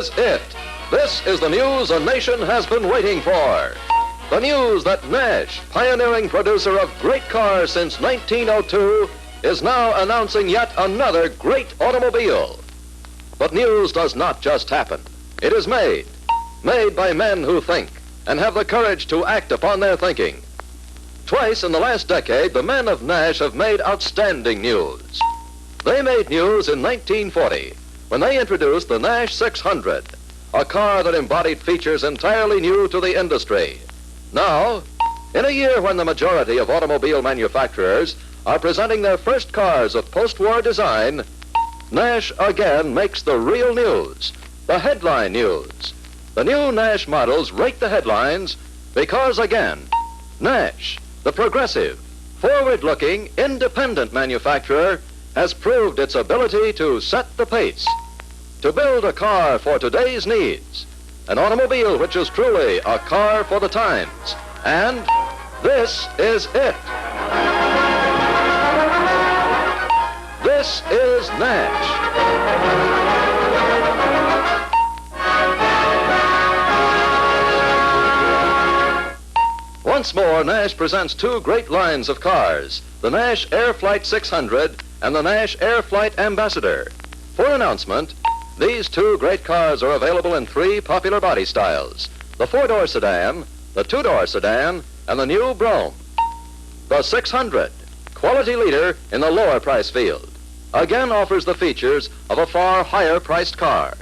is it. This is the news a nation has been waiting for. The news that Nash, pioneering producer of great cars since 1902, is now announcing yet another great automobile. But news does not just happen. It is made by men who think and have the courage to act upon their thinking. Twice in the last decade, the men of Nash have made outstanding news. They made news in 1940 when they introduced the Nash 600, a car that embodied features entirely new to the industry. Now, in a year when the majority of automobile manufacturers are presenting their first cars of post-war design, Nash again makes the real news, the headline news. The new Nash models rake the headlines because, again, Nash, the progressive, forward-looking, independent manufacturer, has proved its ability to set the pace, to build a car for today's needs, an automobile which is truly a car for the times. And this is it. This is Nash. Once more, Nash presents two great lines of cars, the Nash Airflight 600 and the Nash Airflight Ambassador. For announcement, these two great cars are available in three popular body styles: the four-door sedan, the two-door sedan, and the new Brougham. The 600, quality leader in the lower price field, again offers the features of a far higher-priced car.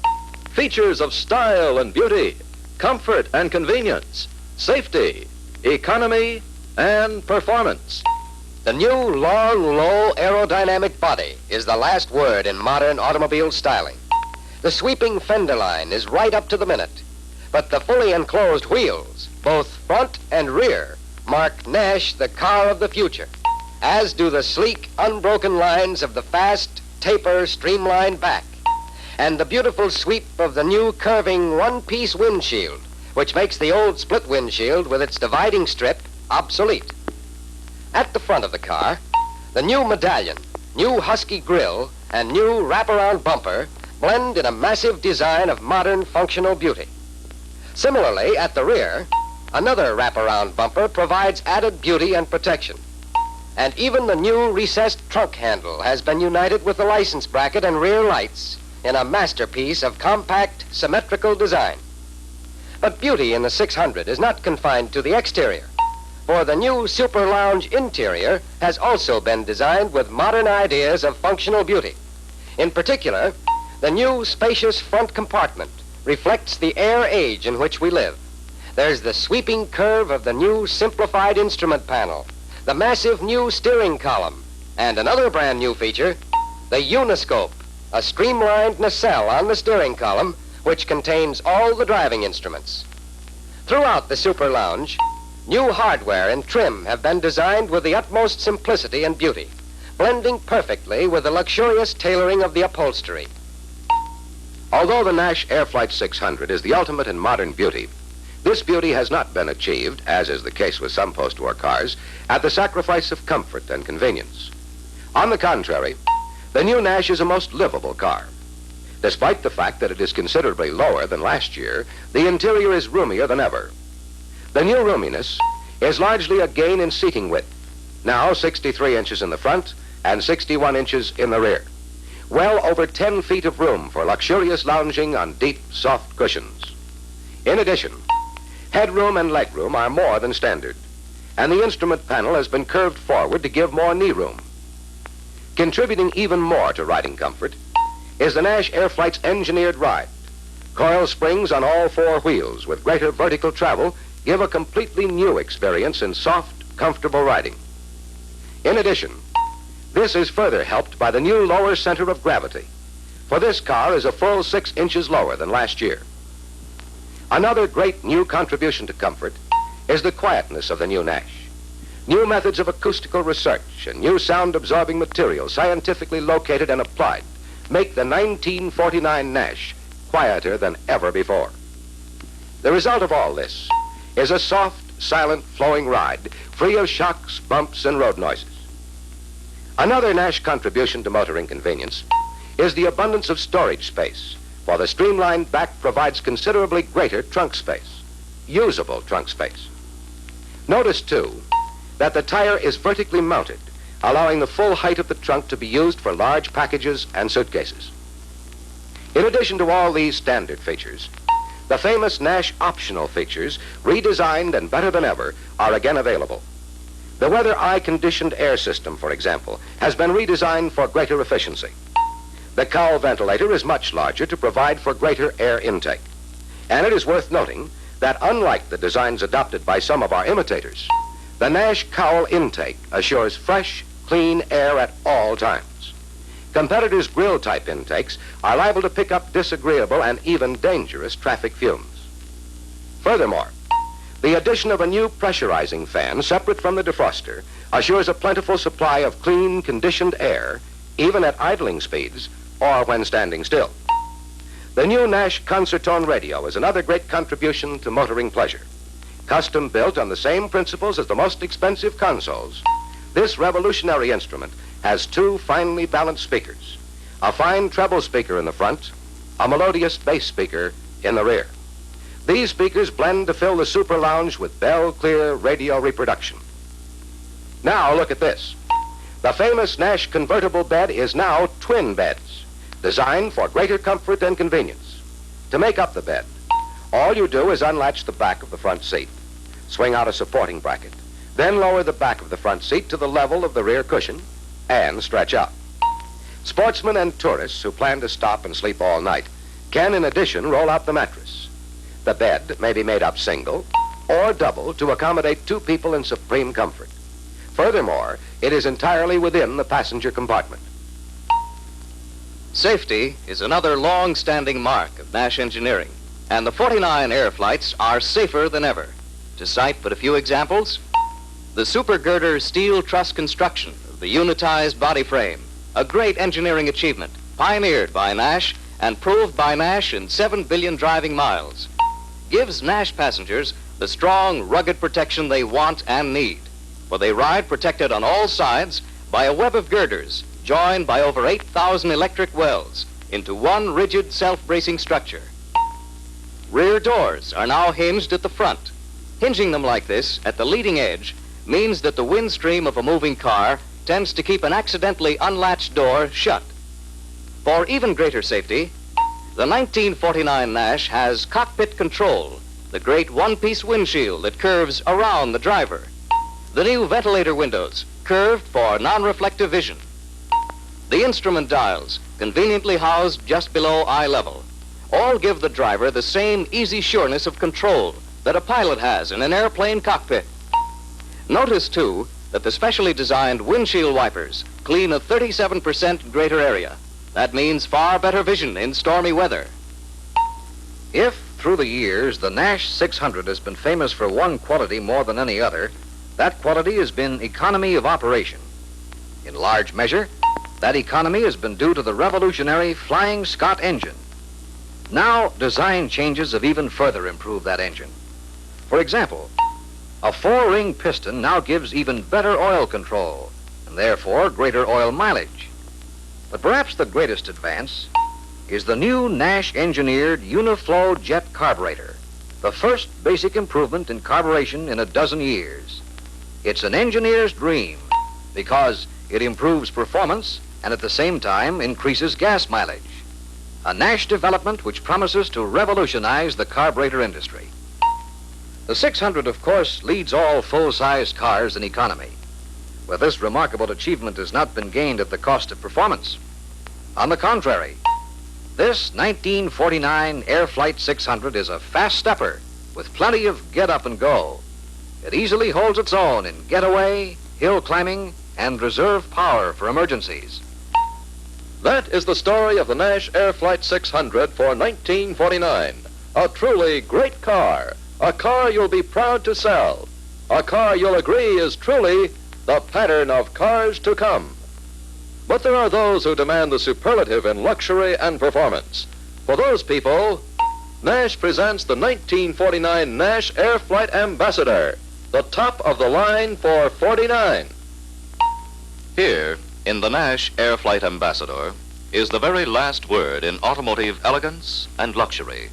Features of style and beauty, comfort and convenience, safety, economy, and performance. The new long, low aerodynamic body is the last word in modern automobile styling. The sweeping fender line is right up to the minute, but the fully enclosed wheels, both front and rear, mark Nash the car of the future, as do the sleek, unbroken lines of the fast, taper, streamlined back, and the beautiful sweep of the new curving one-piece windshield, which makes the old split windshield with its dividing strip obsolete. At the front of the car, the new medallion, new husky grille, and new wraparound bumper blend in a massive design of modern functional beauty. Similarly, at the rear, another wraparound bumper provides added beauty and protection. And even the new recessed trunk handle has been united with the license bracket and rear lights in a masterpiece of compact, symmetrical design. But beauty in the 600 is not confined to the exterior, for the new Super Lounge interior has also been designed with modern ideas of functional beauty. In particular, the new spacious front compartment reflects the air age in which we live. There's the sweeping curve of the new simplified instrument panel, the massive new steering column, and another brand new feature, the Uniscope, a streamlined nacelle on the steering column which contains all the driving instruments. Throughout the Super Lounge, new hardware and trim have been designed with the utmost simplicity and beauty, blending perfectly with the luxurious tailoring of the upholstery. Although the Nash Airflight 600 is the ultimate in modern beauty, this beauty has not been achieved, as is the case with some post-war cars, at the sacrifice of comfort and convenience. On the contrary, the new Nash is a most livable car. Despite the fact that it is considerably lower than last year, the interior is roomier than ever. The new roominess is largely a gain in seating width, now 63 inches in the front and 61 inches in the rear. Well over 10 feet of room for luxurious lounging on deep, soft cushions. In addition, headroom and legroom are more than standard, and the instrument panel has been curved forward to give more knee room. Contributing even more to riding comfort is the Nash Airflight's engineered ride. Coil springs on all four wheels with greater vertical travel give a completely new experience in soft, comfortable riding. In addition, this is further helped by the new lower center of gravity, for this car is a full 6 inches lower than last year. Another great new contribution to comfort is the quietness of the new Nash. New methods of acoustical research and new sound-absorbing materials scientifically located and applied make the 1949 Nash quieter than ever before. The result of all this is a soft, silent, flowing ride, free of shocks, bumps, and road noises. Another Nash contribution to motoring convenience is the abundance of storage space, for the streamlined back provides considerably greater trunk space, usable trunk space. Notice, too, that the tire is vertically mounted, allowing the full height of the trunk to be used for large packages and suitcases. In addition to all these standard features, the famous Nash optional features, redesigned and better than ever, are again available. The weather eye-conditioned air system, for example, has been redesigned for greater efficiency. The cowl ventilator is much larger to provide for greater air intake. And it is worth noting that unlike the designs adopted by some of our imitators, the Nash cowl intake assures fresh, clean air at all times. Competitors' grill-type intakes are liable to pick up disagreeable and even dangerous traffic fumes. Furthermore, the addition of a new pressurizing fan separate from the defroster assures a plentiful supply of clean, conditioned air, even at idling speeds or when standing still. The new Nash Concertone radio is another great contribution to motoring pleasure. Custom built on the same principles as the most expensive consoles, this revolutionary instrument has two finely balanced speakers, a fine treble speaker in the front, a melodious bass speaker in the rear. These speakers blend to fill the super lounge with bell-clear radio reproduction. Now look at this. The famous Nash convertible bed is now twin beds, designed for greater comfort and convenience. To make up the bed, all you do is unlatch the back of the front seat, swing out a supporting bracket, then lower the back of the front seat to the level of the rear cushion, and stretch out. Sportsmen and tourists who plan to stop and sleep all night can, in addition, roll out the mattress. The bed may be made up single or double to accommodate two people in supreme comfort. Furthermore, it is entirely within the passenger compartment. Safety is another long-standing mark of Nash engineering, and the 49 air flights are safer than ever. To cite but a few examples, the super girder steel truss construction of the unitized body frame, a great engineering achievement, pioneered by Nash and proved by Nash in 7 billion driving miles, gives Nash passengers the strong, rugged protection they want and need, for they ride protected on all sides by a web of girders joined by over 8,000 electric wells into one rigid self-bracing structure. Rear doors are now hinged at the front. Hinging them like this at the leading edge means that the wind stream of a moving car tends to keep an accidentally unlatched door shut. For even greater safety, the 1949 Nash has cockpit control, the great one-piece windshield that curves around the driver. The new ventilator windows, curved for non-reflective vision. The instrument dials, conveniently housed just below eye level, all give the driver the same easy sureness of control that a pilot has in an airplane cockpit. Notice, too, that the specially designed windshield wipers clean a 37% greater area. That means far better vision in stormy weather. If, through the years, the Nash 600 has been famous for one quality more than any other, that quality has been economy of operation. In large measure, that economy has been due to the revolutionary Flying Scot engine. Now, design changes have even further improved that engine. For example, a 4-ring piston now gives even better oil control, and therefore greater oil mileage. But perhaps the greatest advance is the new Nash-engineered Uniflow jet carburetor, the first basic improvement in carburation in a dozen years. It's an engineer's dream because it improves performance and at the same time increases gas mileage. A Nash development which promises to revolutionize the carburetor industry. The 600, of course, leads all full-sized cars in economy. But this remarkable achievement has not been gained at the cost of performance. On the contrary, this 1949 Air Flight 600 is a fast stepper with plenty of get up and go. It easily holds its own in getaway, hill climbing, and reserve power for emergencies. That is the story of the Nash Air Flight 600 for 1949. A truly great car. A car you'll be proud to sell. A car you'll agree is truly the pattern of cars to come. But there are those who demand the superlative in luxury and performance. For those people, Nash presents the 1949 Nash Air Flight Ambassador, the top of the line for 49. Here, in the Nash Air Flight Ambassador, is the very last word in automotive elegance and luxury.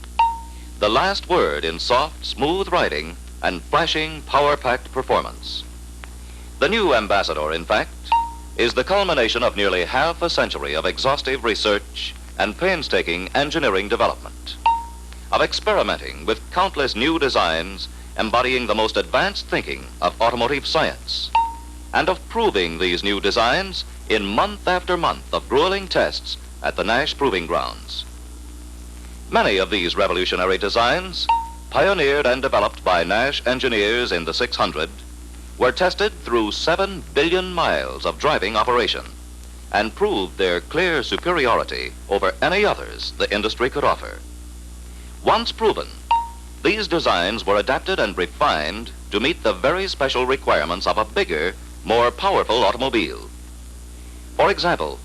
The last word in soft, smooth riding and flashing, power-packed performance. The new Ambassador, in fact, is the culmination of nearly half a century of exhaustive research and painstaking engineering development, of experimenting with countless new designs embodying the most advanced thinking of automotive science, and of proving these new designs in month after month of grueling tests at the Nash Proving Grounds. Many of these revolutionary designs, pioneered and developed by Nash engineers in the 600, were tested through 7 billion miles of driving operation and proved their clear superiority over any others the industry could offer. Once proven, these designs were adapted and refined to meet the very special requirements of a bigger, more powerful automobile. For example,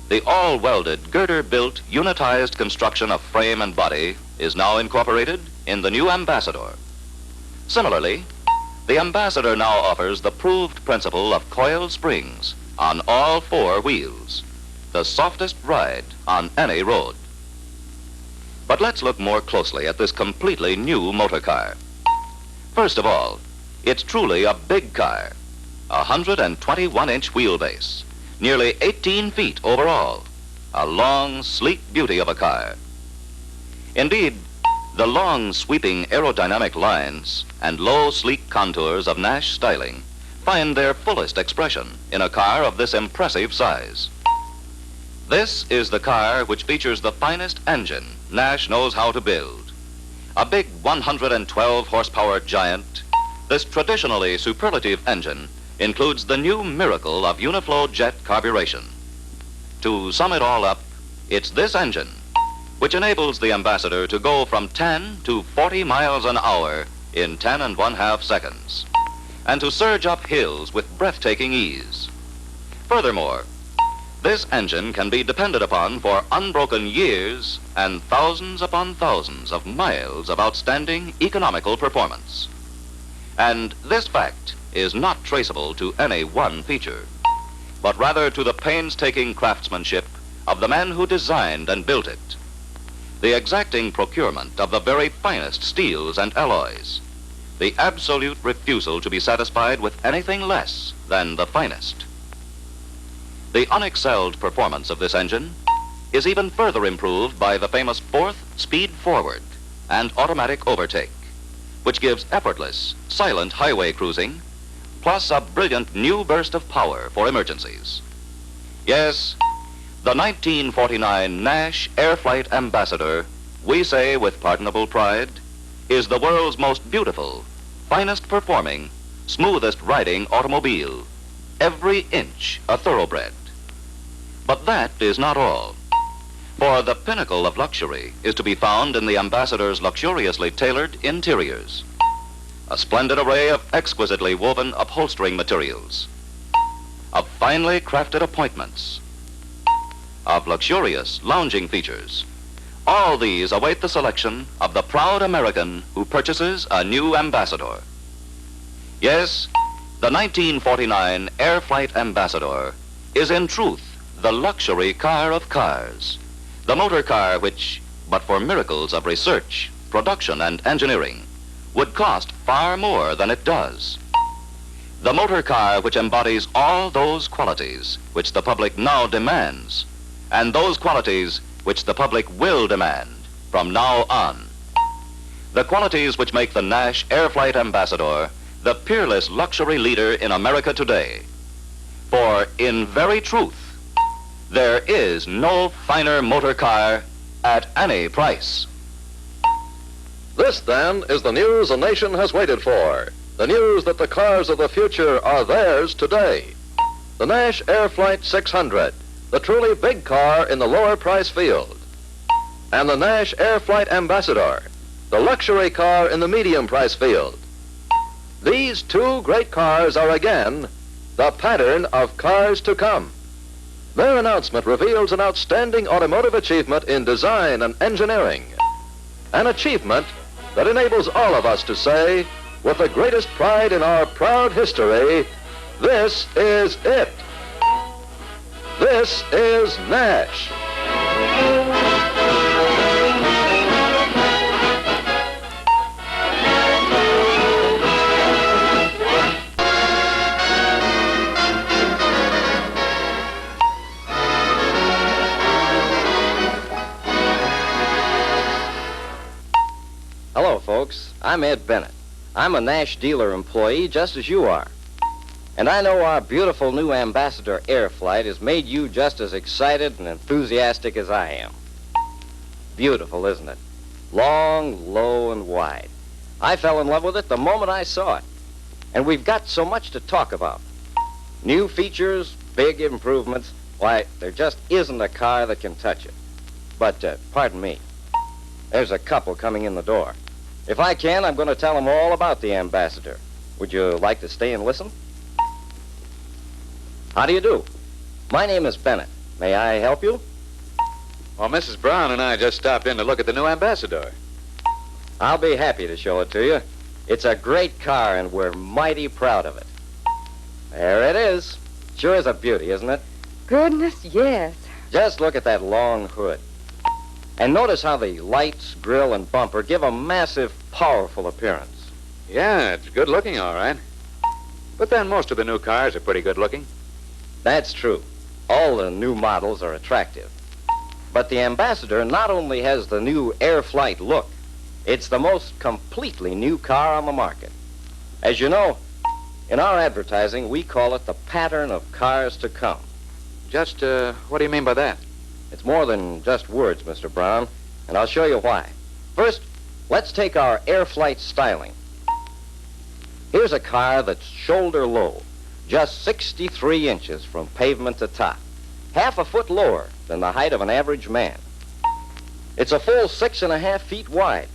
the all-welded, girder-built, unitized construction of frame and body is now incorporated in the new Ambassador. Similarly, the Ambassador now offers the proved principle of coiled springs on all 4 wheels, the softest ride on any road. But let's look more closely at this completely new motor car. First of all, it's truly a big car, a 121-inch wheelbase, nearly 18 feet overall, a long, sleek beauty of a car. Indeed, the long, sweeping aerodynamic lines and low, sleek contours of Nash styling find their fullest expression in a car of this impressive size. This is the car which features the finest engine Nash knows how to build. A big 112 horsepower giant, this traditionally superlative engine includes the new miracle of uniflow jet carburation. To sum it all up, it's this engine which enables the Ambassador to go from 10 to 40 miles an hour in 10 1/2 seconds, and to surge up hills with breathtaking ease. Furthermore, this engine can be depended upon for unbroken years and thousands upon thousands of miles of outstanding economical performance. And this fact is not traceable to any one feature, but rather to the painstaking craftsmanship of the men who designed and built it, the exacting procurement of the very finest steels and alloys, the absolute refusal to be satisfied with anything less than the finest. The unexcelled performance of this engine is even further improved by the famous 4th speed forward and automatic overtake, which gives effortless, silent highway cruising, plus a brilliant new burst of power for emergencies. Yes, the 1949 Nash Air Flight Ambassador, we say with pardonable pride, is the world's most beautiful, finest performing, smoothest riding automobile, every inch a thoroughbred. But that is not all. For the pinnacle of luxury is to be found in the Ambassador's luxuriously tailored interiors. A splendid array of exquisitely woven upholstering materials, of finely crafted appointments, of luxurious lounging features. All these await the selection of the proud American who purchases a new Ambassador. Yes, the 1949 Air Flight Ambassador is in truth the luxury car of cars, the motor car which, but for miracles of research, production, and engineering, would cost far more than it does. The motor car which embodies all those qualities which the public now demands, and those qualities which the public will demand from now on. The qualities which make the Nash Air Flight Ambassador the peerless luxury leader in America today. For in very truth, there is no finer motor car at any price. This, then, is the news a nation has waited for. The news that the cars of the future are theirs today. The Nash Air Flight 600, the truly big car in the lower price field. And the Nash Air Flight Ambassador, the luxury car in the medium price field. These 2 great cars are again the pattern of cars to come. Their announcement reveals an outstanding automotive achievement in design and engineering. An achievement that enables all of us to say, with the greatest pride in our proud history, this is it. This is Nash. Hello, folks. I'm Ed Bennett. I'm a Nash dealer employee just as you are. And I know our beautiful new Ambassador Air Flight has made you just as excited and enthusiastic as I am. Beautiful, isn't it? Long, low, and wide. I fell in love with it the moment I saw it. And we've got so much to talk about. New features, big improvements. Why, there just isn't a car that can touch it. But, pardon me. There's a couple coming in the door. If I can, I'm going to tell them all about the Ambassador. Would you like to stay and listen? How do you do? My name is Bennett. May I help you? Well, Mrs. Brown and I just stopped in to look at the new Ambassador. I'll be happy to show it to you. It's a great car, and we're mighty proud of it. There it is. Sure is a beauty, isn't it? Goodness, yes. Just look at that long hood. And notice how the lights, grille, and bumper give a massive, powerful appearance. Yeah, it's good looking, all right. But then most of the new cars are pretty good looking. That's true. All the new models are attractive. But the Ambassador not only has the new Air Flight look, it's the most completely new car on the market. As you know, in our advertising, we call it the pattern of cars to come. Just, what do you mean by that? It's more than just words, Mr. Brown, and I'll show you why. First, let's take our Air Flight styling. Here's a car that's shoulder low, just 63 inches from pavement to top, half a foot lower than the height of an average man. It's a full 6.5 feet wide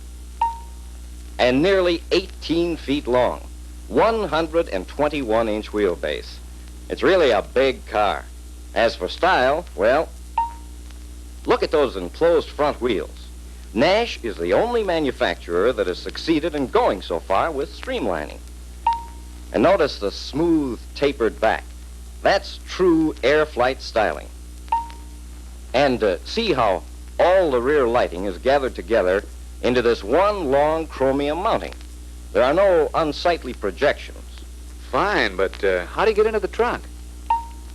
and nearly 18 feet long, 121-inch wheelbase. It's really a big car. As for style, well, look at those enclosed front wheels. Nash is the only manufacturer that has succeeded in going so far with streamlining. And notice the smooth, tapered back. That's true Air Flight styling. And see how all the rear lighting is gathered together into this one long chromium mounting. There are no unsightly projections. Fine, but how do you get into the trunk?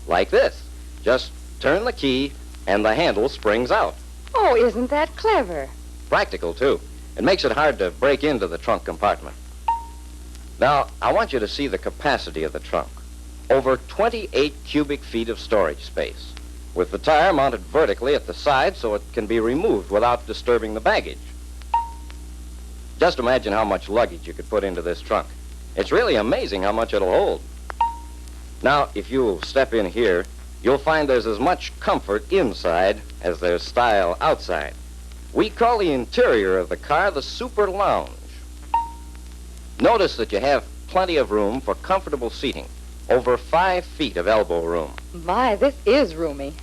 Like this. Just turn the key and the handle springs out. Oh, isn't that clever? Practical, too. It makes it hard to break into the trunk compartment. Now, I want you to see the capacity of the trunk. Over 28 cubic feet of storage space, with the tire mounted vertically at the side so it can be removed without disturbing the baggage. Just imagine how much luggage you could put into this trunk. It's really amazing how much it'll hold. Now, if you'll step in here, you'll find there's as much comfort inside as there's style outside. We call the interior of the car the Super Lounge. Notice that you have plenty of room for comfortable seating, over 5 feet of elbow room. My, this is roomy.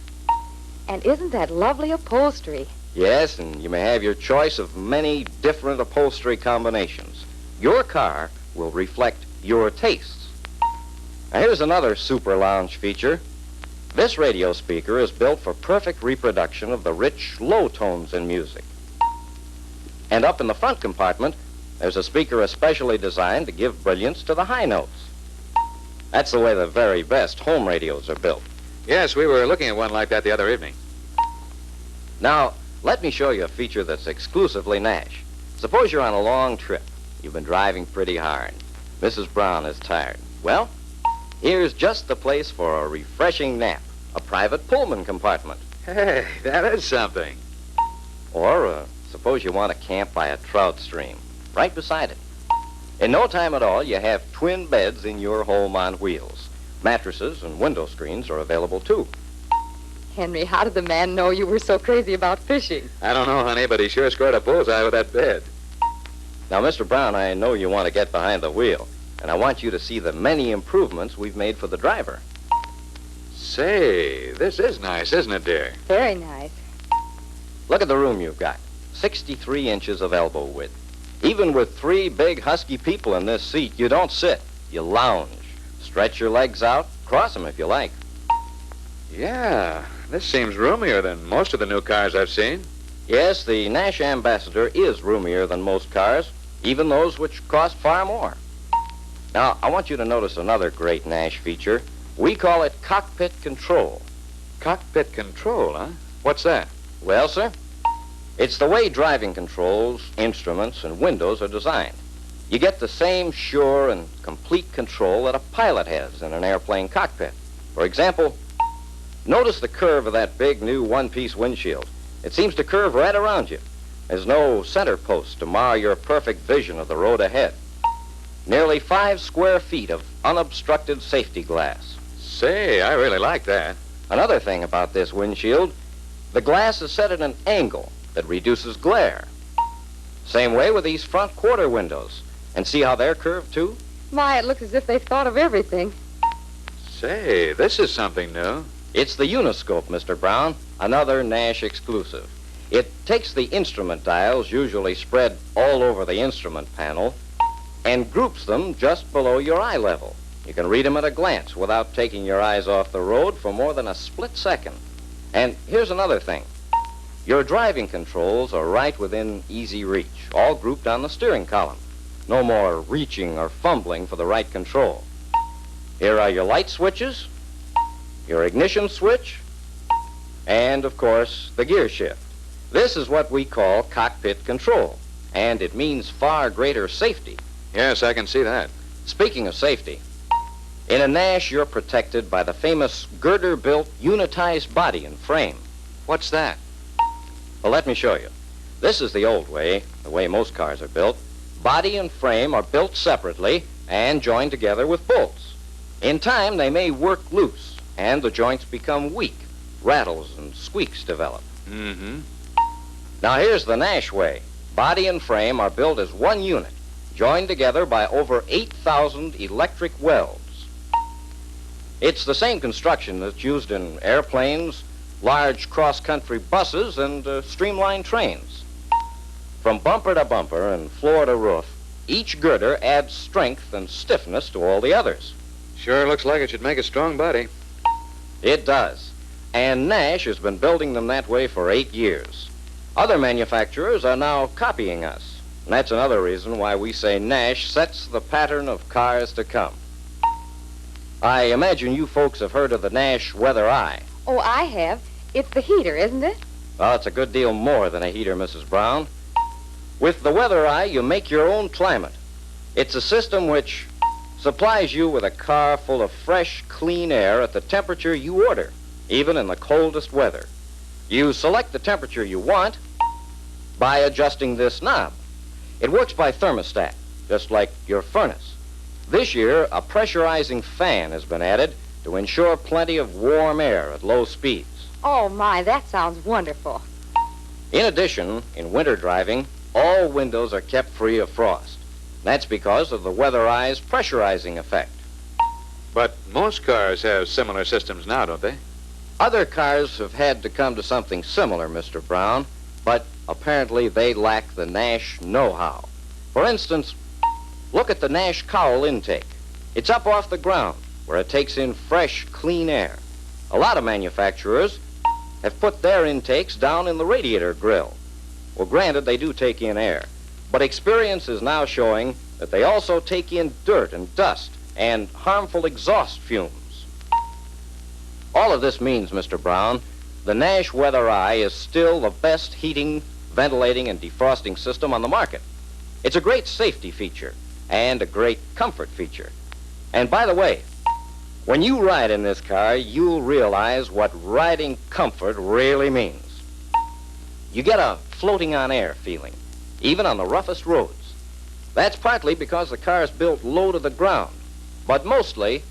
And isn't that lovely upholstery? Yes, and you may have your choice of many different upholstery combinations. Your car will reflect your tastes. Now, here's another Super Lounge feature. This radio speaker is built for perfect reproduction of the rich, low tones in music. And up in the front compartment, there's a speaker especially designed to give brilliance to the high notes. That's the way the very best home radios are built. Yes, we were looking at one like that the other evening. Now, let me show you a feature that's exclusively Nash. Suppose you're on a long trip. You've been driving pretty hard. Mrs. Brown is tired. Well, here's just the place for a refreshing nap, a private Pullman compartment. Hey, that is something. Or suppose you want to camp by a trout stream, right beside it. In no time at all, you have twin beds in your home on wheels. Mattresses and window screens are available, too. Henry, how did the man know you were so crazy about fishing? I don't know, honey, but he sure scored a bullseye with that bed. Now, Mr. Brown, I know you want to get behind the wheel, and I want you to see the many improvements we've made for the driver. Say, this is nice, isn't it, dear? Very nice. Look at the room you've got. 63 inches of elbow width. Even with 3 big, husky people in this seat, you don't sit. You lounge. Stretch your legs out. Cross them if you like. Yeah, this seems roomier than most of the new cars I've seen. Yes, the Nash Ambassador is roomier than most cars, even those which cost far more. Now, I want you to notice another great Nash feature. We call it cockpit control. Cockpit control, huh? What's that? Well, sir, it's the way driving controls, instruments, and windows are designed. You get the same sure and complete control that a pilot has in an airplane cockpit. For example, notice the curve of that big new one-piece windshield. It seems to curve right around you. There's no center post to mar your perfect vision of the road ahead. Nearly 5 square feet of unobstructed safety glass. Say, I really like that. Another thing about this windshield, the glass is set at an angle that reduces glare. Same way with these front quarter windows. And see how they're curved, too? My, it looks as if they've thought of everything. Say, this is something new. It's the Uniscope, Mr. Brown, another Nash exclusive. It takes the instrument dials, usually spread all over the instrument panel, and groups them just below your eye level. You can read them at a glance without taking your eyes off the road for more than a split second. And here's another thing. Your driving controls are right within easy reach, all grouped on the steering column. No more reaching or fumbling for the right control. Here are your light switches, your ignition switch, and, of course, the gear shift. This is what we call cockpit control, and it means far greater safety. Yes, I can see that. Speaking of safety, in a Nash, you're protected by the famous girder-built unitized body and frame. What's that? Well, let me show you. This is the old way, the way most cars are built. Body and frame are built separately and joined together with bolts. In time, they may work loose, and the joints become weak. Rattles and squeaks develop. Mm-hmm. Now, here's the Nash way. Body and frame are built as one unit, joined together by over 8,000 electric welds. It's the same construction that's used in airplanes, large cross-country buses, and streamlined trains. From bumper to bumper and floor to roof, each girder adds strength and stiffness to all the others. Sure looks like it should make a strong body. It does. And Nash has been building them that way for 8 years. Other manufacturers are now copying us. And that's another reason why we say Nash sets the pattern of cars to come. I imagine you folks have heard of the Nash Weather Eye. Oh, I have. It's the heater, isn't it? Well, it's a good deal more than a heater, Mrs. Brown. With the Weather Eye, you make your own climate. It's a system which supplies you with a car full of fresh, clean air at the temperature you order, even in the coldest weather. You select the temperature you want by adjusting this knob. It works by thermostat, just like your furnace. This year, a pressurizing fan has been added to ensure plenty of warm air at low speeds. Oh, my, that sounds wonderful. In addition, in winter driving, all windows are kept free of frost. That's because of the Weather Eye's pressurizing effect. But most cars have similar systems now, don't they? Other cars have had to come to something similar, Mr. Brown, but apparently they lack the Nash know-how. For instance, look at the Nash cowl intake. It's up off the ground, where it takes in fresh, clean air. A lot of manufacturers have put their intakes down in the radiator grill. Well, granted, they do take in air, but experience is now showing that they also take in dirt and dust and harmful exhaust fumes. All of this means, Mr. Brown, the Nash Weather Eye is still the best heating, ventilating, and defrosting system on the market. It's a great safety feature and a great comfort feature. And by the way, when you ride in this car, you'll realize what riding comfort really means. You get a floating on air feeling, even on the roughest roads. That's partly because the car is built low to the ground, but mostly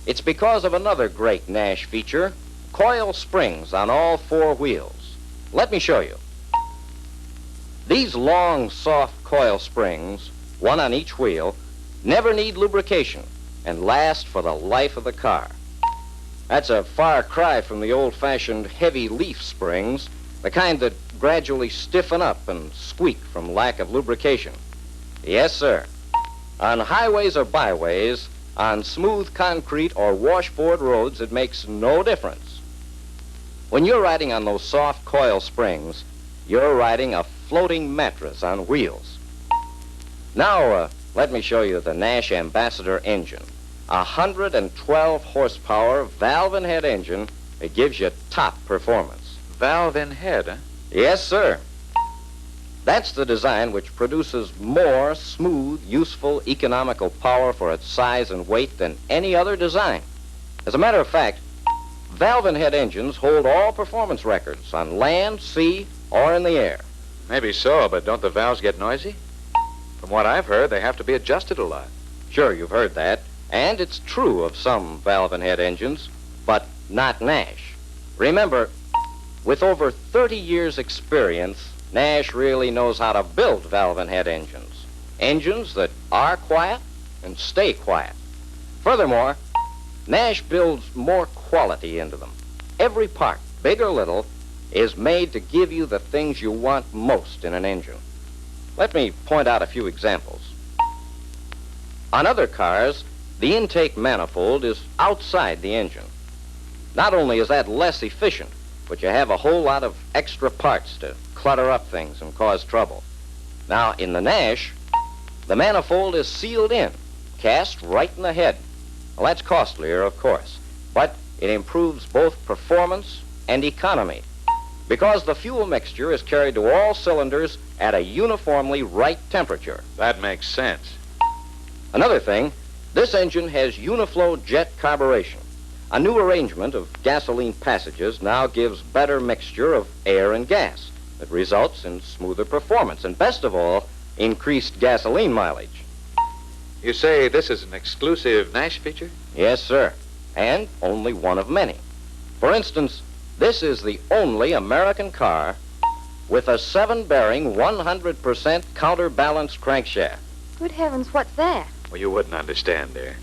it's because of another great Nash feature, coil springs on all 4 wheels. Let me show you. These long, soft coil springs, one on each wheel, never need lubrication and last for the life of the car. That's a far cry from the old-fashioned heavy leaf springs, the kind that gradually stiffen up and squeak from lack of lubrication. Yes, sir. On highways or byways, on smooth concrete or washboard roads, it makes no difference. When you're riding on those soft coil springs, you're riding a floating mattress on wheels. Now, let me show you the Nash Ambassador engine. 112 horsepower valve and head engine. It gives you top performance. Valve in head, huh? Yes, sir. That's the design which produces more smooth, useful, economical power for its size and weight than any other design. As a matter of fact, valve and head engines hold all performance records on land, sea, or in the air. Maybe so, but don't the valves get noisy? From what I've heard, they have to be adjusted a lot. Sure, you've heard that. And it's true of some valve and head engines, but not Nash. Remember, with over 30 years' experience, Nash really knows how to build valve and head engines. Engines that are quiet and stay quiet. Furthermore, Nash builds more quality into them. Every part, big or little, is made to give you the things you want most in an engine. Let me point out a few examples. On other cars, the intake manifold is outside the engine. Not only is that less efficient, but you have a whole lot of extra parts to clutter up things and cause trouble. Now, in the Nash, the manifold is sealed in, cast right in the head. Well, that's costlier, of course, but it improves both performance and economy because the fuel mixture is carried to all cylinders at a uniformly right temperature. That makes sense. Another thing, this engine has Uniflow jet carburation. A new arrangement of gasoline passages now gives better mixture of air and gas. It results in smoother performance and, best of all, increased gasoline mileage. You say this is an exclusive Nash feature? Yes, sir, and only one of many. For instance, this is the only American car with a 7-bearing, 100% counterbalanced crankshaft. Good heavens, what's that? Well, you wouldn't understand, dear.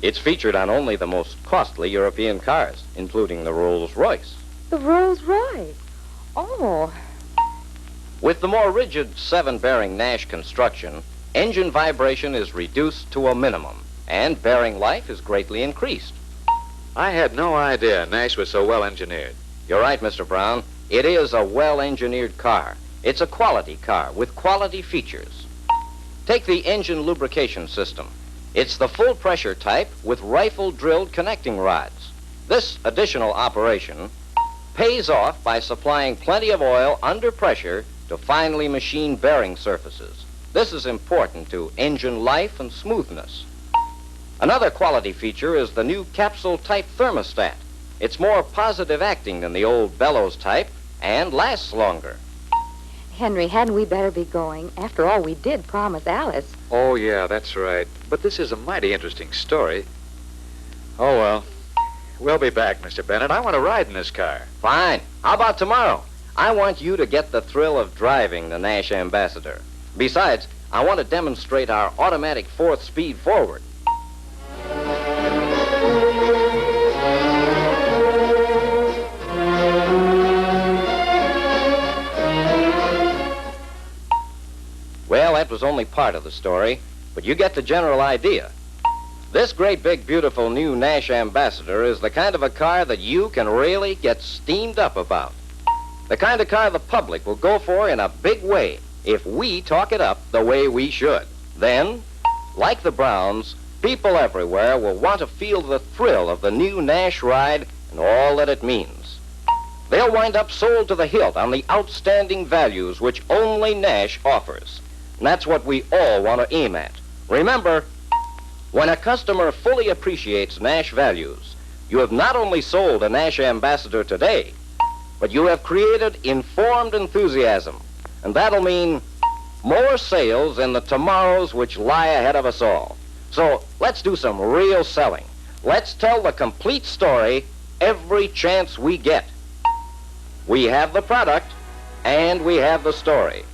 It's featured on only the most costly European cars, including the Rolls-Royce. The Rolls-Royce. Oh. With the more rigid 7-bearing Nash construction, engine vibration is reduced to a minimum, and bearing life is greatly increased. I had no idea Nash was so well engineered. You're right, Mr. Brown. It is a well-engineered car. It's a quality car with quality features. Take the engine lubrication system. It's the full-pressure type with rifle-drilled connecting rods. This additional operation pays off by supplying plenty of oil under pressure to finely machine bearing surfaces. This is important to engine life and smoothness. Another quality feature is the new capsule-type thermostat. It's more positive acting than the old bellows type and lasts longer. Henry, hadn't we better be going? After all, we did promise Alice. Oh, yeah, that's right. But this is a mighty interesting story. Oh, well. We'll be back, Mr. Bennett. I want to ride in this car. Fine. How about tomorrow? I want you to get the thrill of driving the Nash Ambassador. Besides, I want to demonstrate our automatic 4th speed forward. Well, that was only part of the story, but you get the general idea. This great, big, beautiful new Nash Ambassador is the kind of a car that you can really get steamed up about. The kind of car the public will go for in a big way if we talk it up the way we should. Then, like the Browns, people everywhere will want to feel the thrill of the new Nash ride and all that it means. They'll wind up sold to the hilt on the outstanding values which only Nash offers. And that's what we all want to aim at. Remember, when a customer fully appreciates Nash values, you have not only sold a Nash Ambassador today, but you have created informed enthusiasm. And that'll mean more sales in the tomorrows which lie ahead of us all. So let's do some real selling. Let's tell the complete story every chance we get. We have the product, and we have the story.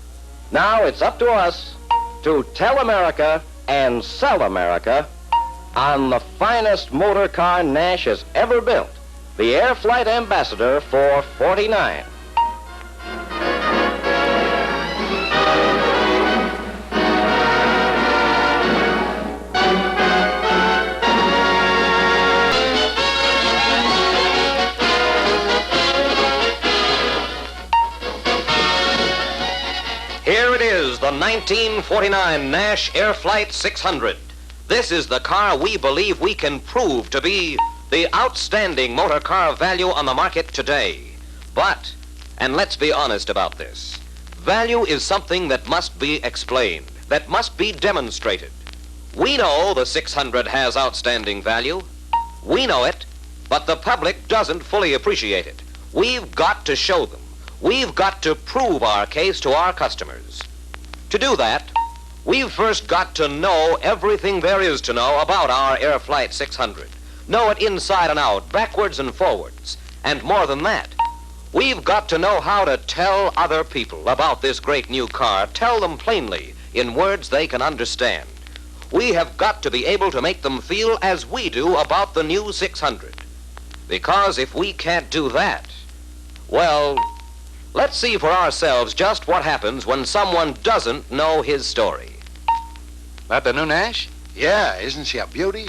Now it's up to us to tell America and sell America on the finest motor car Nash has ever built, the Air Flight Ambassador 449. the 1949 Nash Airflight 600. This is the car we believe we can prove to be the outstanding motor car value on the market today. But, and let's be honest about this, value is something that must be explained, that must be demonstrated. We know the 600 has outstanding value. We know it, but the public doesn't fully appreciate it. We've got to show them. We've got to prove our case to our customers. To do that, we've first got to know everything there is to know about our Airflight 600. Know it inside and out, backwards and forwards. And more than that, we've got to know how to tell other people about this great new car. Tell them plainly, in words they can understand. We have got to be able to make them feel as we do about the new 600. Because if we can't do that, well, let's see for ourselves just what happens when someone doesn't know his story. That the new Nash? Yeah, isn't she a beauty?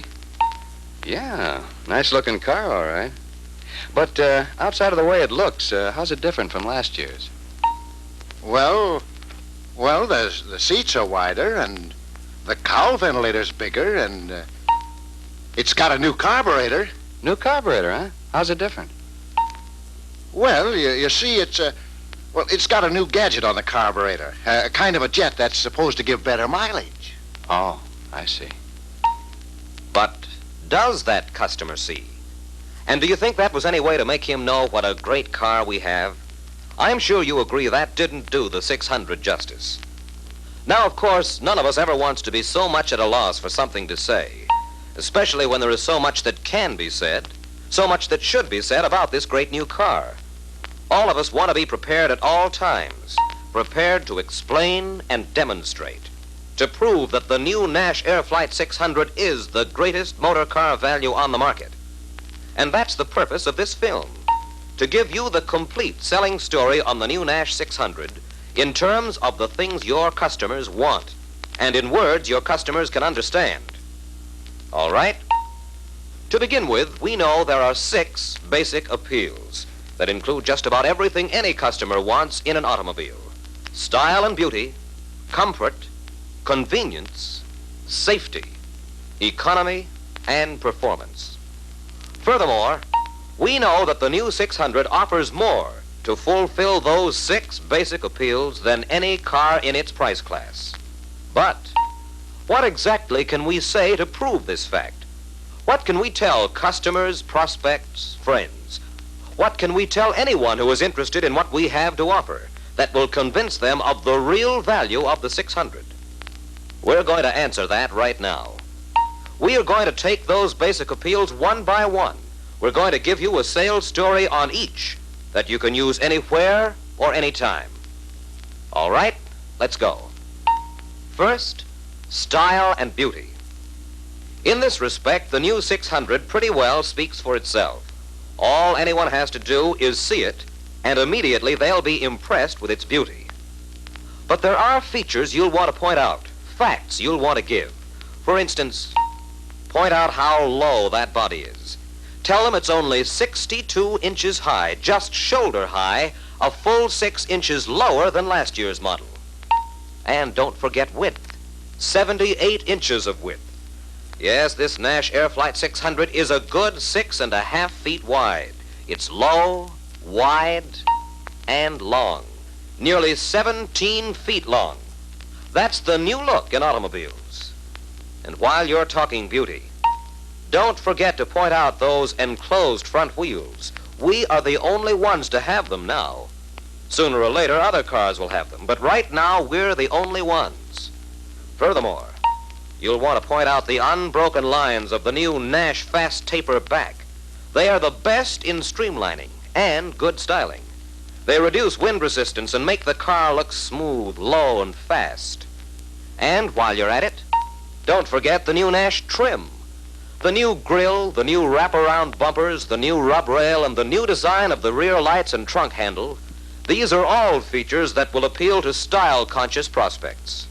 Yeah, nice looking car, all right. But outside of the way it looks, how's it different from last year's? Well, the seats are wider, and the cowl ventilator's bigger, and it's got a new carburetor. New carburetor, huh? How's it different? Well, you see, it's got a new gadget on the carburetor, a kind of a jet that's supposed to give better mileage. Oh, I see. But does that customer see? And do you think that was any way to make him know what a great car we have? I'm sure you agree that didn't do the 600 justice. Now, of course, none of us ever wants to be so much at a loss for something to say, especially when there is so much that can be said, so much that should be said about this great new car. All of us want to be prepared at all times, prepared to explain and demonstrate, to prove that the new Nash Airflight 600 is the greatest motor car value on the market. And that's the purpose of this film, to give you the complete selling story on the new Nash 600 in terms of the things your customers want, and in words your customers can understand. All right? To begin with, we know there are 6 basic appeals that include just about everything any customer wants in an automobile: style and beauty, comfort, convenience, safety, economy, and performance. Furthermore, we know that the new 600 offers more to fulfill those 6 basic appeals than any car in its price class. But what exactly can we say to prove this fact? What can we tell customers, prospects, friends? What can we tell anyone who is interested in what we have to offer that will convince them of the real value of the 600? We're going to answer that right now. We are going to take those basic appeals one by one. We're going to give you a sales story on each that you can use anywhere or anytime. All right, let's go. First, style and beauty. In this respect, the new 600 pretty well speaks for itself. All anyone has to do is see it, and immediately they'll be impressed with its beauty. But there are features you'll want to point out, facts you'll want to give. For instance, point out how low that body is. Tell them it's only 62 inches high, just shoulder high, a full 6 inches lower than last year's model. And don't forget width, 78 inches of width. Yes, this Nash Airflight 600 is a good 6.5 feet wide. It's low, wide, and long. Nearly 17 feet long. That's the new look in automobiles. And while you're talking beauty, don't forget to point out those enclosed front wheels. We are the only ones to have them now. Sooner or later, other cars will have them, but right now, we're the only ones. Furthermore, you'll want to point out the unbroken lines of the new Nash Fast Taper back. They are the best in streamlining and good styling. They reduce wind resistance and make the car look smooth, low, and fast. And while you're at it, don't forget the new Nash trim. The new grille, the new wraparound bumpers, the new rub rail, and the new design of the rear lights and trunk handle. These are all features that will appeal to style-conscious prospects.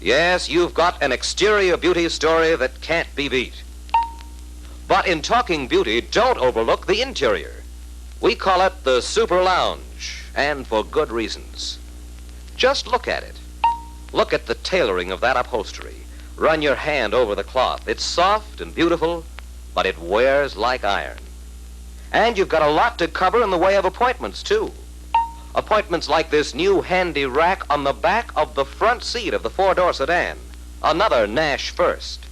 Yes, you've got an exterior beauty story that can't be beat. But in talking beauty, don't overlook the interior. We call it the Super Lounge, and for good reasons. Just look at it. Look at the tailoring of that upholstery. Run your hand over the cloth. It's soft and beautiful, but it wears like iron. And you've got a lot to cover in the way of appointments, too. Appointments like this new handy rack on the back of the front seat of the four-door sedan. Another Nash first.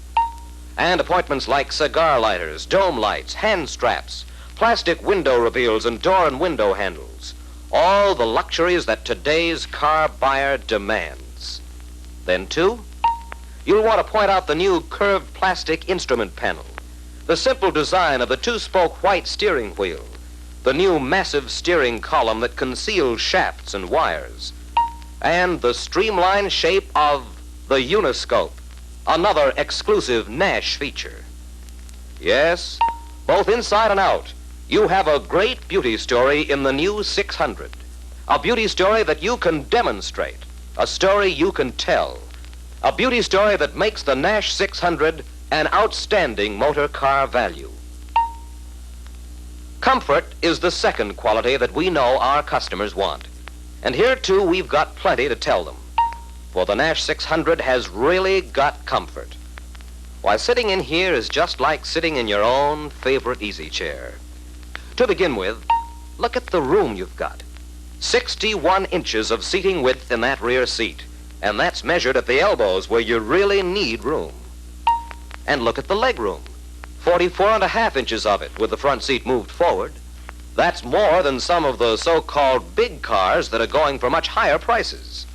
And appointments like cigar lighters, dome lights, hand straps, plastic window reveals, and door and window handles. All the luxuries that today's car buyer demands. Then, too, you'll want to point out the new curved plastic instrument panel, the simple design of the two-spoke white steering wheel, the new massive steering column that conceals shafts and wires, and the streamlined shape of the uniscope, another exclusive Nash feature. Yes, both inside and out, you have a great beauty story in the new 600. A beauty story that you can demonstrate, a story you can tell, a beauty story that makes the Nash 600 an outstanding motor car value. Comfort is the second quality that we know our customers want. And here, too, we've got plenty to tell them. For the Nash 600 has really got comfort. Why, sitting in here is just like sitting in your own favorite easy chair. To begin with, look at the room you've got. 61 inches of seating width in that rear seat. And that's measured at the elbows where you really need room. And look at the leg room. 44.5 inches of it with the front seat moved forward. That's more than some of the so-called big cars that are going for much higher prices.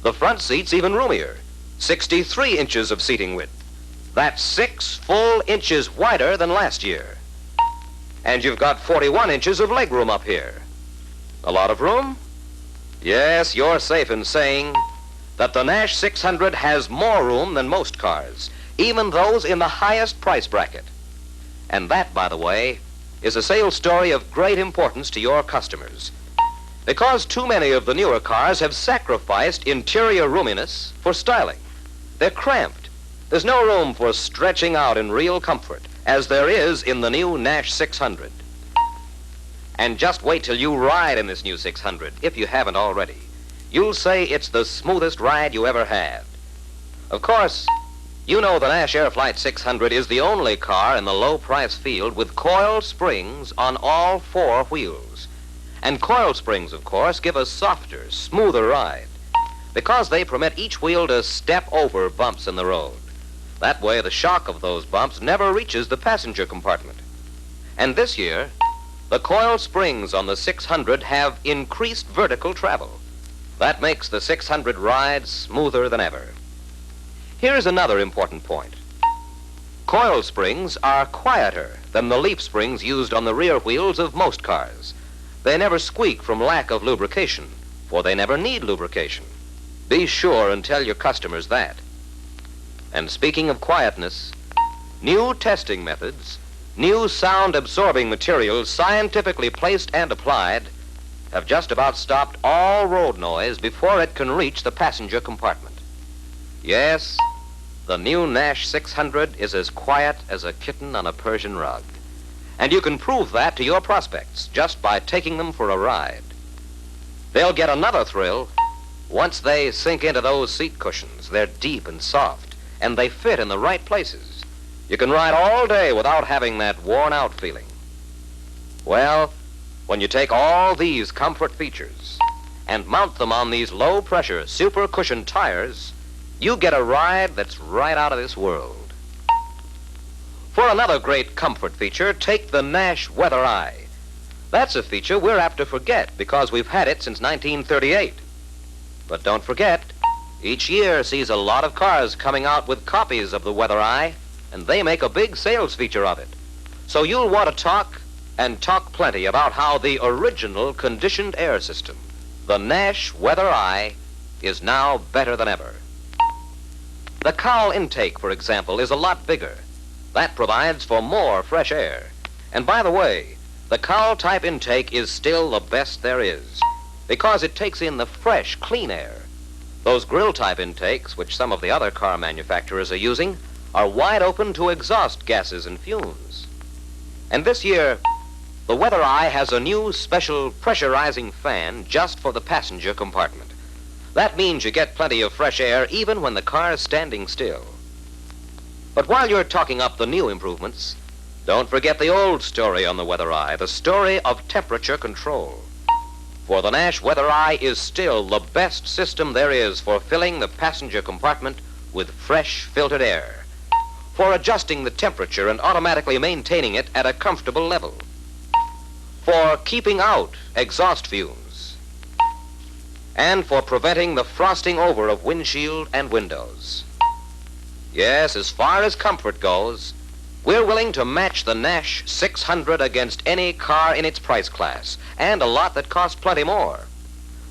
The front seat's even roomier. 63 inches of seating width. That's 6 full inches wider than last year. And you've got 41 inches of leg room up here. A lot of room? Yes, you're safe in saying that the Nash 600 has more room than most cars, even those in the highest price bracket. And that, by the way, is a sales story of great importance to your customers. Because too many of the newer cars have sacrificed interior roominess for styling. They're cramped. There's no room for stretching out in real comfort, as there is in the new Nash 600. And just wait till you ride in this new 600, if you haven't already. You'll say it's the smoothest ride you ever had. Of course, you know the Nash Airflight 600 is the only car in the low-price field with coil springs on all four wheels. And coil springs, of course, give a softer, smoother ride because they permit each wheel to step over bumps in the road. That way, the shock of those bumps never reaches the passenger compartment. And this year, the coil springs on the 600 have increased vertical travel. That makes the 600 ride smoother than ever. Here's another important point. Coil springs are quieter than the leaf springs used on the rear wheels of most cars. They never squeak from lack of lubrication, for they never need lubrication. Be sure and tell your customers that. And speaking of quietness, new testing methods, new sound-absorbing materials scientifically placed and applied have just about stopped all road noise before it can reach the passenger compartment. Yes, the new Nash 600 is as quiet as a kitten on a Persian rug. And you can prove that to your prospects just by taking them for a ride. They'll get another thrill once they sink into those seat cushions. They're deep and soft, and they fit in the right places. You can ride all day without having that worn-out feeling. Well, when you take all these comfort features and mount them on these low-pressure, super-cushioned tires, you get a ride that's right out of this world. For another great comfort feature, take the Nash Weather Eye. That's a feature we're apt to forget because we've had it since 1938. But don't forget, each year sees a lot of cars coming out with copies of the Weather Eye, and they make a big sales feature of it. So you'll want to talk, and talk plenty, about how the original conditioned air system, the Nash Weather Eye, is now better than ever. The cowl intake, for example, is a lot bigger. That provides for more fresh air. And by the way, the cowl-type intake is still the best there is because it takes in the fresh, clean air. Those grill-type intakes, which some of the other car manufacturers are using, are wide open to exhaust gases and fumes. And this year, the Weather Eye has a new special pressurizing fan just for the passenger compartment. That means you get plenty of fresh air even when the car is standing still. But while you're talking up the new improvements, don't forget the old story on the Weather Eye, the story of temperature control. For the Nash Weather Eye is still the best system there is for filling the passenger compartment with fresh filtered air, for adjusting the temperature and automatically maintaining it at a comfortable level, for keeping out exhaust fumes, and for preventing the frosting over of windshield and windows. Yes, as far as comfort goes, we're willing to match the Nash 600 against any car in its price class, and a lot that costs plenty more.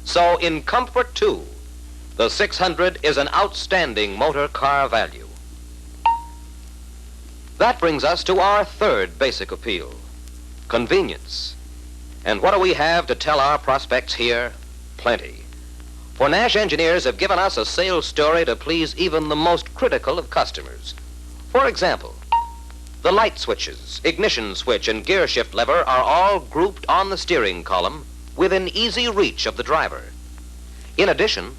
So in comfort, too, the 600 is an outstanding motor car value. That brings us to our third basic appeal, convenience. And what do we have to tell our prospects here? Plenty. For Nash engineers have given us a sales story to please even the most critical of customers. For example, the light switches, ignition switch, and gear shift lever are all grouped on the steering column within easy reach of the driver. In addition,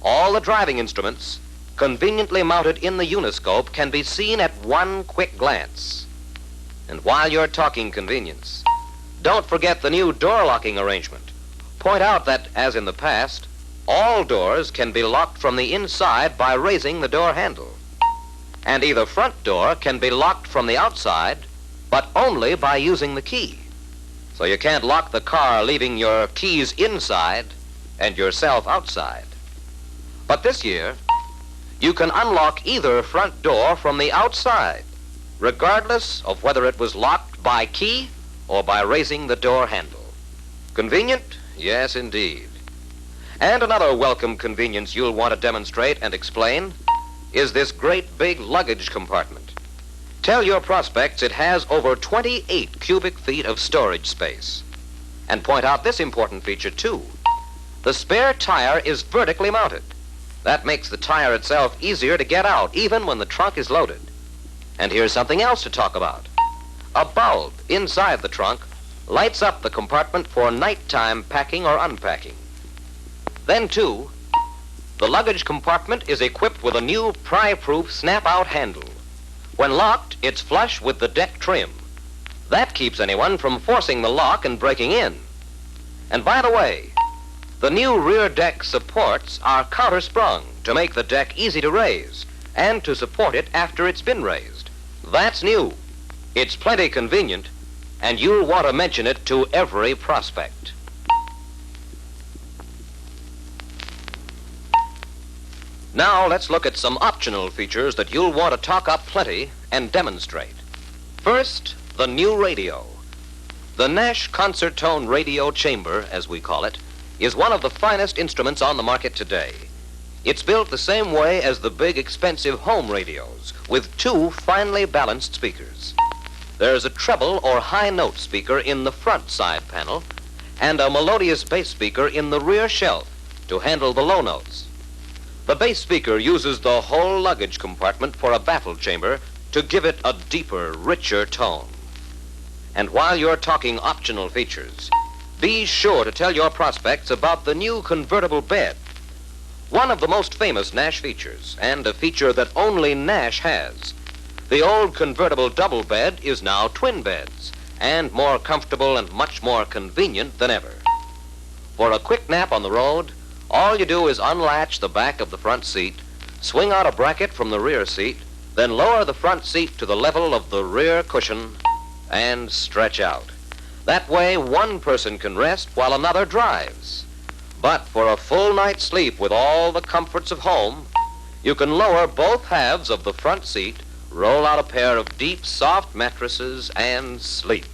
all the driving instruments, conveniently mounted in the uniscope, can be seen at one quick glance. And while you're talking convenience, don't forget the new door locking arrangement. Point out that, as in the past, all doors can be locked from the inside by raising the door handle. And either front door can be locked from the outside, but only by using the key. So you can't lock the car leaving your keys inside and yourself outside. But this year, you can unlock either front door from the outside, regardless of whether it was locked by key or by raising the door handle. Convenient? Yes, indeed. And another welcome convenience you'll want to demonstrate and explain is this great big luggage compartment. Tell your prospects it has over 28 cubic feet of storage space. And point out this important feature, too. The spare tire is vertically mounted. That makes the tire itself easier to get out, even when the trunk is loaded. And here's something else to talk about. A bulb inside the trunk lights up the compartment for nighttime packing or unpacking. Then, too, the luggage compartment is equipped with a new pry-proof snap-out handle. When locked, it's flush with the deck trim. That keeps anyone from forcing the lock and breaking in. And by the way, the new rear deck supports are counter-sprung to make the deck easy to raise and to support it after it's been raised. That's new. It's plenty convenient, and you'll want to mention it to every prospect. Now let's look at some optional features that you'll want to talk up plenty and demonstrate. First, the new radio. The Nash concert tone radio chamber, as we call it, is one of the finest instruments on the market today. It's built the same way as the big, expensive home radios, with two finely balanced speakers. There's a treble or high note speaker in the front side panel, and a melodious bass speaker in the rear shelf to handle the low notes. The bass speaker uses the whole luggage compartment for a baffle chamber to give it a deeper, richer tone. And while you're talking optional features, be sure to tell your prospects about the new convertible bed. One of the most famous Nash features, and a feature that only Nash has. The old convertible double bed is now twin beds, and more comfortable and much more convenient than ever. For a quick nap on the road, all you do is unlatch the back of the front seat, swing out a bracket from the rear seat, then lower the front seat to the level of the rear cushion and stretch out. That way, one person can rest while another drives. But for a full night's sleep with all the comforts of home, you can lower both halves of the front seat, roll out a pair of deep, soft mattresses, and sleep.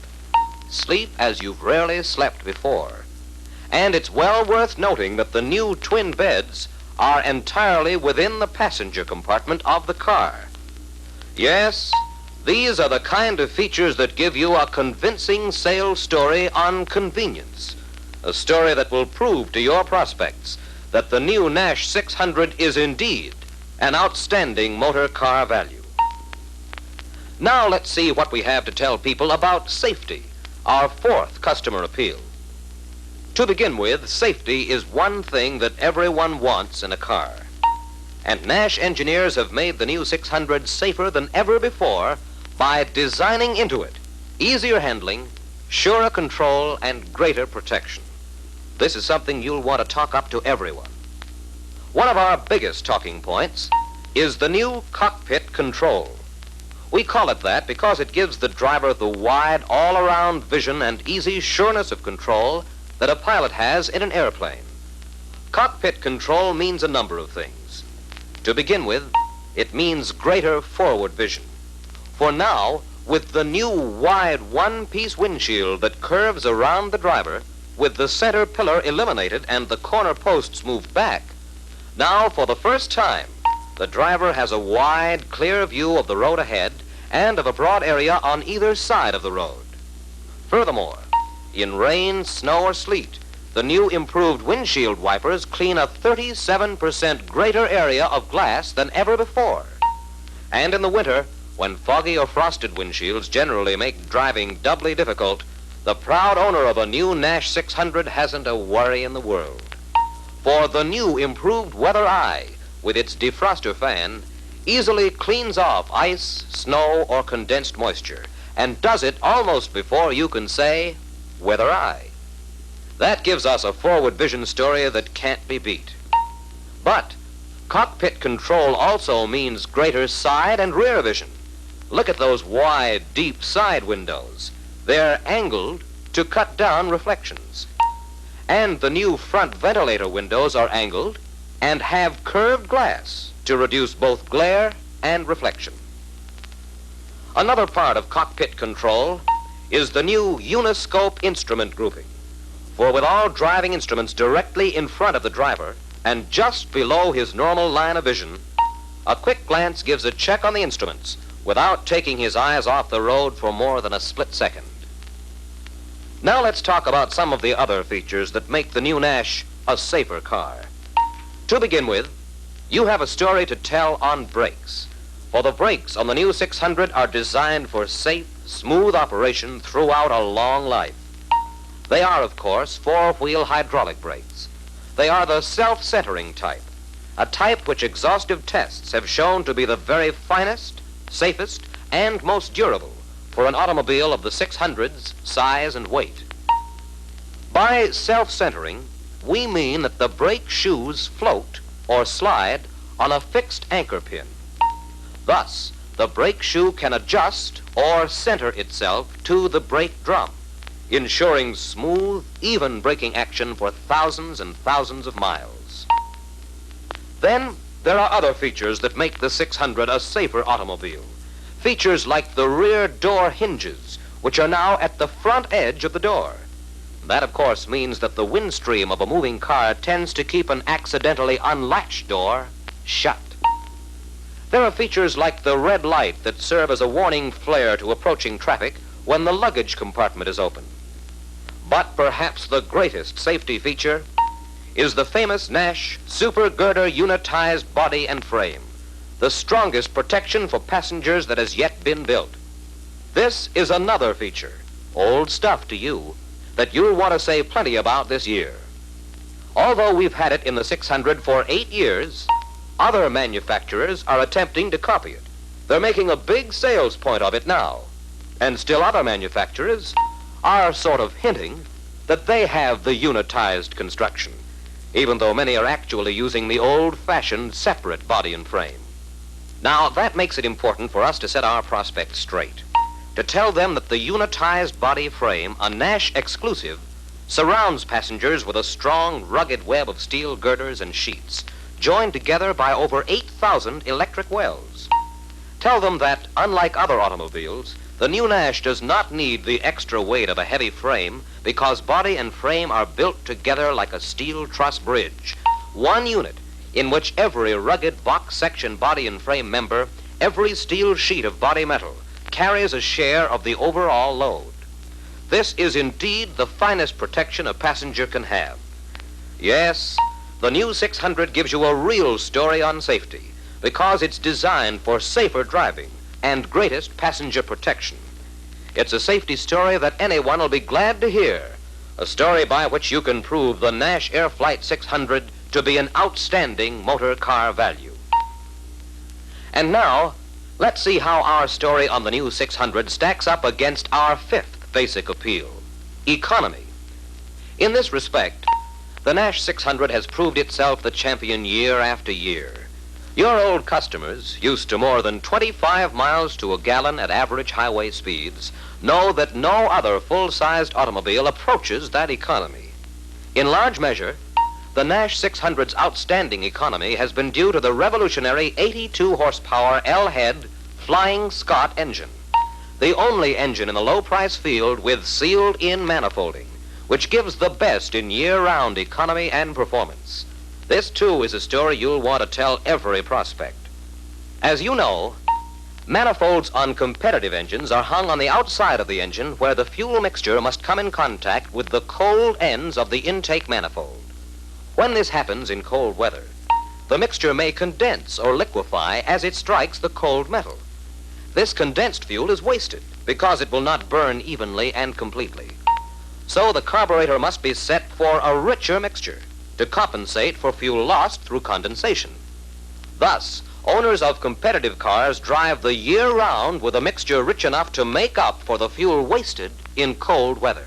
Sleep as you've rarely slept before. And it's well worth noting that the new twin beds are entirely within the passenger compartment of the car. Yes, these are the kind of features that give you a convincing sales story on convenience. A story that will prove to your prospects that the new Nash 600 is indeed an outstanding motor car value. Now let's see what we have to tell people about safety, our fourth customer appeal. To begin with, safety is one thing that everyone wants in a car. And Nash engineers have made the new 600 safer than ever before by designing into it easier handling, surer control, and greater protection. This is something you'll want to talk up to everyone. One of our biggest talking points is the new cockpit control. We call it that because it gives the driver the wide, all-around vision and easy sureness of control that a pilot has in an airplane. Cockpit control means a number of things. To begin with, it means greater forward vision. For now, with the new wide one-piece windshield that curves around the driver, with the center pillar eliminated and the corner posts moved back, now for the first time, the driver has a wide, clear view of the road ahead and of a broad area on either side of the road. Furthermore, in rain, snow, or sleet, the new improved windshield wipers clean a 37% greater area of glass than ever before. And in the winter, when foggy or frosted windshields generally make driving doubly difficult, the proud owner of a new Nash 600 hasn't a worry in the world. For the new improved Weather Eye, with its defroster fan, easily cleans off ice, snow, or condensed moisture, and does it almost before you can say, Weather Eye. That gives us a forward vision story that can't be beat. But cockpit control also means greater side and rear vision. Look at those wide, deep side windows. They're angled to cut down reflections. And the new front ventilator windows are angled and have curved glass to reduce both glare and reflection. Another part of cockpit control is the new uniscope instrument grouping. For with all driving instruments directly in front of the driver and just below his normal line of vision, a quick glance gives a check on the instruments without taking his eyes off the road for more than a split second. Now let's talk about some of the other features that make the new Nash a safer car. To begin with, you have a story to tell on brakes. For the brakes on the new 600 are designed for safe, smooth operation throughout a long life. They are, of course, four-wheel hydraulic brakes. They are the self-centering type, a type which exhaustive tests have shown to be the very finest, safest, and most durable for an automobile of the 600's size and weight. By self-centering, we mean that the brake shoes float or slide on a fixed anchor pin. Thus, the brake shoe can adjust or center itself to the brake drum, ensuring smooth, even braking action for thousands and thousands of miles. Then, there are other features that make the 600 a safer automobile. Features like the rear door hinges, which are now at the front edge of the door. That, of course, means that the wind stream of a moving car tends to keep an accidentally unlatched door shut. There are features like the red light that serve as a warning flare to approaching traffic when the luggage compartment is open. But perhaps the greatest safety feature is the famous Nash Super Girder unitized body and frame, the strongest protection for passengers that has yet been built. This is another feature, old stuff to you, that you'll want to say plenty about this year. Although we've had it in the 600 for 8 years, other manufacturers are attempting to copy it. They're making a big sales point of it now. And still other manufacturers are sort of hinting that they have the unitized construction, even though many are actually using the old-fashioned separate body and frame. Now, that makes it important for us to set our prospects straight, to tell them that the unitized body frame, a Nash exclusive, surrounds passengers with a strong, rugged web of steel girders and sheets, joined together by over 8,000 electric wells. Tell them that, unlike other automobiles, the new Nash does not need the extra weight of a heavy frame because body and frame are built together like a steel truss bridge. One unit in which every rugged box section body and frame member, every steel sheet of body metal, carries a share of the overall load. This is indeed the finest protection a passenger can have. Yes, the new 600 gives you a real story on safety because it's designed for safer driving and greatest passenger protection. It's a safety story that anyone will be glad to hear, a story by which you can prove the Nash Air Flight 600 to be an outstanding motor car value. And now, let's see how our story on the new 600 stacks up against our fifth basic appeal, economy. In this respect, the Nash 600 has proved itself the champion year after year. Your old customers, used to more than 25 miles to a gallon at average highway speeds, know that no other full-sized automobile approaches that economy. In large measure, the Nash 600's outstanding economy has been due to the revolutionary 82-horsepower L-head Flying Scot engine, the only engine in the low-price field with sealed-in manifolding, which gives the best in year-round economy and performance. This, too, is a story you'll want to tell every prospect. As you know, manifolds on competitive engines are hung on the outside of the engine where the fuel mixture must come in contact with the cold ends of the intake manifold. When this happens in cold weather, the mixture may condense or liquefy as it strikes the cold metal. This condensed fuel is wasted because it will not burn evenly and completely. So the carburetor must be set for a richer mixture to compensate for fuel lost through condensation. Thus, owners of competitive cars drive the year round with a mixture rich enough to make up for the fuel wasted in cold weather.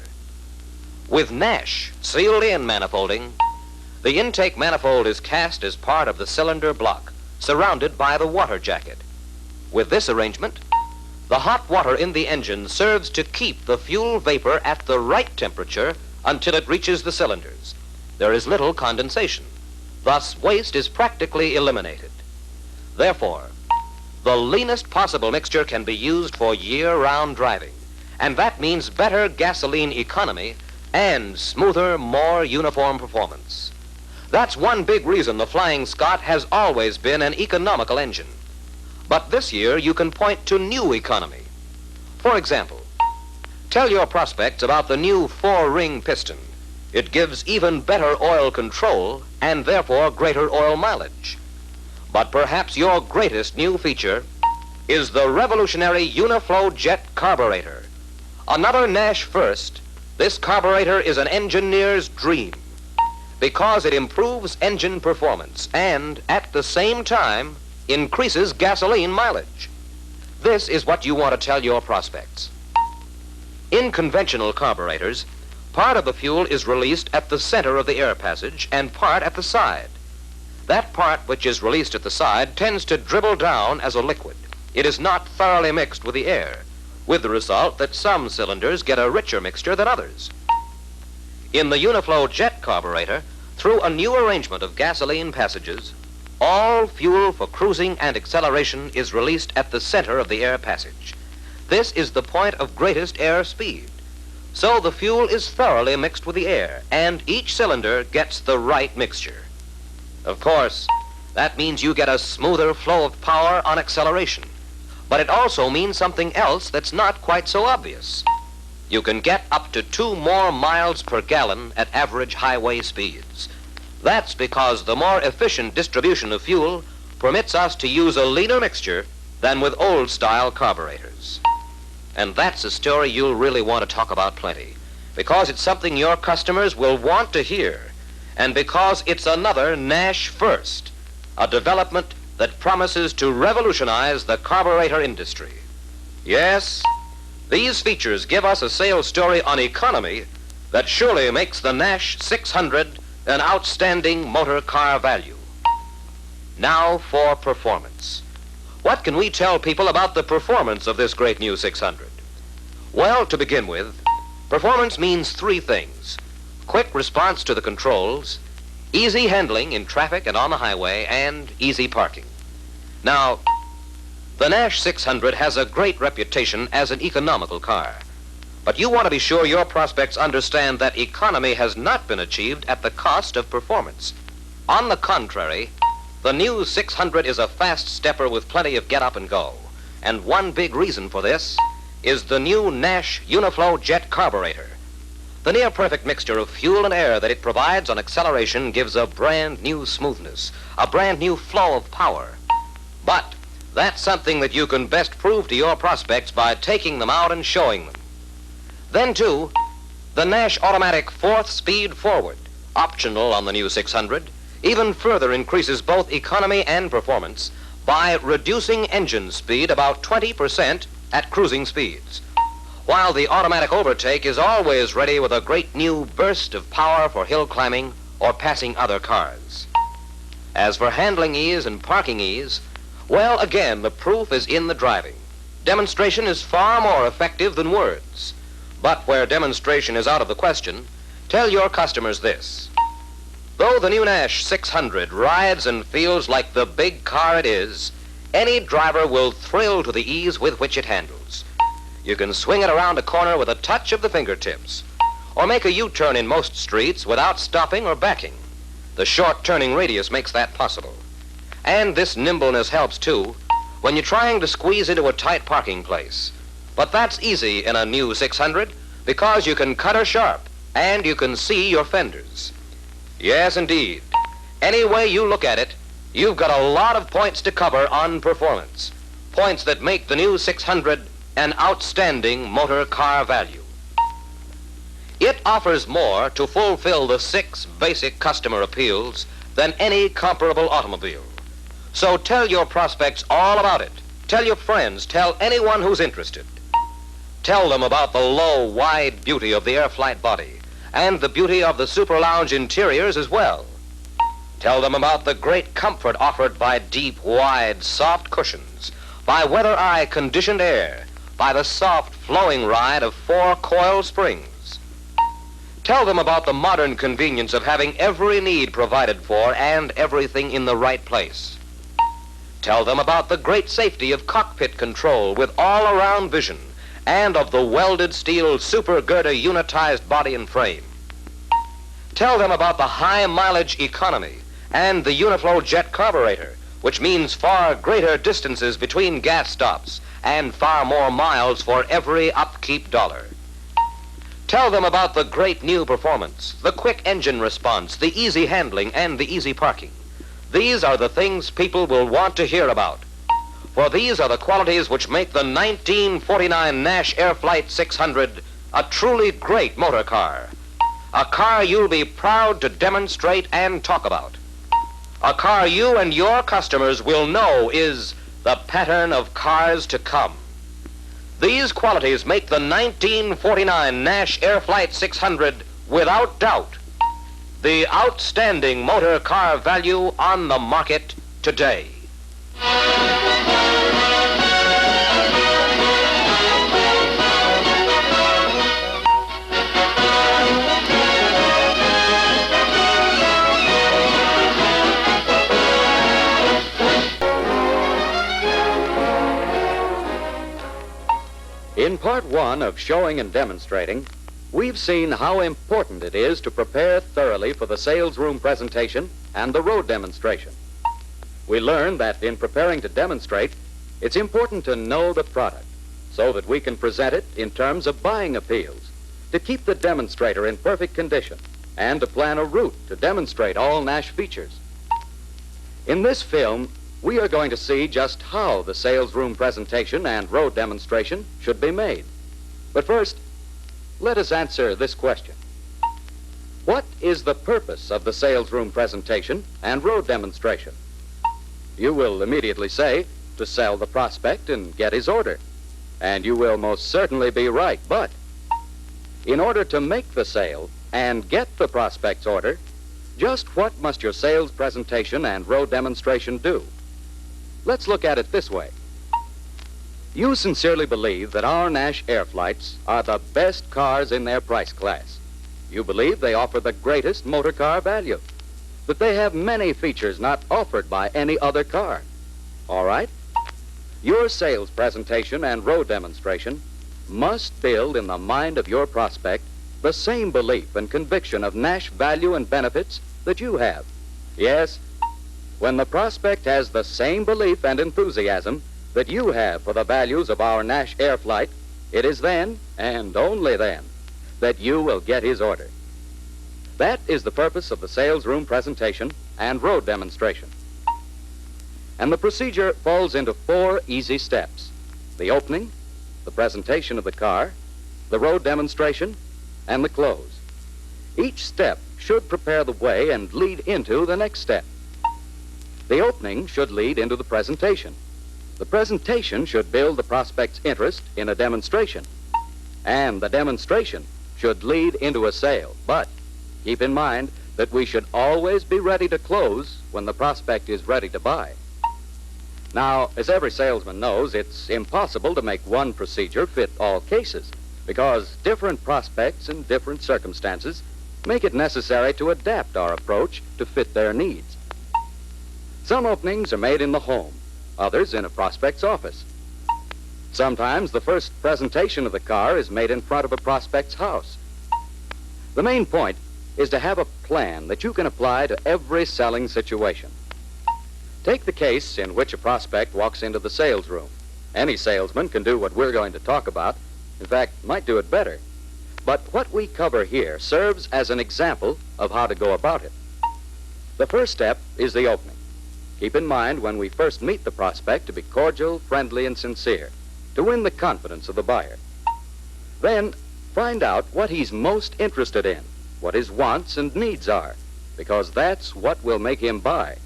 With Nash sealed-in manifolding, the intake manifold is cast as part of the cylinder block, surrounded by the water jacket. With this arrangement, the hot water in the engine serves to keep the fuel vapor at the right temperature until it reaches the cylinders. There is little condensation. Thus, waste is practically eliminated. Therefore, the leanest possible mixture can be used for year-round driving, and that means better gasoline economy and smoother, more uniform performance. That's one big reason the Flying Scot has always been an economical engine. But this year, you can point to new economy. For example, tell your prospects about the new 4-ring piston. It gives even better oil control and therefore greater oil mileage. But perhaps your greatest new feature is the revolutionary Uniflow jet carburetor. Another Nash first, this carburetor is an engineer's dream because it improves engine performance and, at the same time, increases gasoline mileage. This is what you want to tell your prospects. In conventional carburetors, part of the fuel is released at the center of the air passage and part at the side. That part which is released at the side tends to dribble down as a liquid. It is not thoroughly mixed with the air, with the result that some cylinders get a richer mixture than others. In the Uniflow jet carburetor, through a new arrangement of gasoline passages, all fuel for cruising and acceleration is released at the center of the air passage. This is the point of greatest air speed. So the fuel is thoroughly mixed with the air, and each cylinder gets the right mixture. Of course, that means you get a smoother flow of power on acceleration. But it also means something else that's not quite so obvious. You can get up to 2 more miles per gallon at average highway speeds. That's because the more efficient distribution of fuel permits us to use a leaner mixture than with old-style carburetors. And that's a story you'll really want to talk about plenty, because it's something your customers will want to hear, and because it's another Nash first, a development that promises to revolutionize the carburetor industry. Yes, these features give us a sales story on economy that surely makes the Nash 600 an outstanding motor car value. Now for performance. What can we tell people about the performance of this great new 600? Well, to begin with, performance means 3 things: quick response to the controls, easy handling in traffic and on the highway, and easy parking. Now, the Nash 600 has a great reputation as an economical car. But you want to be sure your prospects understand that economy has not been achieved at the cost of performance. On the contrary, the new 600 is a fast stepper with plenty of get up and go. And one big reason for this is the new Nash Uniflow jet carburetor. The near-perfect mixture of fuel and air that it provides on acceleration gives a brand new smoothness, a brand new flow of power. But that's something that you can best prove to your prospects by taking them out and showing them. Then, too, The Nash automatic 4th speed forward, optional on the new 600, even further increases both economy and performance by reducing engine speed about 20% at cruising speeds, while the automatic overtake is always ready with a great new burst of power for hill climbing or passing other cars. As for handling ease and parking ease, well, again, the proof is in the driving. Demonstration is far more effective than words. But where demonstration is out of the question, tell your customers this. Though the new Nash 600 rides and feels like the big car it is, any driver will thrill to the ease with which it handles. You can swing it around a corner with a touch of the fingertips, or make a U-turn in most streets without stopping or backing. The short turning radius makes that possible. And this nimbleness helps, too, when you're trying to squeeze into a tight parking place. But that's easy in a new 600 because you can cut her sharp and you can see your fenders. Yes, indeed. Any way you look at it, you've got a lot of points to cover on performance. Points that make the new 600 an outstanding motor car value. It offers more to fulfill the 6 basic customer appeals than any comparable automobile. So tell your prospects all about it. Tell your friends, tell anyone who's interested. Tell them about the low, wide beauty of the Airflight body and the beauty of the Super Lounge interiors as well. Tell them about the great comfort offered by deep, wide, soft cushions, by Weather Eye conditioned air, by the soft, flowing ride of 4 coil springs. Tell them about the modern convenience of having every need provided for and everything in the right place. Tell them about the great safety of cockpit control with all-around vision and of the welded steel super girder unitized body and frame. Tell them about the high mileage economy and the Uniflow jet carburetor, which means far greater distances between gas stops and far more miles for every upkeep dollar. Tell them about the great new performance, the quick engine response, the easy handling, and the easy parking. These are the things people will want to hear about. For these are the qualities which make the 1949 Nash Airflight 600 a truly great motor car. A car you'll be proud to demonstrate and talk about. A car you and your customers will know is the pattern of cars to come. These qualities make the 1949 Nash Airflight 600, without doubt, the outstanding motor car value on the market today. In part 1 of Showing and Demonstrating, we've seen how important it is to prepare thoroughly for the sales room presentation and the road demonstration. We learned that in preparing to demonstrate, it's important to know the product so that we can present it in terms of buying appeals, to keep the demonstrator in perfect condition, and to plan a route to demonstrate all Nash features. In this film, we are going to see just how the sales room presentation and road demonstration should be made. But first, let us answer this question. What is the purpose of the sales room presentation and road demonstration? You will immediately say, to sell the prospect and get his order. And you will most certainly be right, but in order to make the sale and get the prospect's order, just what must your sales presentation and road demonstration do? Let's look at it this way. You sincerely believe that our Nash Airflights are the best cars in their price class. You believe they offer the greatest motor car value, that they have many features not offered by any other car. All right? Your sales presentation and road demonstration must build in the mind of your prospect the same belief and conviction of Nash value and benefits that you have. Yes, when the prospect has the same belief and enthusiasm that you have for the values of our Nash Airflight, it is then, and only then, that you will get his order. That is the purpose of the sales room presentation and road demonstration. And the procedure falls into 4 easy steps: the opening, the presentation of the car, the road demonstration, and the close. Each step should prepare the way and lead into the next step. The opening should lead into the presentation. The presentation should build the prospect's interest in a demonstration. And the demonstration should lead into a sale. But keep in mind that we should always be ready to close when the prospect is ready to buy. Now, as every salesman knows, it's impossible to make one procedure fit all cases because different prospects and different circumstances make it necessary to adapt our approach to fit their needs. Some openings are made in the home, others in a prospect's office. Sometimes the first presentation of the car is made in front of a prospect's house. The main point is to have a plan that you can apply to every selling situation. Take the case in which a prospect walks into the sales room. Any salesman can do what we're going to talk about. In fact, might do it better. But what we cover here serves as an example of how to go about it. The first step is the opening. Keep in mind when we first meet the prospect to be cordial, friendly, and sincere, to win the confidence of the buyer. Then find out what he's most interested in, what his wants and needs are, because that's what will make him buy.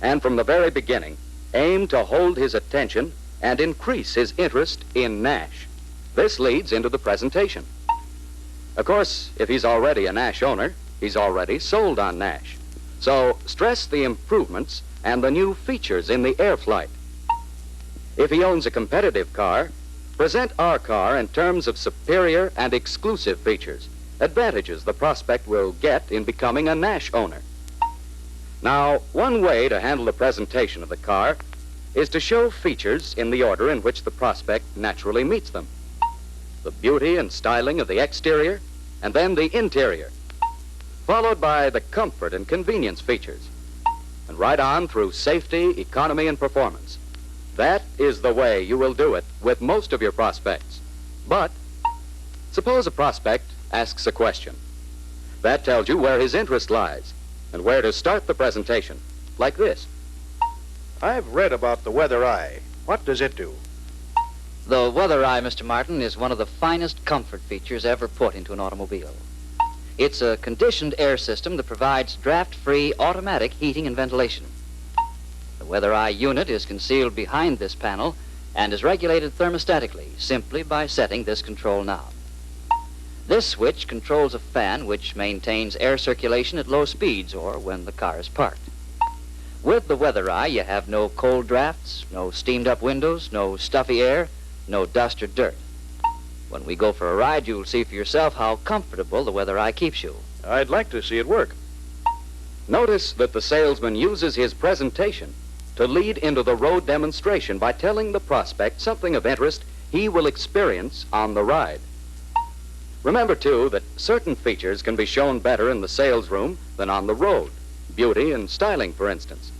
And from the very beginning, aim to hold his attention and increase his interest in Nash. This leads into the presentation. Of course, if he's already a Nash owner, he's already sold on Nash. So stress the improvements and the new features in the Air Flight. If he owns a competitive car, present our car in terms of superior and exclusive features, advantages the prospect will get in becoming a Nash owner. Now, one way to handle the presentation of the car is to show features in the order in which the prospect naturally meets them. The beauty and styling of the exterior, and then the interior, followed by the comfort and convenience features, and right on through safety, economy, and performance. That is the way you will do it with most of your prospects. But suppose a prospect asks a question. That tells you where his interest lies and where to start the presentation, like this. I've read about the weather eye. What does it do? The weather eye, Mr. Martin, is one of the finest comfort features ever put into an automobile. It's a conditioned air system that provides draft-free automatic heating and ventilation. The weather eye unit is concealed behind this panel and is regulated thermostatically simply by setting this control knob. This switch controls a fan which maintains air circulation at low speeds or when the car is parked. With the weather eye, you have no cold drafts, no steamed-up windows, no stuffy air, no dust or dirt. When we go for a ride, you'll see for yourself how comfortable the weather eye keeps you. I'd like to see it work. Notice that the salesman uses his presentation to lead into the road demonstration by telling the prospect something of interest he will experience on the ride. Remember, too, that certain features can be shown better in the sales room than on the road. Beauty and styling, for instance.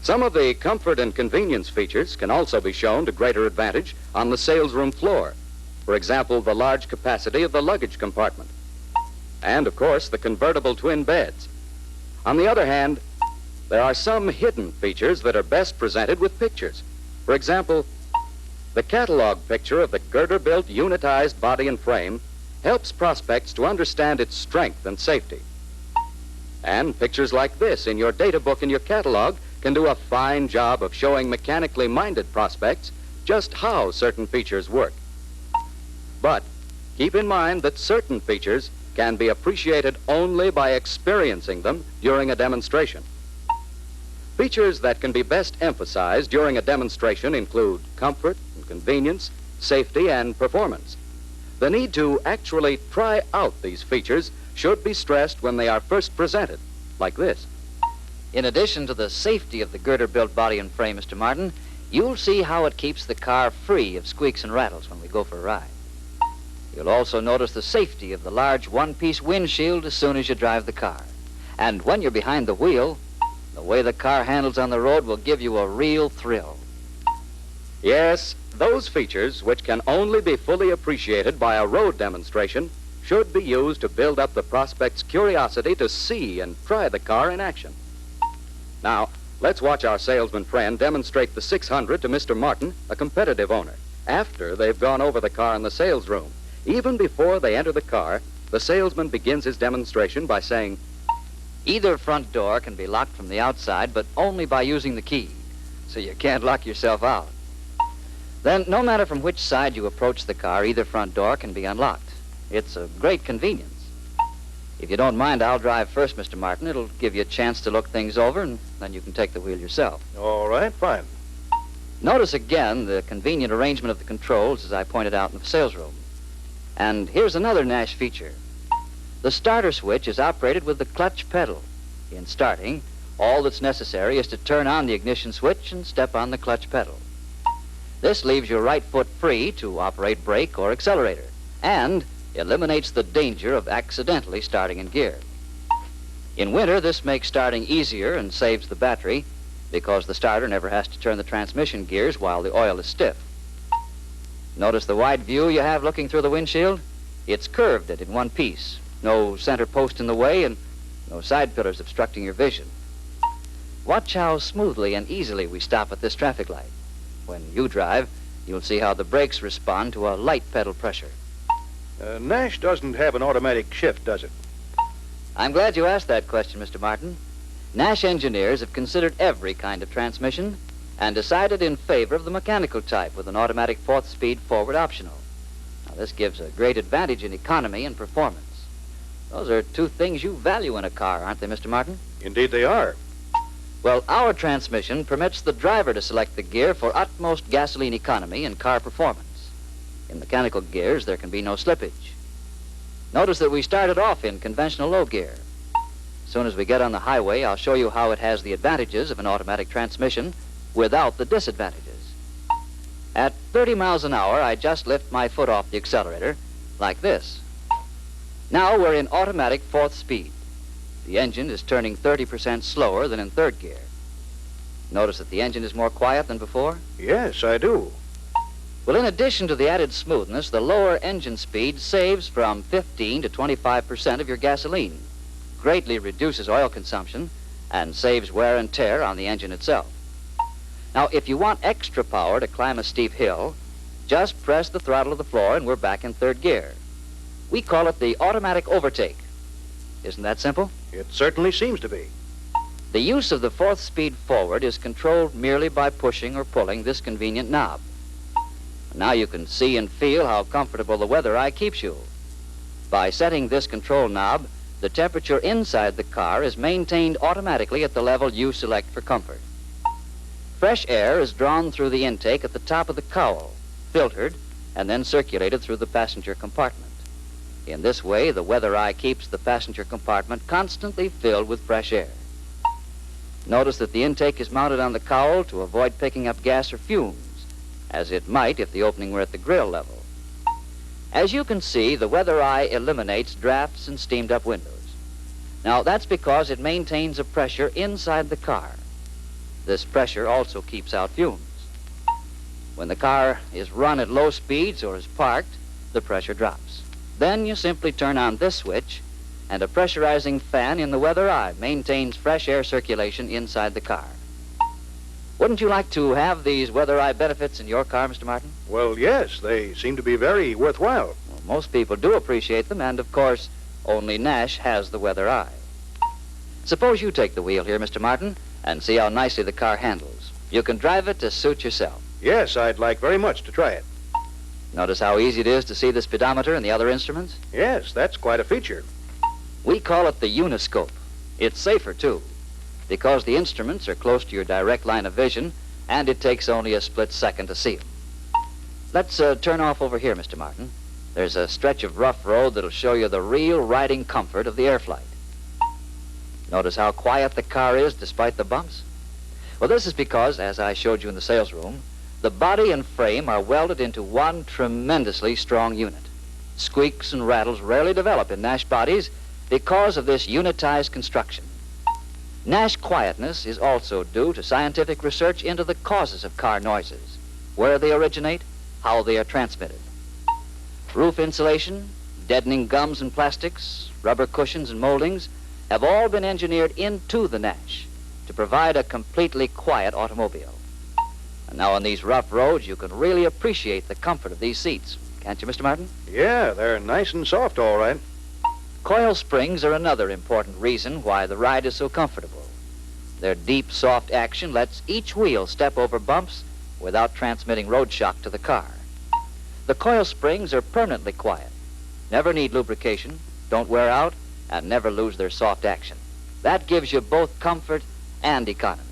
Some of the comfort and convenience features can also be shown to greater advantage on the sales room floor. For example, the large capacity of the luggage compartment. And, of course, the convertible twin beds. On the other hand, there are some hidden features that are best presented with pictures. For example, the catalog picture of the girder-built unitized body and frame helps prospects to understand its strength and safety. And pictures like this in your data book and your catalog can do a fine job of showing mechanically minded prospects just how certain features work. But keep in mind that certain features can be appreciated only by experiencing them during a demonstration. Features that can be best emphasized during a demonstration include comfort and convenience, safety, and performance. The need to actually try out these features should be stressed when they are first presented, like this. In addition to the safety of the girder-built body and frame, Mr. Martin, you'll see how it keeps the car free of squeaks and rattles when we go for a ride. You'll also notice the safety of the large one-piece windshield as soon as you drive the car. And when you're behind the wheel, the way the car handles on the road will give you a real thrill. Yes, those features, which can only be fully appreciated by a road demonstration, should be used to build up the prospect's curiosity to see and try the car in action. Now, let's watch our salesman friend demonstrate the 600 to Mr. Martin, a competitive owner, after they've gone over the car in the sales room. Even before they enter the car, the salesman begins his demonstration by saying, Either front door can be locked from the outside, but only by using the key, so you can't lock yourself out. Then, no matter from which side you approach the car, either front door can be unlocked. It's a great convenience. If you don't mind, I'll drive first, Mr. Martin. It'll give you a chance to look things over, and then you can take the wheel yourself. All right, fine. Notice again the convenient arrangement of the controls, as I pointed out in the sales room. And here's another Nash feature. The starter switch is operated with the clutch pedal. In starting, all that's necessary is to turn on the ignition switch and step on the clutch pedal. This leaves your right foot free to operate brake or accelerator, and eliminates the danger of accidentally starting in gear. In winter, this makes starting easier and saves the battery, because the starter never has to turn the transmission gears while the oil is stiff. Notice the wide view you have looking through the windshield? It's curved in one piece. No center post in the way and no side pillars obstructing your vision. Watch how smoothly and easily we stop at this traffic light. When you drive, you'll see how the brakes respond to a light pedal pressure. Nash doesn't have an automatic shift, does it? I'm glad you asked that question, Mr. Martin. Nash engineers have considered every kind of transmission and decided in favor of the mechanical type with an automatic fourth-speed forward optional. Now, this gives a great advantage in economy and performance. Those are two things you value in a car, aren't they, Mr. Martin? Indeed they are. Well, our transmission permits the driver to select the gear for utmost gasoline economy and car performance. In mechanical gears, there can be no slippage. Notice that we started off in conventional low gear. As soon as we get on the highway, I'll show you how it has the advantages of an automatic transmission without the disadvantages. At 30 miles an hour, I just lift my foot off the accelerator, like this. Now we're in automatic fourth speed. The engine is turning 30% slower than in third gear. Notice that the engine is more quiet than before? Yes, I do. Well, in addition to the added smoothness, the lower engine speed saves from 15 to 25% of your gasoline, greatly reduces oil consumption, and saves wear and tear on the engine itself. Now, if you want extra power to climb a steep hill, just press the throttle to the floor and we're back in third gear. We call it the automatic overtake. Isn't that simple? It certainly seems to be. The use of the fourth speed forward is controlled merely by pushing or pulling this convenient knob. Now you can see and feel how comfortable the weather eye keeps you. By setting this control knob, the temperature inside the car is maintained automatically at the level you select for comfort. Fresh air is drawn through the intake at the top of the cowl, filtered, and then circulated through the passenger compartment. In this way, the weather eye keeps the passenger compartment constantly filled with fresh air. Notice that the intake is mounted on the cowl to avoid picking up gas or fumes, as it might if the opening were at the grill level. As you can see, the weather eye eliminates drafts and steamed up windows. Now, that's because it maintains a pressure inside the car. This pressure also keeps out fumes. When the car is run at low speeds or is parked, the pressure drops. Then you simply turn on this switch, and a pressurizing fan in the weather eye maintains fresh air circulation inside the car. Wouldn't you like to have these weather eye benefits in your car, Mr. Martin? Well, yes, they seem to be very worthwhile. Well, most people do appreciate them, and of course, only Nash has the weather eye. Suppose you take the wheel here, Mr. Martin, and see how nicely the car handles. You can drive it to suit yourself. Yes, I'd like very much to try it. Notice how easy it is to see the speedometer and the other instruments? Yes, that's quite a feature. We call it the uniscope. It's safer, too, because the instruments are close to your direct line of vision, and it takes only a split second to see them. Let's turn off over here, Mr. Martin. There's a stretch of rough road that'll show you the real riding comfort of the air flight. Notice how quiet the car is despite the bumps? Well, this is because, as I showed you in the sales room, the body and frame are welded into one tremendously strong unit. Squeaks and rattles rarely develop in Nash bodies because of this unitized construction. Nash quietness is also due to scientific research into the causes of car noises, where they originate, how they are transmitted. Roof insulation, deadening gums and plastics, rubber cushions and moldings have all been engineered into the Nash to provide a completely quiet automobile. And now on these rough roads, you can really appreciate the comfort of these seats. can't you, Mr. Martin? Yeah, they're nice and soft, all right. Coil springs are another important reason why the ride is so comfortable. Their deep, soft action lets each wheel step over bumps without transmitting road shock to the car. The coil springs are permanently quiet, never need lubrication, don't wear out, and never lose their soft action. That gives you both comfort and economy.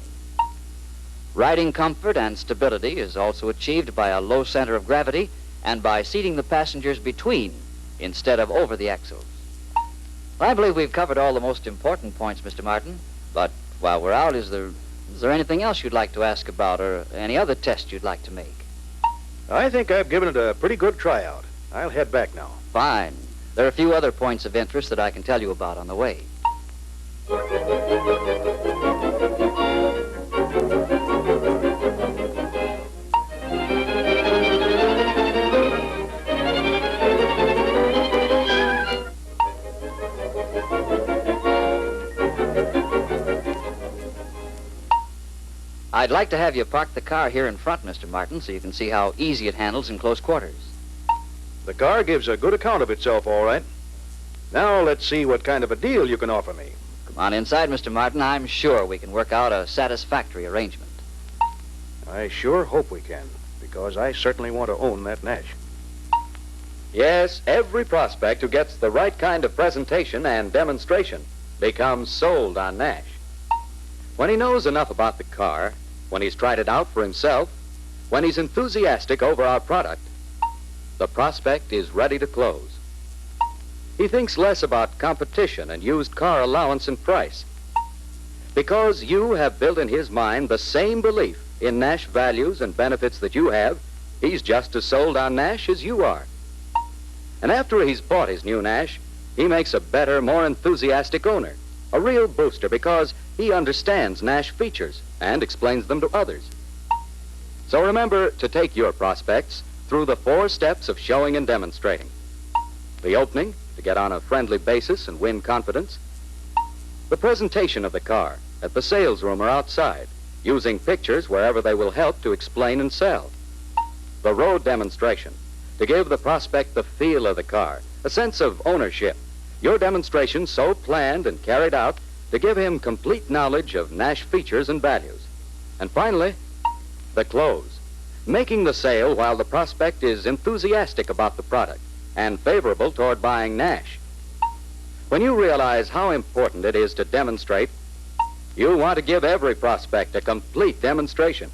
Riding comfort and stability is also achieved by a low center of gravity and by seating the passengers between instead of over the axles. I believe we've covered all the most important points, Mr. Martin, but while we're out, is there anything else you'd like to ask about or any other test you'd like to make? I think I've given it a pretty good tryout. I'll head back now. Fine. There are a few other points of interest that I can tell you about on the way. I'd like to have you park the car here in front, Mr. Martin, so you can see how easy it handles in close quarters. The car gives a good account of itself, all right. Now let's see what kind of a deal you can offer me. Come on inside, Mr. Martin. I'm sure we can work out a satisfactory arrangement. I sure hope we can, because I certainly want to own that Nash. Yes, every prospect who gets the right kind of presentation and demonstration becomes sold on Nash. When he knows enough about the car, when he's tried it out for himself, when he's enthusiastic over our product, the prospect is ready to close. He thinks less about competition and used car allowance and price. Because you have built in his mind the same belief in Nash values and benefits that you have, he's just as sold on Nash as you are. And after he's bought his new Nash, he makes a better, more enthusiastic owner, a real booster, because he understands Nash features and explains them to others. So remember to take your prospects through the 4 steps of showing and demonstrating. The opening, to get on a friendly basis and win confidence. The presentation of the car at the sales room or outside, using pictures wherever they will help to explain and sell. The road demonstration, to give the prospect the feel of the car, a sense of ownership. Your demonstration so planned and carried out to give him complete knowledge of Nash features and values. And finally, the close, making the sale while the prospect is enthusiastic about the product and favorable toward buying Nash. When you realize how important it is to demonstrate, you want to give every prospect a complete demonstration.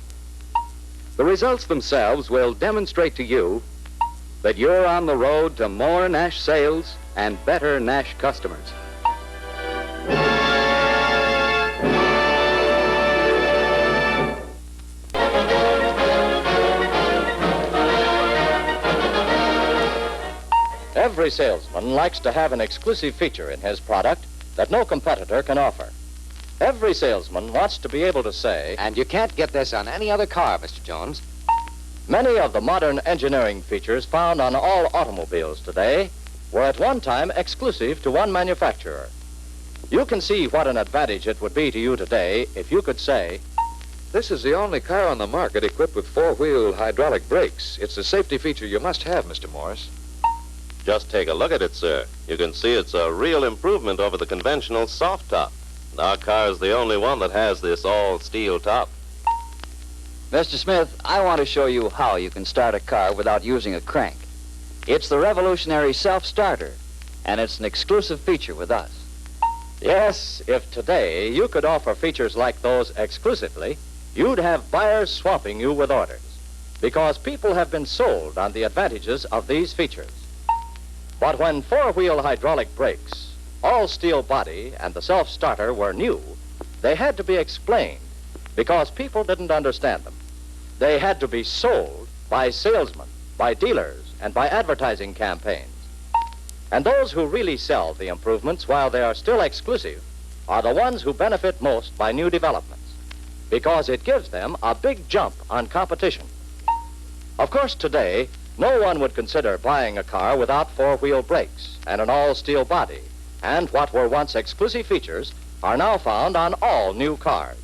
The results themselves will demonstrate to you that you're on the road to more Nash sales and better Nash customers. Every salesman likes to have an exclusive feature in his product that no competitor can offer. Every salesman wants to be able to say, And you can't get this on any other car, Mr. Jones. many of the modern engineering features found on all automobiles today were at one time exclusive to one manufacturer. You can see what an advantage it would be to you today if you could say, This is the only car on the market equipped with 4-wheel hydraulic brakes. It's a safety feature you must have, Mr. Morris. Just take a look at it, sir. You can see it's a real improvement over the conventional soft top. Our car is the only one that has this all-steel top. Mr. Smith, I want to show you how you can start a car without using a crank. It's the revolutionary self-starter, and it's an exclusive feature with us. yes, if today you could offer features like those exclusively, you'd have buyers swamping you with orders, because people have been sold on the advantages of these features. But when 4-wheel hydraulic brakes, all-steel body, and the self-starter were new, they had to be explained because people didn't understand them. They had to be sold by salesmen, by dealers, and by advertising campaigns. And those who really sell the improvements while they are still exclusive are the ones who benefit most by new developments, because it gives them a big jump on competition. Of course, today, no one would consider buying a car without 4-wheel brakes and an all-steel body, and what were once exclusive features are now found on all new cars.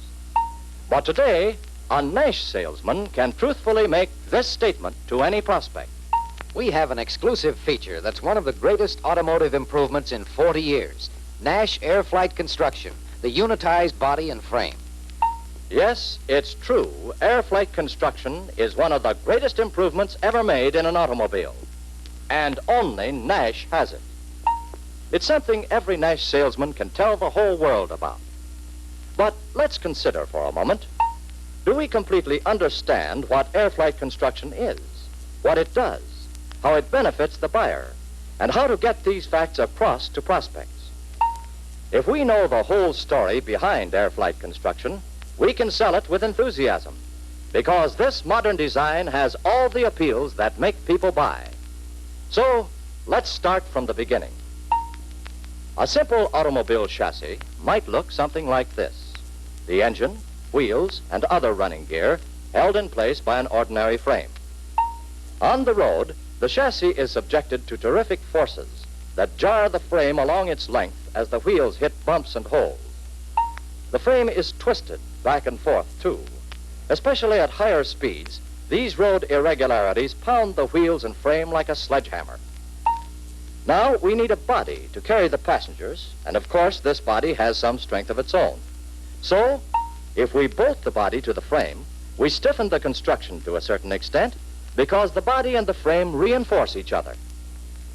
But today, a Nash salesman can truthfully make this statement to any prospect. We have an exclusive feature that's one of the greatest automotive improvements in 40 years. Nash Air Flight Construction, the unitized body and frame. Yes, it's true. Air flight construction is one of the greatest improvements ever made in an automobile. And only Nash has it. It's something every Nash salesman can tell the whole world about. But let's consider for a moment. Do we completely understand what air flight construction is, what it does, how it benefits the buyer, and how to get these facts across to prospects? If we know the whole story behind air flight construction, we can sell it with enthusiasm, because this modern design has all the appeals that make people buy. So, let's start from the beginning. A simple automobile chassis might look something like this. The engine, wheels, and other running gear held in place by an ordinary frame. On the road, the chassis is subjected to terrific forces that jar the frame along its length as the wheels hit bumps and holes. The frame is twisted back and forth, too. Especially at higher speeds, these road irregularities pound the wheels and frame like a sledgehammer. Now, we need a body to carry the passengers, and of course, this body has some strength of its own. So, if we bolt the body to the frame, we stiffen the construction to a certain extent because the body and the frame reinforce each other.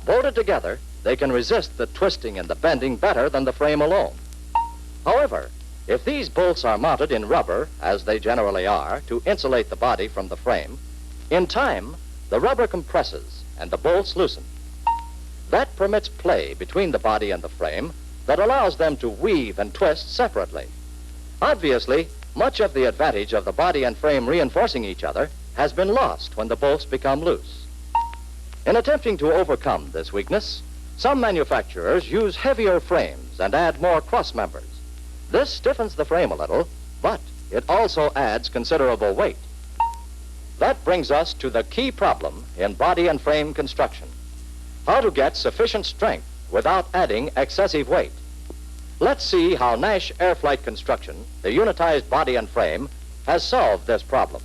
Bolted together, they can resist the twisting and the bending better than the frame alone. However, if these bolts are mounted in rubber, as they generally are, to insulate the body from the frame, in time, the rubber compresses and the bolts loosen. That permits play between the body and the frame that allows them to weave and twist separately. Obviously, much of the advantage of the body and frame reinforcing each other has been lost when the bolts become loose. In attempting to overcome this weakness, some manufacturers use heavier frames and add more cross members. This stiffens the frame a little, but it also adds considerable weight. That brings us to the key problem in body and frame construction: how to get sufficient strength without adding excessive weight. Let's see how Nash Air Flight Construction, the unitized body and frame, has solved this problem.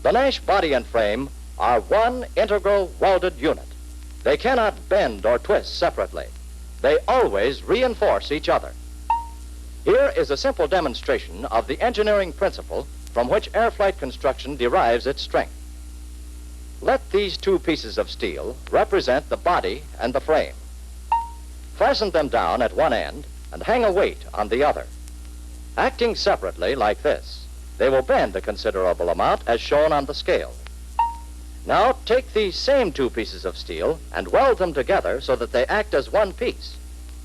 The Nash body and frame are one integral welded unit. They cannot bend or twist separately. They always reinforce each other. Here is a simple demonstration of the engineering principle from which air flight construction derives its strength. Let these two pieces of steel represent the body and the frame. Fasten them down at one end and hang a weight on the other. Acting separately like this, they will bend a considerable amount as shown on the scale. Now take these same two pieces of steel and weld them together so that they act as one piece.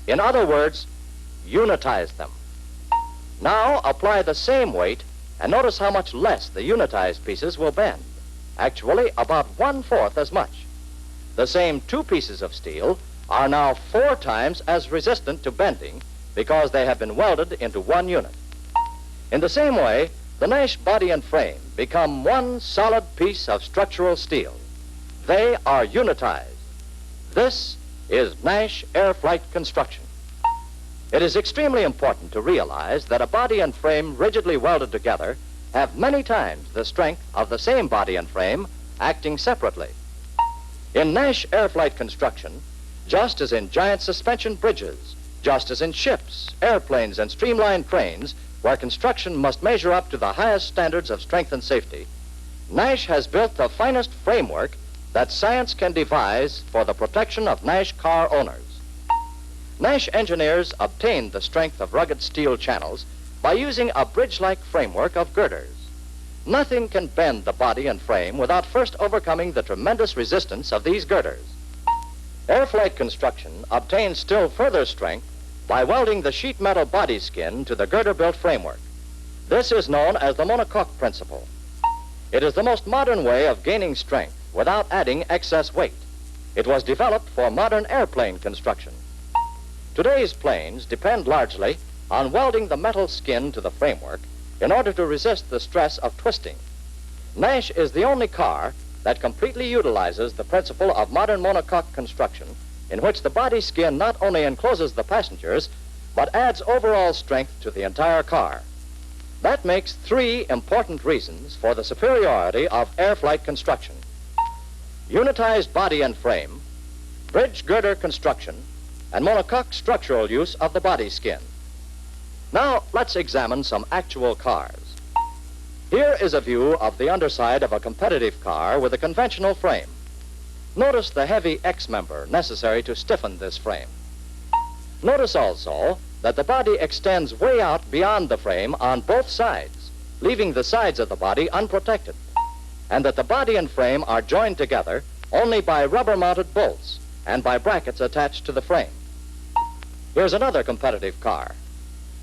In other words, unitize them. Now apply the same weight and notice how much less the unitized pieces will bend. Actually, about 1/4 as much. The same two pieces of steel are now 4 times as resistant to bending because they have been welded into one unit. In the same way, the Nash body and frame become one solid piece of structural steel. They are unitized. This is Nash Air Flight Construction. It is extremely important to realize that a body and frame rigidly welded together have many times the strength of the same body and frame acting separately. In Nash Air Flight Construction, just as in giant suspension bridges, just as in ships, airplanes, and streamlined trains, where construction must measure up to the highest standards of strength and safety, Nash has built the finest framework that science can devise for the protection of Nash car owners. Nash engineers obtained the strength of rugged steel channels by using a bridge-like framework of girders. Nothing can bend the body and frame without first overcoming the tremendous resistance of these girders. Air flight construction obtains still further strength by welding the sheet metal body skin to the girder-built framework. This is known as the monocoque principle. It is the most modern way of gaining strength without adding excess weight. It was developed for modern airplane construction. Today's planes depend largely on welding the metal skin to the framework in order to resist the stress of twisting. Nash is the only car that completely utilizes the principle of modern monocoque construction, in which the body skin not only encloses the passengers, but adds overall strength to the entire car. That makes 3 important reasons for the superiority of air flight construction. unitized body and frame, bridge girder construction, and monocoque structural use of the body skin. Now, let's examine some actual cars. Here is a view of the underside of a competitive car with a conventional frame. Notice the heavy X-member necessary to stiffen this frame. Notice also that the body extends way out beyond the frame on both sides, leaving the sides of the body unprotected, and that the body and frame are joined together only by rubber-mounted bolts and by brackets attached to the frame. Here's another competitive car.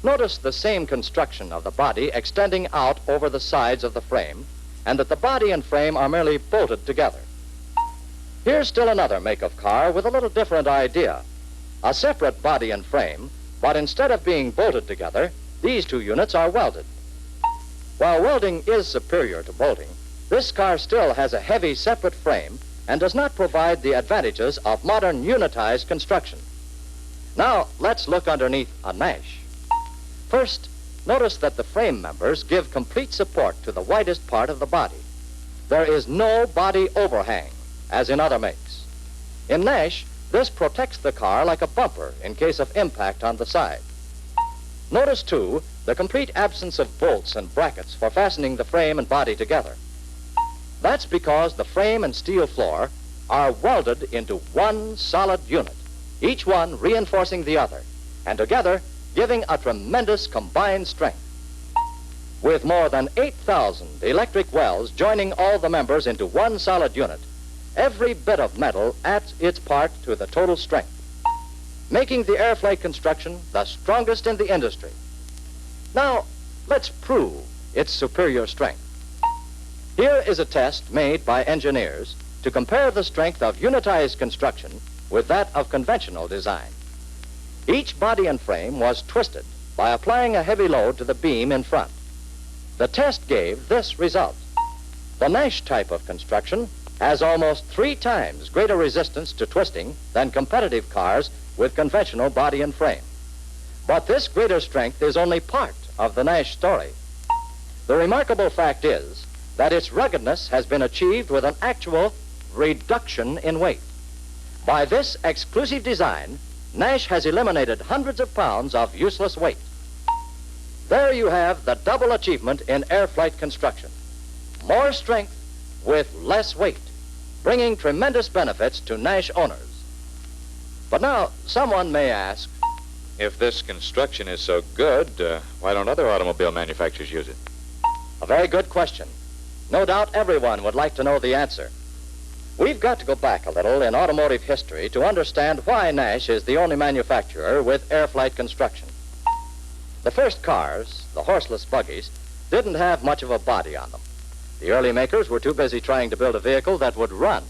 Notice the same construction of the body extending out over the sides of the frame, and that the body and frame are merely bolted together. Here's still another make of car with a little different idea. A separate body and frame, but instead of being bolted together, these two units are welded. While welding is superior to bolting, this car still has a heavy separate frame and does not provide the advantages of modern unitized construction. Now, let's look underneath a Nash. First, notice that the frame members give complete support to the widest part of the body. There is no body overhang, as in other makes. In Nash, this protects the car like a bumper in case of impact on the side. Notice, too, the complete absence of bolts and brackets for fastening the frame and body together. That's because the frame and steel floor are welded into one solid unit, each one reinforcing the other, and together giving a tremendous combined strength. With more than 8,000 electric welds joining all the members into one solid unit, every bit of metal adds its part to the total strength, making the airflight construction the strongest in the industry. Now, let's prove its superior strength. Here is a test made by engineers to compare the strength of unitized construction with that of conventional design. Each body and frame was twisted by applying a heavy load to the beam in front. The test gave this result. The Nash type of construction has almost 3 times greater resistance to twisting than competitive cars with conventional body and frame. But this greater strength is only part of the Nash story. The remarkable fact is that its ruggedness has been achieved with an actual reduction in weight. By this exclusive design, Nash has eliminated hundreds of pounds of useless weight. There you have the double achievement in air flight construction. More strength with less weight, bringing tremendous benefits to Nash owners. But now, someone may ask, If this construction is so good, why don't other automobile manufacturers use it? A very good question. No doubt everyone would like to know the answer. We've got to go back a little in automotive history to understand why Nash is the only manufacturer with air flight construction. The first cars, the horseless buggies, didn't have much of a body on them. The early makers were too busy trying to build a vehicle that would run.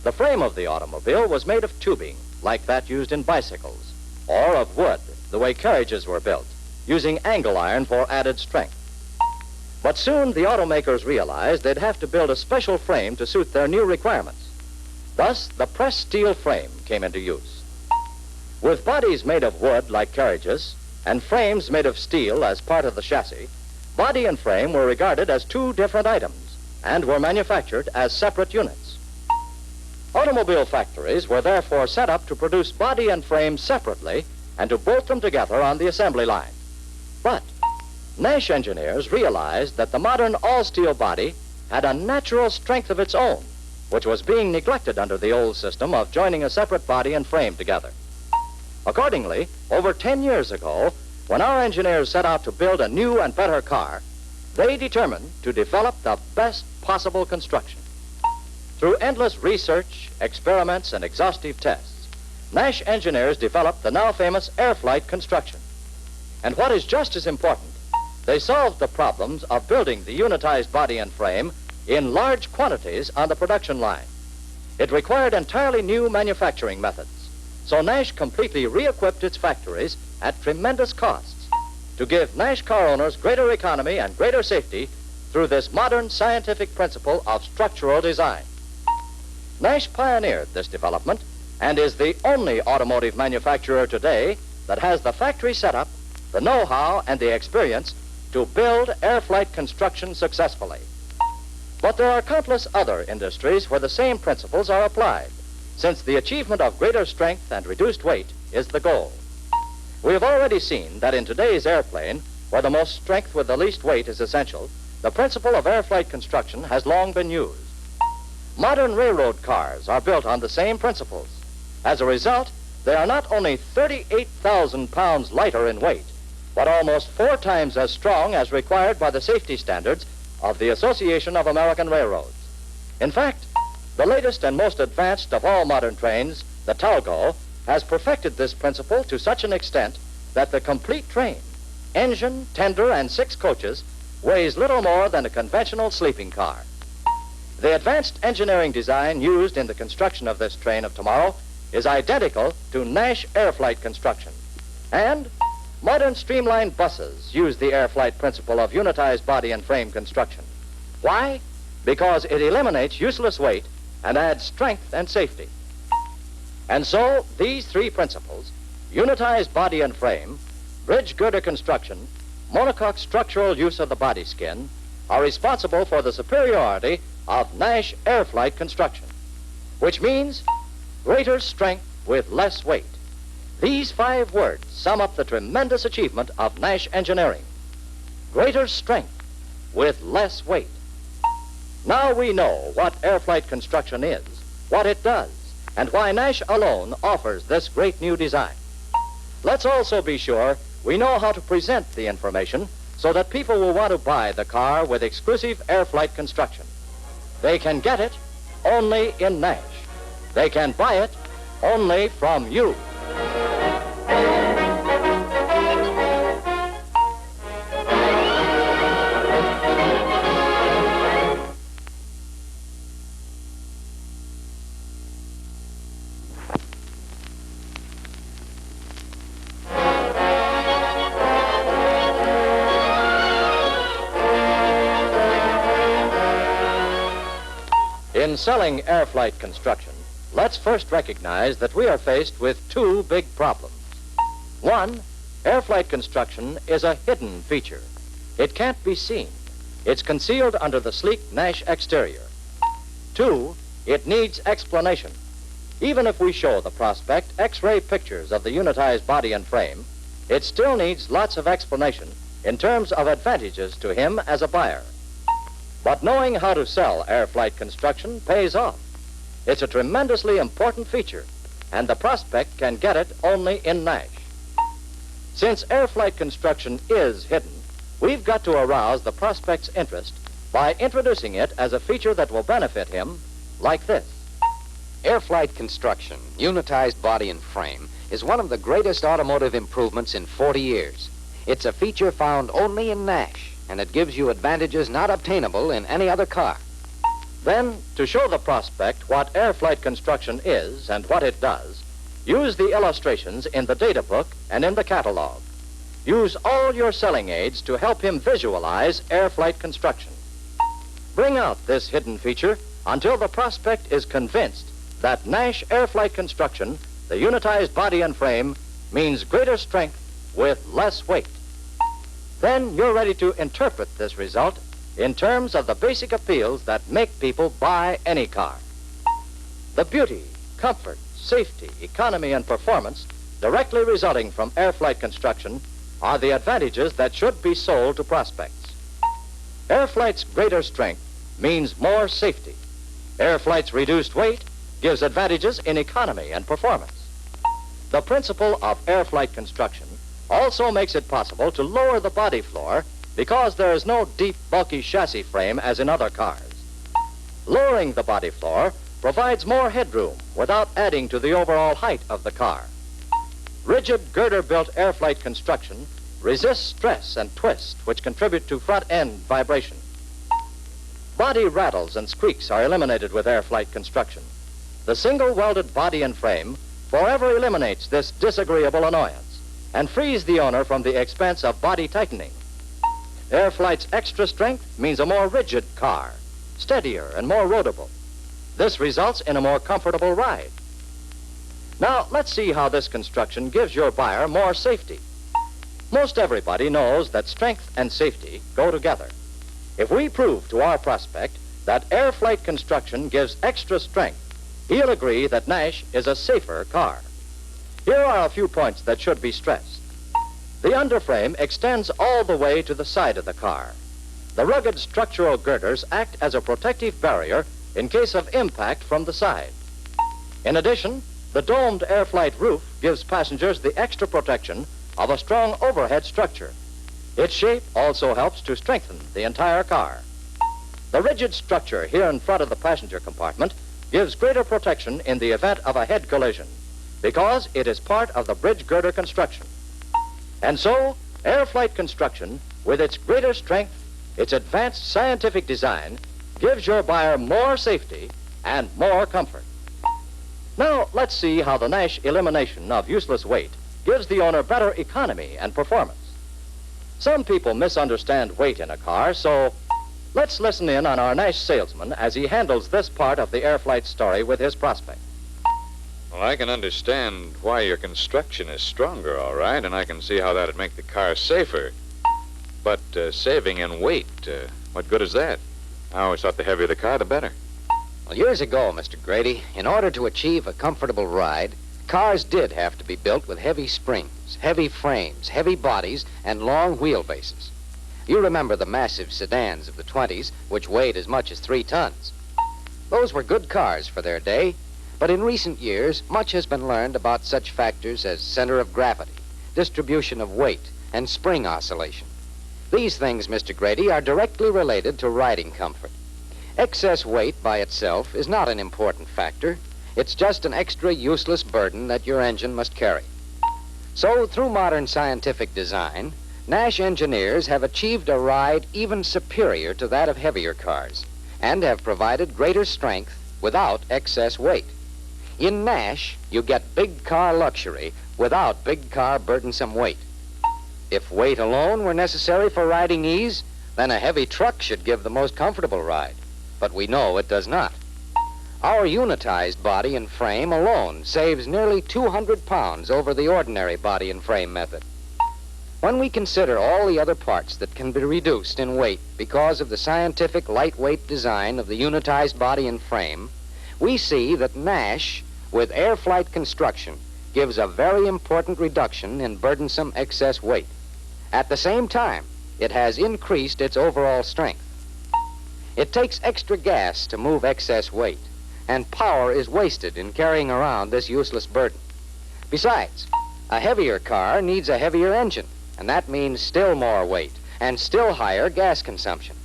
The frame of the automobile was made of tubing, like that used in bicycles, or of wood, the way carriages were built, using angle iron for added strength. But soon the automakers realized they'd have to build a special frame to suit their new requirements. Thus, the pressed steel frame came into use. With bodies made of wood like carriages and frames made of steel as part of the chassis, body and frame were regarded as 2 different items and were manufactured as separate units. Automobile factories were therefore set up to produce body and frame separately and to bolt them together on the assembly line. But Nash engineers realized that the modern all-steel body had a natural strength of its own, which was being neglected under the old system of joining a separate body and frame together. Accordingly, over 10 years ago, when our engineers set out to build a new and better car, they determined to develop the best possible construction. Through endless research, experiments, and exhaustive tests, Nash engineers developed the now famous air flight construction. And what is just as important, they solved the problems of building the unitized body and frame in large quantities on the production line. It required entirely new manufacturing methods, so Nash completely re-equipped its factories at tremendous costs to give Nash car owners greater economy and greater safety through this modern scientific principle of structural design. Nash pioneered this development and is the only automotive manufacturer today that has the factory setup, the know-how, and the experience to build air flight construction successfully. But there are countless other industries where the same principles are applied, since the achievement of greater strength and reduced weight is the goal. We have already seen that in today's airplane, where the most strength with the least weight is essential, the principle of air flight construction has long been used. Modern railroad cars are built on the same principles. As a result, they are not only 38,000 pounds lighter in weight, but almost 4 times as strong as required by the safety standards of the Association of American Railroads. In fact, the latest and most advanced of all modern trains, the Talgo, has perfected this principle to such an extent that the complete train, engine, tender, and 6 coaches, weighs little more than a conventional sleeping car. The advanced engineering design used in the construction of this train of tomorrow is identical to Nash air flight construction. And modern streamlined buses use the air flight principle of unitized body and frame construction. Why? Because it eliminates useless weight and adds strength and safety. And so, these 3 principles, unitized body and frame, bridge girder construction, monocoque structural use of the body skin, are responsible for the superiority of Nash air flight construction, which means greater strength with less weight. These 5 words sum up the tremendous achievement of Nash engineering. Greater strength with less weight. Now we know what air flight construction is, what it does, and why Nash alone offers this great new design. Let's also be sure we know how to present the information so that people will want to buy the car with exclusive air flight construction. They can get it only in Nash. They can buy it only from you. In selling air flight construction, let's first recognize that we are faced with 2 big problems. 1, air flight construction is a hidden feature. It can't be seen. It's concealed under the sleek Nash exterior. 2, it needs explanation. Even if we show the prospect X-ray pictures of the unitized body and frame, it still needs lots of explanation in terms of advantages to him as a buyer. But knowing how to sell air flight construction pays off. It's a tremendously important feature, and the prospect can get it only in Nash. Since air flight construction is hidden, we've got to arouse the prospect's interest by introducing it as a feature that will benefit him like this. Air flight construction, unitized body and frame, is one of the greatest automotive improvements in 40 years. It's a feature found only in Nash, and it gives you advantages not obtainable in any other car. Then, to show the prospect what air flight construction is and what it does, use the illustrations in the data book and in the catalog. Use all your selling aids to help him visualize air flight construction. Bring out this hidden feature until the prospect is convinced that Nash air flight construction, the unitized body and frame, means greater strength with less weight. Then you're ready to interpret this result in terms of the basic appeals that make people buy any car. The beauty, comfort, safety, economy, and performance directly resulting from air flight construction are the advantages that should be sold to prospects. Air flight's greater strength means more safety. Air flight's reduced weight gives advantages in economy and performance. The principle of air flight construction also makes it possible to lower the body floor because there is no deep, bulky chassis frame as in other cars. Lowering the body floor provides more headroom without adding to the overall height of the car. Rigid girder-built air flight construction resists stress and twist, which contribute to front-end vibration. Body rattles and squeaks are eliminated with air flight construction. The single welded body and frame forever eliminates this disagreeable annoyance and frees the owner from the expense of body tightening. Air flight's extra strength means a more rigid car, steadier and more roadable. This results in a more comfortable ride. Now, let's see how this construction gives your buyer more safety. Most everybody knows that strength and safety go together. If we prove to our prospect that air flight construction gives extra strength, he'll agree that Nash is a safer car. Here are a few points that should be stressed. The underframe extends all the way to the side of the car. The rugged structural girders act as a protective barrier in case of impact from the side. In addition, the domed air flight roof gives passengers the extra protection of a strong overhead structure. Its shape also helps to strengthen the entire car. The rigid structure here in front of the passenger compartment gives greater protection in the event of a head collision because it is part of the bridge girder construction. And so, air flight construction, with its greater strength, its advanced scientific design, gives your buyer more safety and more comfort. Now, let's see how the Nash elimination of useless weight gives the owner better economy and performance. Some people misunderstand weight in a car, so let's listen in on our Nash salesman as he handles this part of the air flight story with his prospect. Well, I can understand why your construction is stronger, all right, and I can see how that'd make the car safer. But saving in weight, what good is that? I always thought the heavier the car, the better. Well, years ago, Mr. Grady, in order to achieve a comfortable ride, cars did have to be built with heavy springs, heavy frames, heavy bodies, and long wheelbases. You remember the massive sedans of the 20s, which weighed as much as 3 tons. Those were good cars for their day, but in recent years, much has been learned about such factors as center of gravity, distribution of weight, and spring oscillation. These things, Mr. Grady, are directly related to riding comfort. Excess weight by itself is not an important factor. It's just an extra useless burden that your engine must carry. So, through modern scientific design, Nash engineers have achieved a ride even superior to that of heavier cars and have provided greater strength without excess weight. In Nash, you get big car luxury without big car burdensome weight. If weight alone were necessary for riding ease, then a heavy truck should give the most comfortable ride. But we know it does not. Our unitized body and frame alone saves nearly 200 pounds over the ordinary body and frame method. When we consider all the other parts that can be reduced in weight because of the scientific lightweight design of the unitized body and frame, we see that Nash, with air flight construction, gives a very important reduction in burdensome excess weight. At the same time, it has increased its overall strength. It takes extra gas to move excess weight, and power is wasted in carrying around this useless burden. Besides, a heavier car needs a heavier engine, and that means still more weight and still higher gas consumption.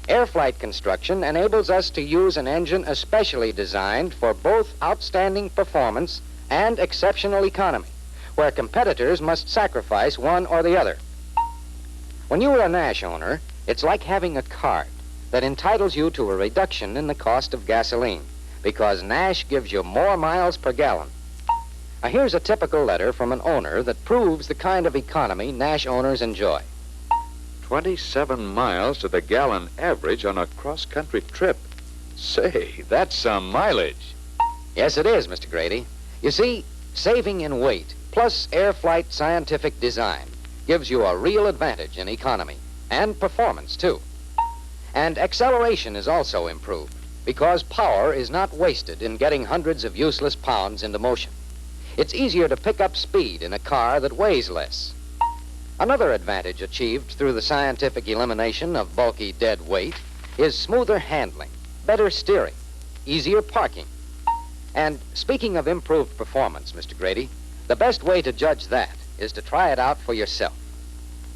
Air flight construction enables us to use an engine especially designed for both outstanding performance and exceptional economy, where competitors must sacrifice one or the other. When you are a Nash owner, it's like having a card that entitles you to a reduction in the cost of gasoline, because Nash gives you more miles per gallon. Now, here's a typical letter from an owner that proves the kind of economy Nash owners enjoy. 27 miles to the gallon average on a cross-country trip. Say, that's some mileage. Yes, it is, Mr. Grady. You see, saving in weight plus air flight scientific design gives you a real advantage in economy and performance, too. And acceleration is also improved because power is not wasted in getting hundreds of useless pounds into motion. It's easier to pick up speed in a car that weighs less. Another advantage achieved through the scientific elimination of bulky dead weight is smoother handling, better steering, easier parking. And speaking of improved performance, Mr. Grady, the best way to judge that is to try it out for yourself.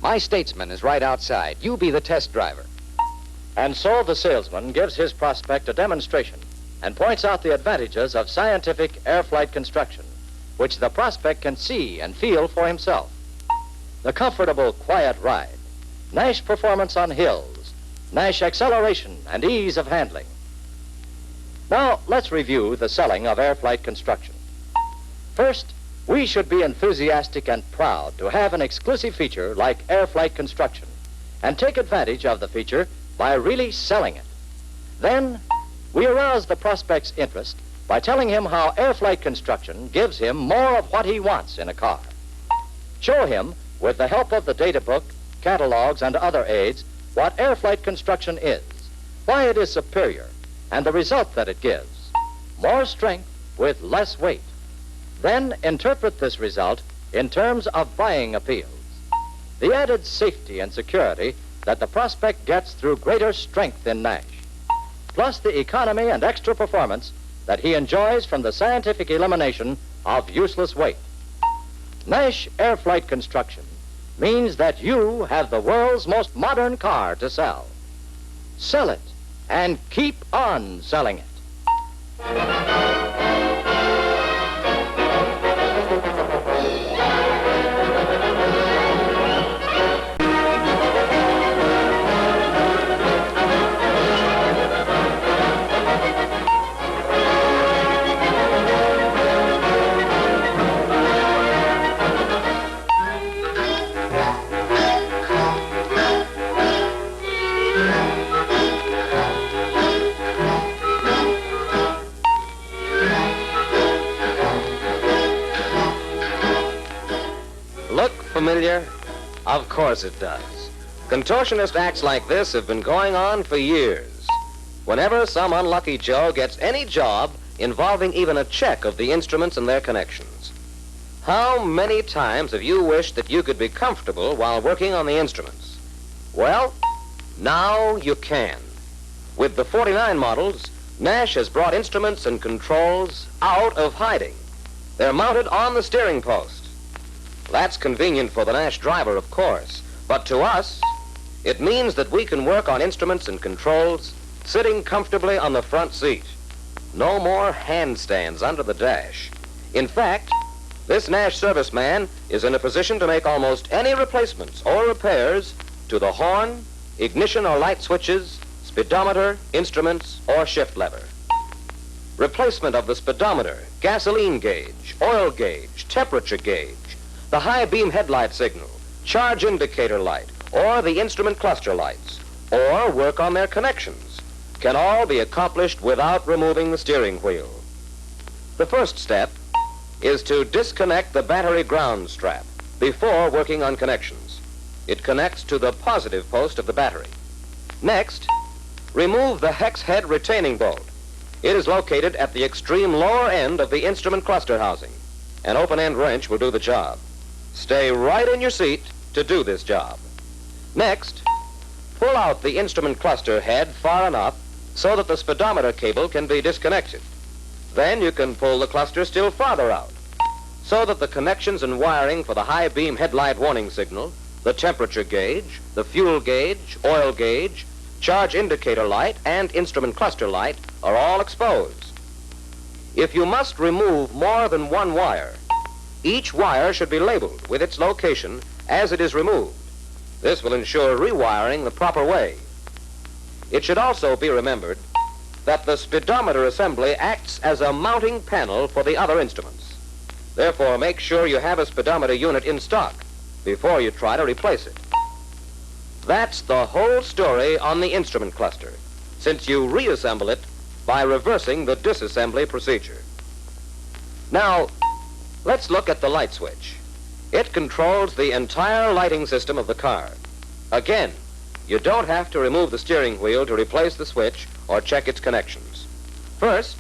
My statesman is right outside. You be the test driver. And so the salesman gives his prospect a demonstration and points out the advantages of scientific air flight construction, which the prospect can see and feel for himself. The comfortable, quiet ride, Nash performance on hills, Nash acceleration and ease of handling. Now, let's review the selling of air flight construction. First, we should be enthusiastic and proud to have an exclusive feature like air flight construction and take advantage of the feature by really selling it. Then, we arouse the prospect's interest by telling him how air flight construction gives him more of what he wants in a car. Show him, with the help of the data book, catalogs, and other aids, what air flight construction is, why it is superior, and the result that it gives. More strength with less weight. Then interpret this result in terms of buying appeals. The added safety and security that the prospect gets through greater strength in Nash, plus the economy and extra performance that he enjoys from the scientific elimination of useless weight. Nash air flight construction means that you have the world's most modern car to sell. Sell it and keep on selling it. Look familiar? Of course it does. Contortionist acts like this have been going on for years. Whenever some unlucky Joe gets any job involving even a check of the instruments and their connections. How many times have you wished that you could be comfortable while working on the instruments? Well, now you can. With the 49 models, Nash has brought instruments and controls out of hiding. They're mounted on the steering post. That's convenient for the Nash driver, of course, but to us, it means that we can work on instruments and controls sitting comfortably on the front seat. No more handstands under the dash. In fact, this Nash serviceman is in a position to make almost any replacements or repairs to the horn, ignition or light switches, speedometer, instruments, or shift lever. Replacement of the speedometer, gasoline gauge, oil gauge, temperature gauge, the high beam headlight signal, charge indicator light, or the instrument cluster lights, or work on their connections, can all be accomplished without removing the steering wheel. The first step is to disconnect the battery ground strap before working on connections. It connects to the positive post of the battery. Next, remove the hex head retaining bolt. It is located at the extreme lower end of the instrument cluster housing. An open-end wrench will do the job. Stay right in your seat to do this job. Next, pull out the instrument cluster head far enough so that the speedometer cable can be disconnected. Then you can pull the cluster still farther out so that the connections and wiring for the high beam headlight warning signal, the temperature gauge, the fuel gauge, oil gauge, charge indicator light, and instrument cluster light are all exposed. If you must remove more than one wire, each wire should be labeled with its location as it is removed. This will ensure rewiring the proper way. It should also be remembered that the speedometer assembly acts as a mounting panel for the other instruments. Therefore, make sure you have a speedometer unit in stock before you try to replace it. That's the whole story on the instrument cluster, since you reassemble it by reversing the disassembly procedure. Now, let's look at the light switch. It controls the entire lighting system of the car. Again, you don't have to remove the steering wheel to replace the switch or check its connections. First,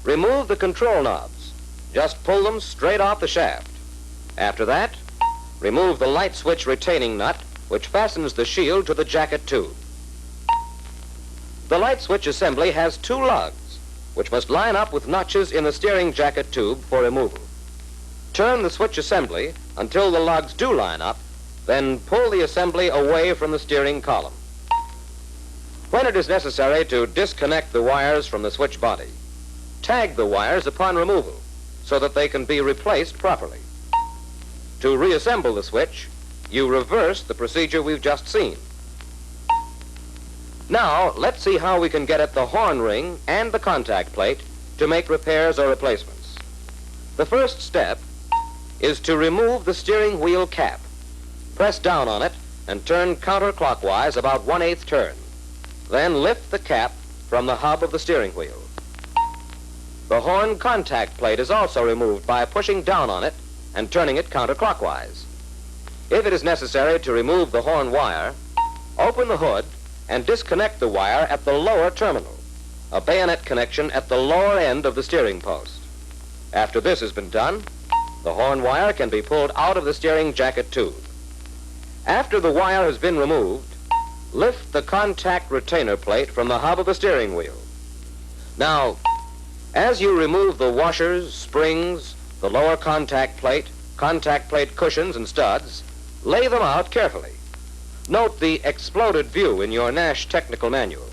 remove the control knobs. Just pull them straight off the shaft. After that, remove the light switch retaining nut, which fastens the shield to the jacket tube. The light switch assembly has two lugs, which must line up with notches in the steering jacket tube for removal. Turn the switch assembly until the lugs do line up, then pull the assembly away from the steering column. When it is necessary to disconnect the wires from the switch body, tag the wires upon removal so that they can be replaced properly. To reassemble the switch, you reverse the procedure we've just seen. Now, let's see how we can get at the horn ring and the contact plate to make repairs or replacements. The first step is to remove the steering wheel cap. Press down on it and turn counterclockwise about 1/8 turn. Then lift the cap from the hub of the steering wheel. The horn contact plate is also removed by pushing down on it and turning it counterclockwise. If it is necessary to remove the horn wire, open the hood and disconnect the wire at the lower terminal, a bayonet connection at the lower end of the steering post. After this has been done, the horn wire can be pulled out of the steering jacket tube. After the wire has been removed, lift the contact retainer plate from the hub of the steering wheel. Now, as you remove the washers, springs, the lower contact plate cushions, and studs, lay them out carefully. Note the exploded view in your Nash technical manual.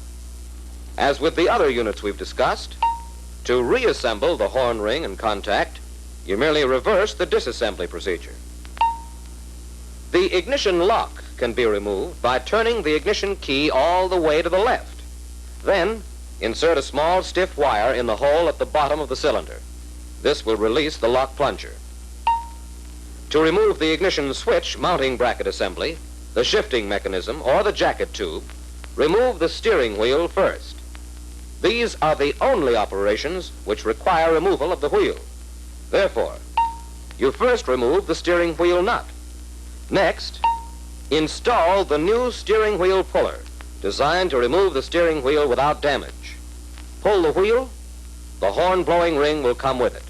As with the other units we've discussed, to reassemble the horn ring and contact, you merely reverse the disassembly procedure. The ignition lock can be removed by turning the ignition key all the way to the left. Then, insert a small stiff wire in the hole at the bottom of the cylinder. This will release the lock plunger. To remove the ignition switch mounting bracket assembly, the shifting mechanism, or the jacket tube, remove the steering wheel first. These are the only operations which require removal of the wheel. Therefore, you first remove the steering wheel nut. Next, install the new steering wheel puller, designed to remove the steering wheel without damage. Pull the wheel, the horn blowing ring will come with it.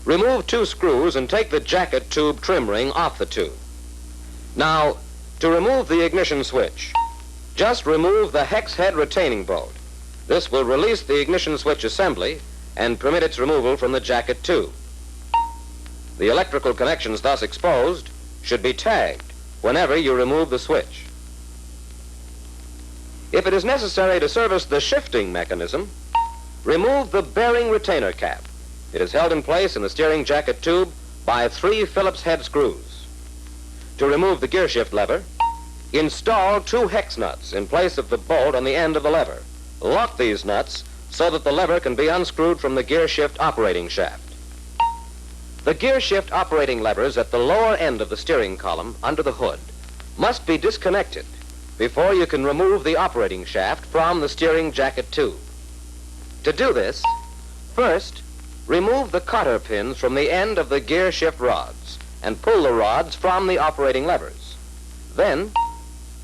Remove 2 screws and take the jacket tube trim ring off the tube. Now, to remove the ignition switch, just remove the hex head retaining bolt. This will release the ignition switch assembly and permit its removal from the jacket tube. The electrical connections thus exposed should be tagged whenever you remove the switch. If it is necessary to service the shifting mechanism, remove the bearing retainer cap. It is held in place in the steering jacket tube by 3 Phillips head screws. To remove the gear shift lever, install 2 hex nuts in place of the bolt on the end of the lever. Lock these nuts so that the lever can be unscrewed from the gear shift operating shaft. The gear shift operating levers at the lower end of the steering column under the hood must be disconnected before you can remove the operating shaft from the steering jacket tube. To do this, first, remove the cotter pins from the end of the gear shift rods and pull the rods from the operating levers. Then,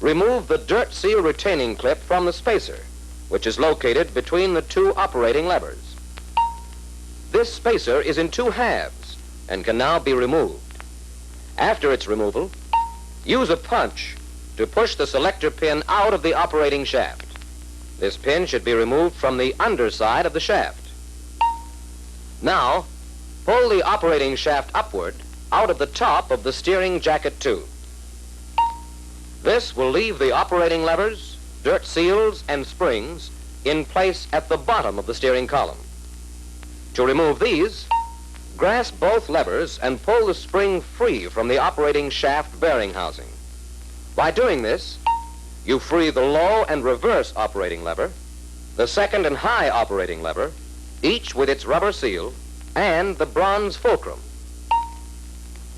remove the dirt seal retaining clip from the spacer, which is located between the 2 operating levers. This spacer is in 2 halves and can now be removed. After its removal, use a punch to push the selector pin out of the operating shaft. This pin should be removed from the underside of the shaft. Now, pull the operating shaft upward out of the top of the steering jacket tube. This will leave the operating levers, dirt seals, and springs in place at the bottom of the steering column. To remove these, grasp both levers and pull the spring free from the operating shaft bearing housing. By doing this, you free the low and reverse operating lever, the second and high operating lever, each with its rubber seal, and the bronze fulcrum.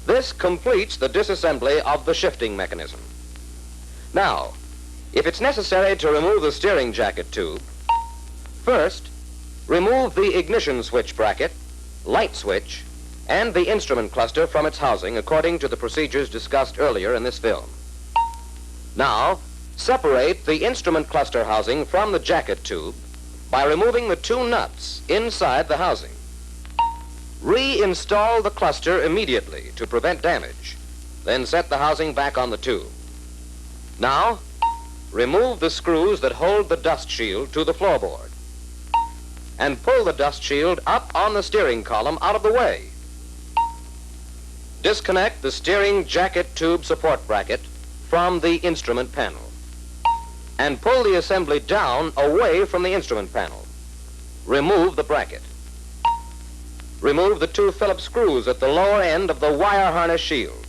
This completes the disassembly of the shifting mechanism. Now, if it's necessary to remove the steering jacket tube, first, remove the ignition switch bracket, light switch, and the instrument cluster from its housing according to the procedures discussed earlier in this film. Now, separate the instrument cluster housing from the jacket tube by removing the 2 nuts inside the housing. Reinstall the cluster immediately to prevent damage. Then set the housing back on the tube. Now, remove the screws that hold the dust shield to the floorboard and pull the dust shield up on the steering column out of the way. Disconnect the steering jacket tube support bracket from the instrument panel and pull the assembly down away from the instrument panel. Remove the bracket. Remove the 2 Phillips screws at the lower end of the wire harness shield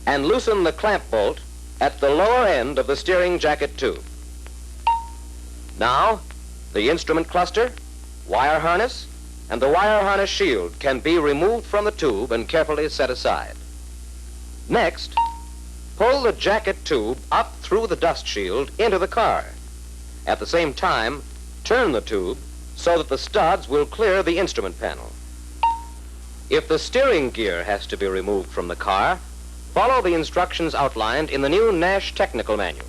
and loosen the clamp bolt at the lower end of the steering jacket tube. Now, the instrument cluster, wire harness, and the wire harness shield can be removed from the tube and carefully set aside. Next, pull the jacket tube up through the dust shield into the car. At the same time, turn the tube so that the studs will clear the instrument panel. If the steering gear has to be removed from the car, follow the instructions outlined in the new Nash technical manual.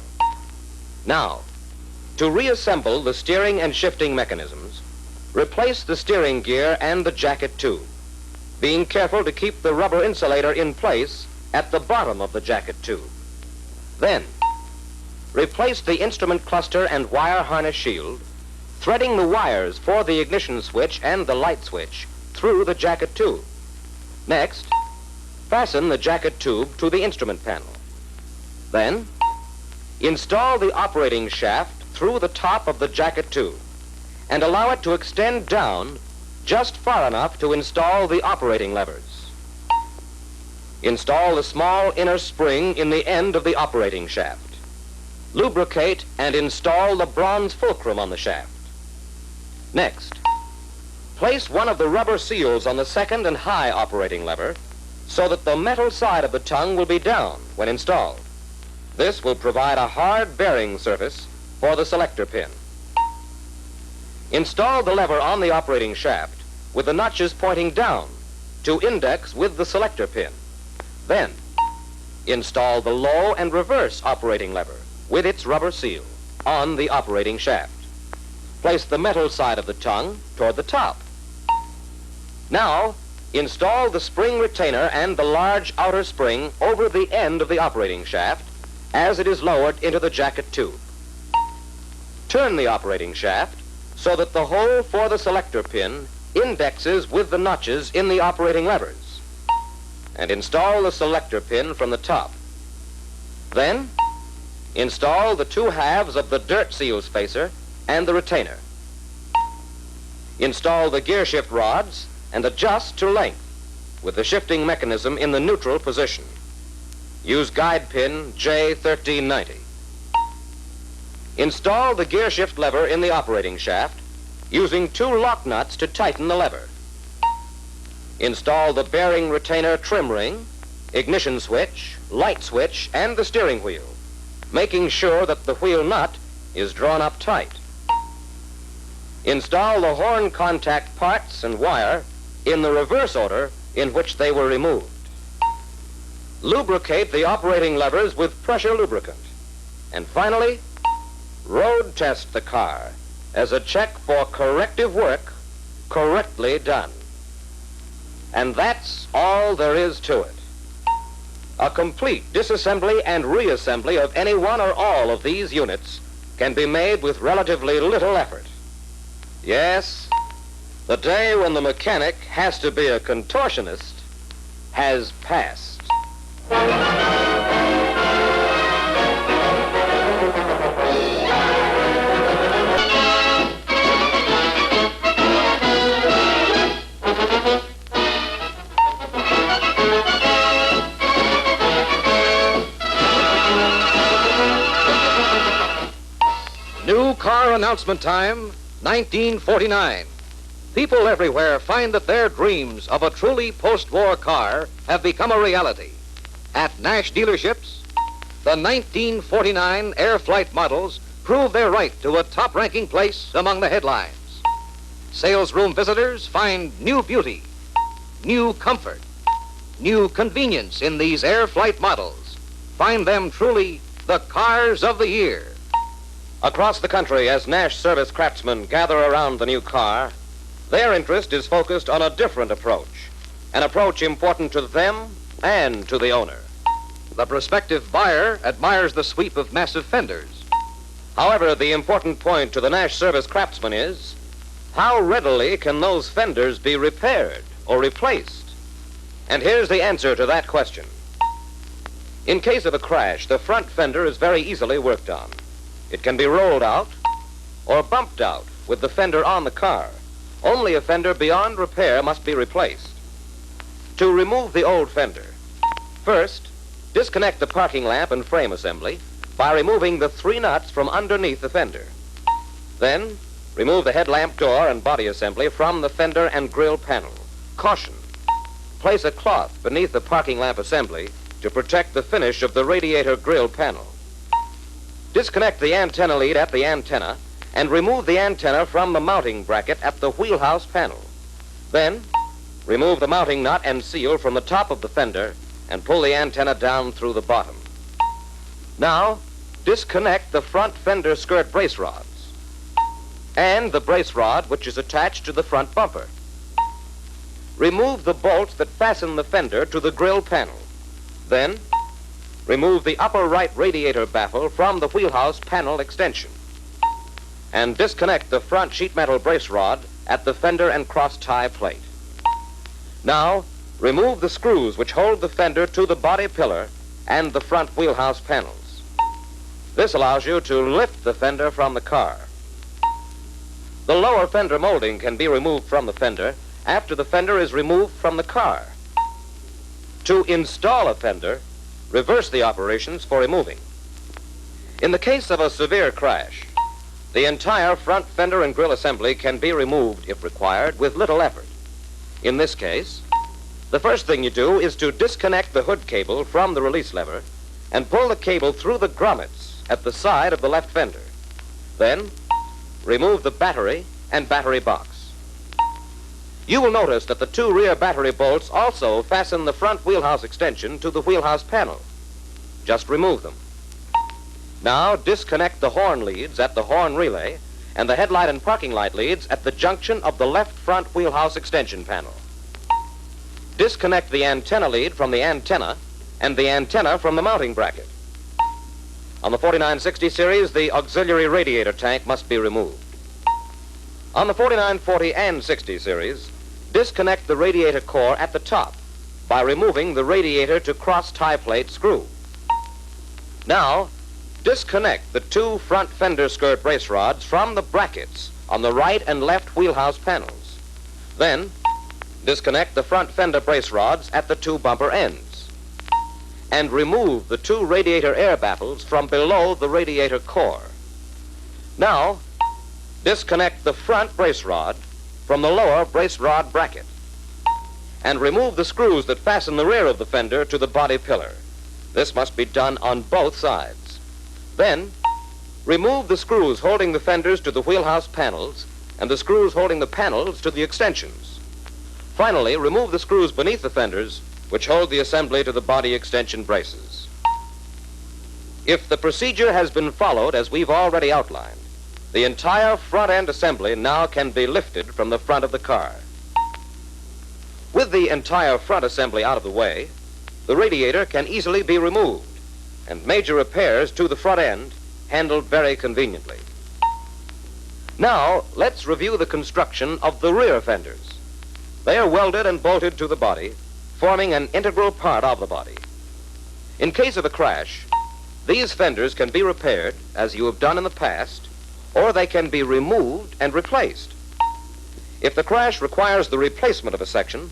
Now, to reassemble the steering and shifting mechanisms, replace the steering gear and the jacket tube, being careful to keep the rubber insulator in place at the bottom of the jacket tube. Then, replace the instrument cluster and wire harness shield, threading the wires for the ignition switch and the light switch through the jacket tube. Next, fasten the jacket tube to the instrument panel. Then, install the operating shaft through the top of the jacket tube and allow it to extend down just far enough to install the operating levers. Install the small inner spring in the end of the operating shaft. Lubricate and install the bronze fulcrum on the shaft. Next, place one of the rubber seals on the second and high operating lever so that the metal side of the tongue will be down when installed. This will provide a hard bearing surface for the selector pin. Install the lever on the operating shaft with the notches pointing down to index with the selector pin. Then, install the low and reverse operating lever with its rubber seal on the operating shaft. Place the metal side of the tongue toward the top. Now, install the spring retainer and the large outer spring over the end of the operating shaft as it is lowered into the jacket tube. Turn the operating shaft so that the hole for the selector pin indexes with the notches in the operating levers, and install the selector pin from the top. Then, install the two halves of the dirt seal spacer and the retainer. Install the gear shift rods and adjust to length with the shifting mechanism in the neutral position. Use guide pin J1390. Install the gear shift lever in the operating shaft using two lock nuts to tighten the lever. Install the bearing retainer trim ring, ignition switch, light switch, and the steering wheel, making sure that the wheel nut is drawn up tight. Install the horn contact parts and wire in the reverse order in which they were removed. Lubricate the operating levers with pressure lubricant. And finally, road test the car as a check for corrective work correctly done. And that's all there is to it. A complete disassembly and reassembly of any one or all of these units can be made with relatively little effort. Yes, the day when the mechanic has to be a contortionist has passed. New car announcement time, 1949. People everywhere find that their dreams of a truly post-war car have become a reality. At Nash dealerships, the 1949 Air Flight models prove their right to a top-ranking place among the headlines. Sales room visitors find new beauty, new comfort, new convenience in these Air Flight models. Find them truly the cars of the year. Across the country, as Nash service craftsmen gather around the new car, their interest is focused on a different approach, an approach important to them and to the owner. The prospective buyer admires the sweep of massive fenders. However, the important point to the Nash service craftsman is, how readily can those fenders be repaired or replaced? And here's the answer to that question. In case of a crash, the front fender is very easily worked on. It can be rolled out or bumped out with the fender on the car. Only a fender beyond repair must be replaced. To remove the old fender, first, disconnect the parking lamp and frame assembly by removing the 3 nuts from underneath the fender. Then, remove the headlamp door and body assembly from the fender and grille panel. Caution: place a cloth beneath the parking lamp assembly to protect the finish of the radiator grille panel. Disconnect the antenna lead at the antenna and remove the antenna from the mounting bracket at the wheelhouse panel. Then, remove the mounting nut and seal from the top of the fender and pull the antenna down through the bottom. Now, disconnect the front fender skirt brace rods and the brace rod which is attached to the front bumper. Remove the bolts that fasten the fender to the grille panel. Then, remove the upper right radiator baffle from the wheelhouse panel extension and disconnect the front sheet metal brace rod at the fender and cross tie plate. Now, remove the screws which hold the fender to the body pillar and the front wheelhouse panels. This allows you to lift the fender from the car. The lower fender molding can be removed from the fender after the fender is removed from the car. To install a fender, reverse the operations for removing. In the case of a severe crash, the entire front fender and grille assembly can be removed, if required, with little effort. In this case, the first thing you do is to disconnect the hood cable from the release lever and pull the cable through the grommets at the side of the left fender. Then, remove the battery and battery box. You will notice that the two rear battery bolts also fasten the front wheelhouse extension to the wheelhouse panel. Just remove them. Now disconnect the horn leads at the horn relay and the headlight and parking light leads at the junction of the left front wheelhouse extension panel. Disconnect the antenna lead from the antenna and the antenna from the mounting bracket. On the 4960 series, the auxiliary radiator tank must be removed. On the 4940 and 60 series, disconnect the radiator core at the top by removing the radiator to cross tie plate screw. Now, disconnect the two front fender skirt brace rods from the brackets on the right and left wheelhouse panels. Then, disconnect the front fender brace rods at the two bumper ends and remove the two radiator air baffles from below the radiator core. Now, disconnect the front brace rod from the lower brace rod bracket and remove the screws that fasten the rear of the fender to the body pillar. This must be done on both sides. Then, remove the screws holding the fenders to the wheelhouse panels and the screws holding the panels to the extensions. Finally, remove the screws beneath the fenders which hold the assembly to the body extension braces. If the procedure has been followed as we've already outlined, the entire front end assembly now can be lifted from the front of the car. With the entire front assembly out of the way, the radiator can easily be removed and major repairs to the front end handled very conveniently. Now, let's review the construction of the rear fenders. They are welded and bolted to the body, forming an integral part of the body. In case of a crash, these fenders can be repaired, as you have done in the past, or they can be removed and replaced. If the crash requires the replacement of a section,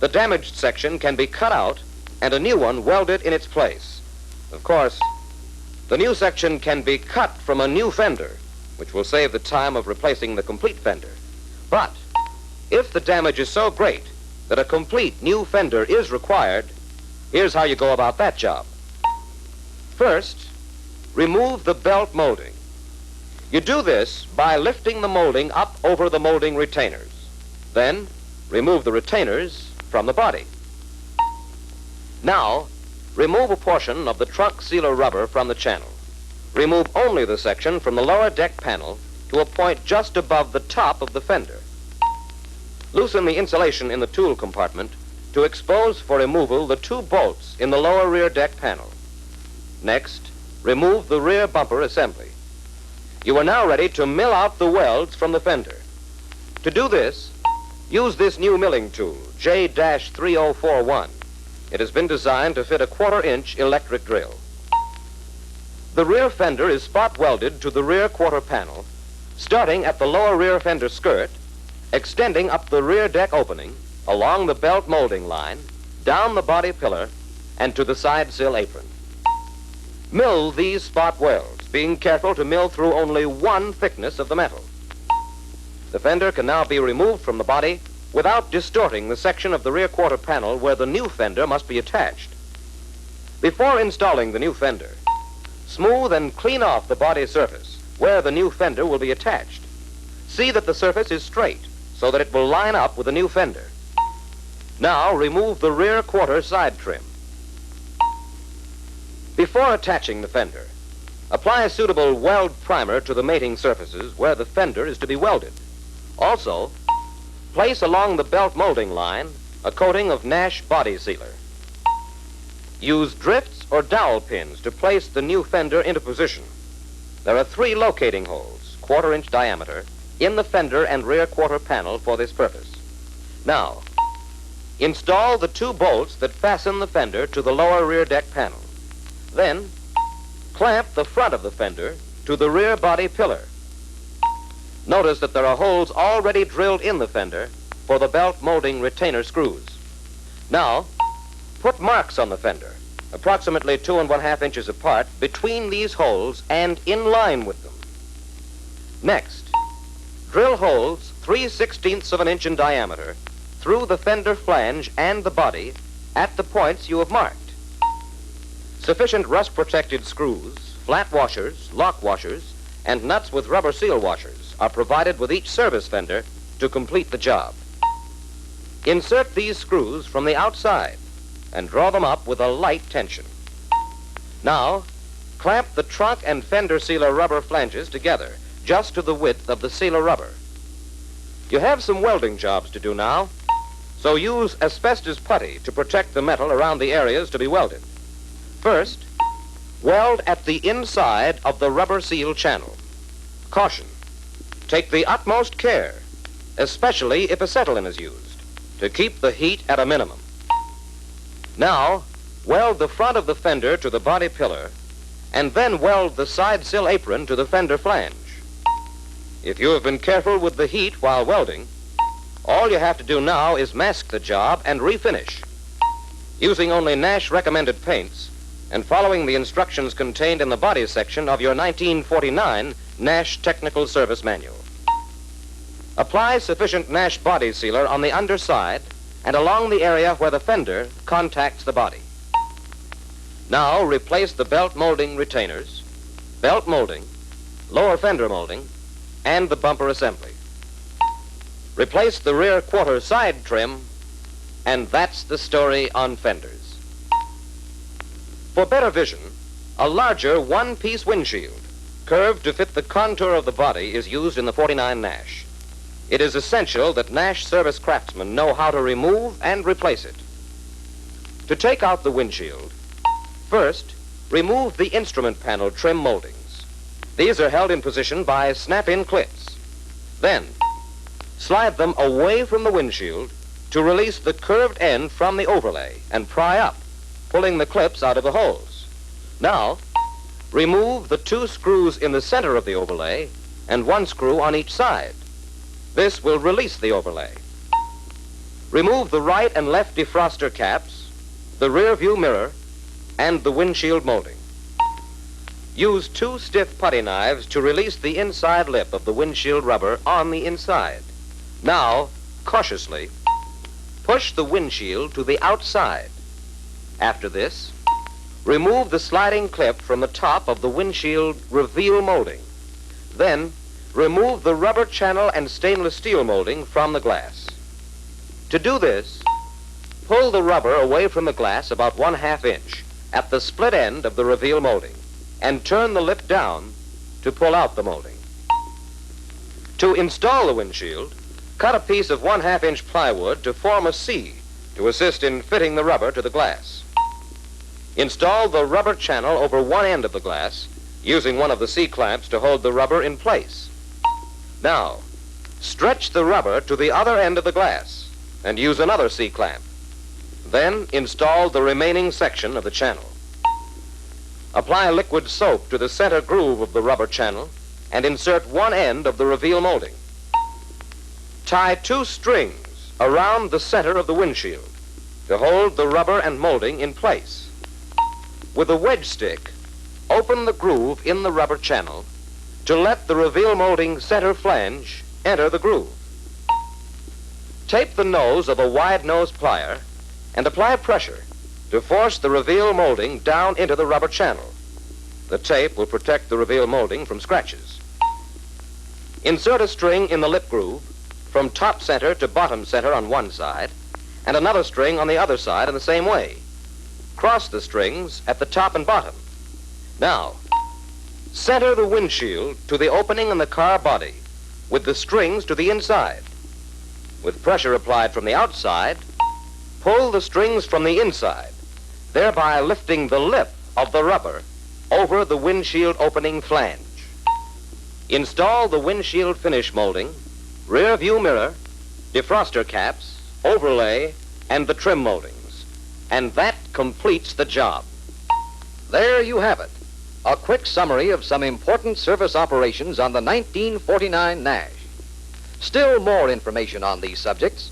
the damaged section can be cut out and a new one welded in its place. Of course, the new section can be cut from a new fender, which will save the time of replacing the complete fender. But if the damage is so great that a complete new fender is required, here's how you go about that job. First, remove the belt molding. You do this by lifting the molding up over the molding retainers. Then, remove the retainers from the body. Now, remove a portion of the trunk sealer rubber from the channel. Remove only the section from the lower deck panel to a point just above the top of the fender. Loosen the insulation in the tool compartment to expose for removal the two bolts in the lower rear deck panel. Next, remove the rear bumper assembly. You are now ready to mill out the welds from the fender. To do this, use this new milling tool, J-3041. It has been designed to fit a 1/4-inch electric drill. The rear fender is spot welded to the rear quarter panel, starting at the lower rear fender skirt, extending up the rear deck opening, along the belt molding line, down the body pillar, and to the side sill apron. Mill these spot welds, being careful to mill through only one thickness of the metal. The fender can now be removed from the body without distorting the section of the rear quarter panel where the new fender must be attached. Before installing the new fender, smooth and clean off the body surface where the new fender will be attached. See that the surface is straight so that it will line up with the new fender. Now remove the rear quarter side trim. Before attaching the fender, Apply a suitable weld primer to the mating surfaces where the fender is to be welded. Also, place along the belt molding line a coating of Nash body sealer. Use drifts or dowel pins to place the new fender into position. There are 3 locating holes, 1/4-inch diameter, in the fender and rear quarter panel for this purpose. Now, install the 2 bolts that fasten the fender to the lower rear deck panel. Then, clamp the front of the fender to the rear body pillar. Notice that there are holes already drilled in the fender for the belt molding retainer screws. Now, put marks on the fender, approximately 2 1/2 inches apart, between these holes and in line with them. Next, drill holes 3/16 of an inch in diameter through the fender flange and the body at the points you have marked. Sufficient rust-protected screws, flat washers, lock washers, and nuts with rubber seal washers are provided with each service fender to complete the job. Insert these screws from the outside and draw them up with a light tension. Now, clamp the trunk and fender sealer rubber flanges together just to the width of the sealer rubber. You have some welding jobs to do now, so use asbestos putty to protect the metal around the areas to be welded. First, weld at the inside of the rubber seal channel. Caution, take the utmost care, especially if acetylene is used, to keep the heat at a minimum. Now, weld the front of the fender to the body pillar, and then weld the side sill apron to the fender flange. If you have been careful with the heat while welding, all you have to do now is mask the job and refinish, using only Nash recommended paints and following the instructions contained in the body section of your 1949 Nash Technical Service Manual. Apply sufficient Nash body sealer on the underside and along the area where the fender contacts the body. Now replace the belt molding retainers, belt molding, lower fender molding, and the bumper assembly. Replace the rear quarter side trim, and that's the story on fenders. For better vision, a larger one-piece windshield, curved to fit the contour of the body, is used in the 49 Nash. It is essential that Nash service craftsmen know how to remove and replace it. To take out the windshield, first, remove the instrument panel trim moldings. These are held in position by snap-in clips. Then, slide them away from the windshield to release the curved end from the overlay and pry up, pulling the clips out of the holes. Now, remove the 2 screws in the center of the overlay and 1 screw on each side. This will release the overlay. Remove the right and left defroster caps, the rear view mirror, and the windshield molding. Use 2 stiff putty knives to release the inside lip of the windshield rubber on the inside. Now, cautiously, push the windshield to the outside. After this, remove the sliding clip from the top of the windshield reveal molding. Then, remove the rubber channel and stainless steel molding from the glass. To do this, pull the rubber away from the glass about 1/2 inch at the split end of the reveal molding and turn the lip down to pull out the molding. To install the windshield, cut a piece of 1/2 inch plywood to form a C to assist in fitting the rubber to the glass. Install the rubber channel over one end of the glass, using one of the C-clamps to hold the rubber in place. Now, stretch the rubber to the other end of the glass and use another C-clamp. Then install the remaining section of the channel. Apply liquid soap to the center groove of the rubber channel and insert one end of the reveal molding. Tie 2 strings around the center of the windshield to hold the rubber and molding in place. With a wedge stick, open the groove in the rubber channel to let the reveal molding center flange enter the groove. Tape the nose of a wide nose plier and apply pressure to force the reveal molding down into the rubber channel. The tape will protect the reveal molding from scratches. Insert a string in the lip groove from top center to bottom center on one side and another string on the other side in the same way. Cross the strings at the top and bottom. Now, Center the windshield to the opening in the car body with the strings to the inside. With pressure applied from the outside, pull the strings from the inside, thereby lifting the lip of the rubber over the windshield opening flange. Install the windshield finish molding, rear view mirror, defroster caps, overlay, and the trim moldings. And that completes the job. There you have it. A quick summary of some important service operations on the 1949 Nash. Still more information on these subjects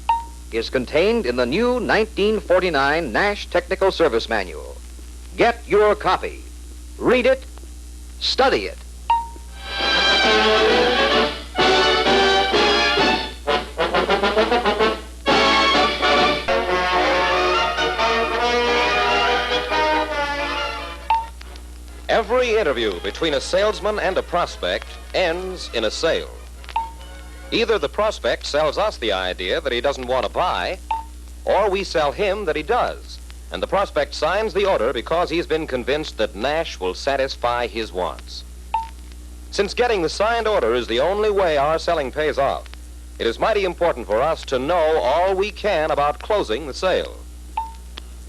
is contained in the new 1949 Nash Technical Service Manual. Get your copy. Read it. Study it. Every interview between a salesman and a prospect ends in a sale. Either the prospect sells us the idea that he doesn't want to buy, or we sell him that he does, and the prospect signs the order because he's been convinced that Nash will satisfy his wants. Since getting the signed order is the only way our selling pays off, it is mighty important for us to know all we can about closing the sale.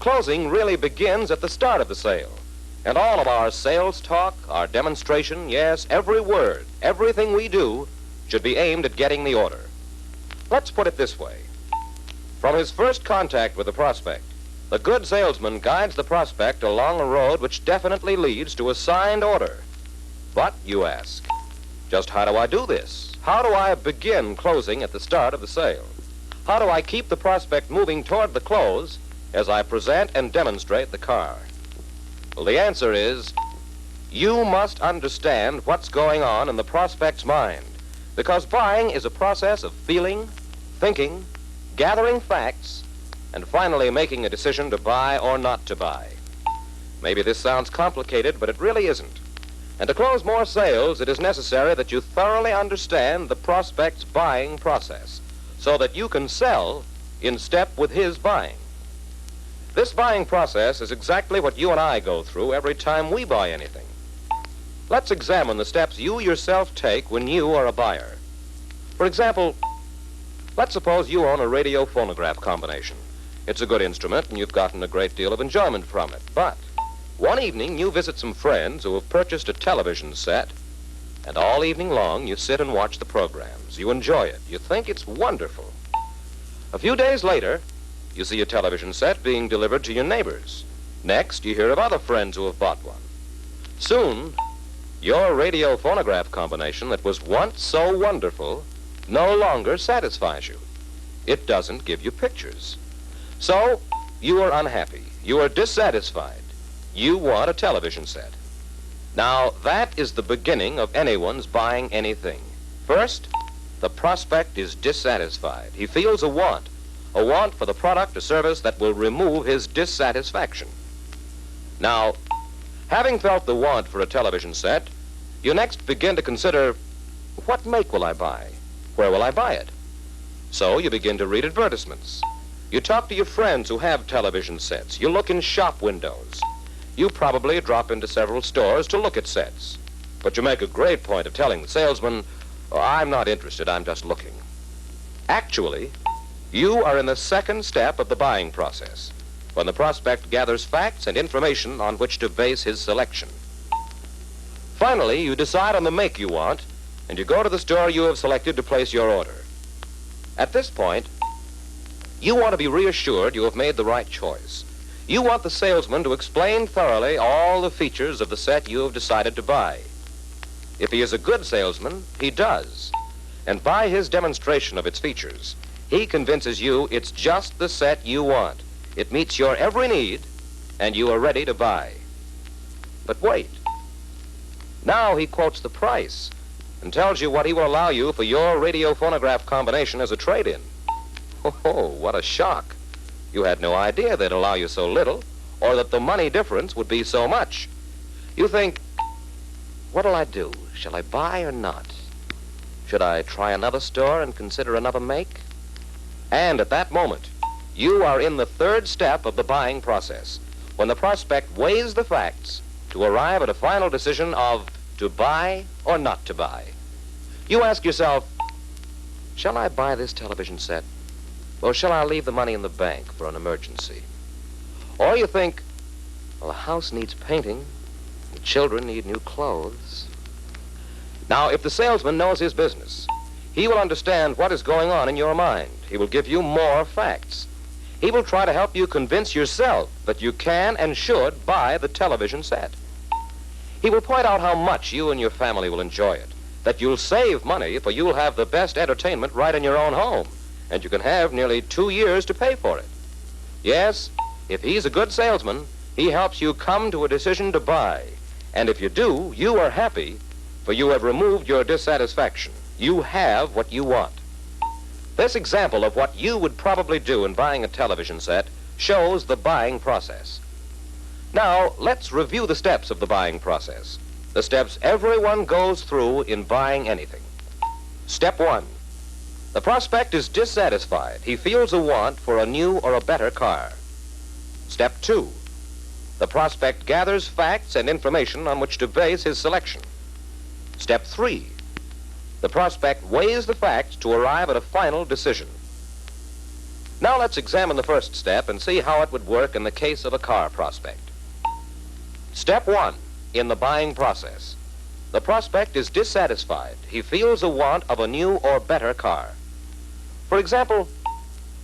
Closing really begins at the start of the sale. And all of our sales talk, our demonstration, yes, every word, everything we do should be aimed at getting the order. Let's put it this way. From his first contact with the prospect, the good salesman guides the prospect along a road which definitely leads to a signed order. But, you ask, just how do I do this? How do I begin closing at the start of the sale? How do I keep the prospect moving toward the close as I present and demonstrate the car? Well, the answer is, you must understand what's going on in the prospect's mind, because buying is a process of feeling, thinking, gathering facts, and finally making a decision to buy or not to buy. Maybe this sounds complicated, but it really isn't. And to close more sales, it is necessary that you thoroughly understand the prospect's buying process, so that you can sell in step with his buying. This buying process is exactly what you and I go through every time we buy anything. Let's examine the steps you yourself take when you are a buyer. For example, let's suppose you own a radio phonograph combination. It's a good instrument and you've gotten a great deal of enjoyment from it. But one evening you visit some friends who have purchased a television set, and all evening long you sit and watch the programs. You enjoy it. You think it's wonderful. A few days later, you see a television set being delivered to your neighbors. Next, you hear of other friends who have bought one. Soon, your radio phonograph combination that was once so wonderful no longer satisfies you. It doesn't give you pictures. So, you are unhappy. You are dissatisfied. You want a television set. Now, that is the beginning of anyone's buying anything. First, the prospect is dissatisfied. He feels a want for the product or service that will remove his dissatisfaction. Now, having felt the want for a television set, you next begin to consider, what make will I buy? Where will I buy it? So you begin to read advertisements. You talk to your friends who have television sets. You look in shop windows. You probably drop into several stores to look at sets. But you make a great point of telling the salesman, oh, I'm not interested, I'm just looking. Actually, you are in the second step of the buying process, when the prospect gathers facts and information on which to base his selection. Finally, you decide on the make you want, and you go to the store you have selected to place your order. At this point, you want to be reassured you have made the right choice. You want the salesman to explain thoroughly all the features of the set you have decided to buy. If he is a good salesman, he does. And by his demonstration of its features, he convinces you it's just the set you want. It meets your every need, and you are ready to buy. But wait. Now he quotes the price and tells you what he will allow you for your radio phonograph combination as a trade-in. Oh, what a shock. You had no idea they'd allow you so little, or that the money difference would be so much. You think, what'll I do? Shall I buy or not? Should I try another store and consider another make? And at that moment, you are in the third step of the buying process, when the prospect weighs the facts to arrive at a final decision of to buy or not to buy. You ask yourself, shall I buy this television set? Or shall I leave the money in the bank for an emergency? Or you think, well, the house needs painting, the children need new clothes. Now, if the salesman knows his business, he will understand what is going on in your mind. He will give you more facts. He will try to help you convince yourself that you can and should buy the television set. He will point out how much you and your family will enjoy it, that you'll save money, for you'll have the best entertainment right in your own home, and you can have nearly 2 years to pay for it. Yes, if he's a good salesman, he helps you come to a decision to buy. And if you do, you are happy, for you have removed your dissatisfaction. You have what you want. This example of what you would probably do in buying a television set shows the buying process. Now, let's review the steps of the buying process. The steps everyone goes through in buying anything. Step 1. The prospect is dissatisfied. He feels a want for a new or a better car. Step 2. The prospect gathers facts and information on which to base his selection. Step 3. The prospect weighs the facts to arrive at a final decision. Now let's examine the first step and see how it would work in the case of a car prospect. Step 1. In the buying process. The prospect is dissatisfied. He feels a want of a new or better car. For example,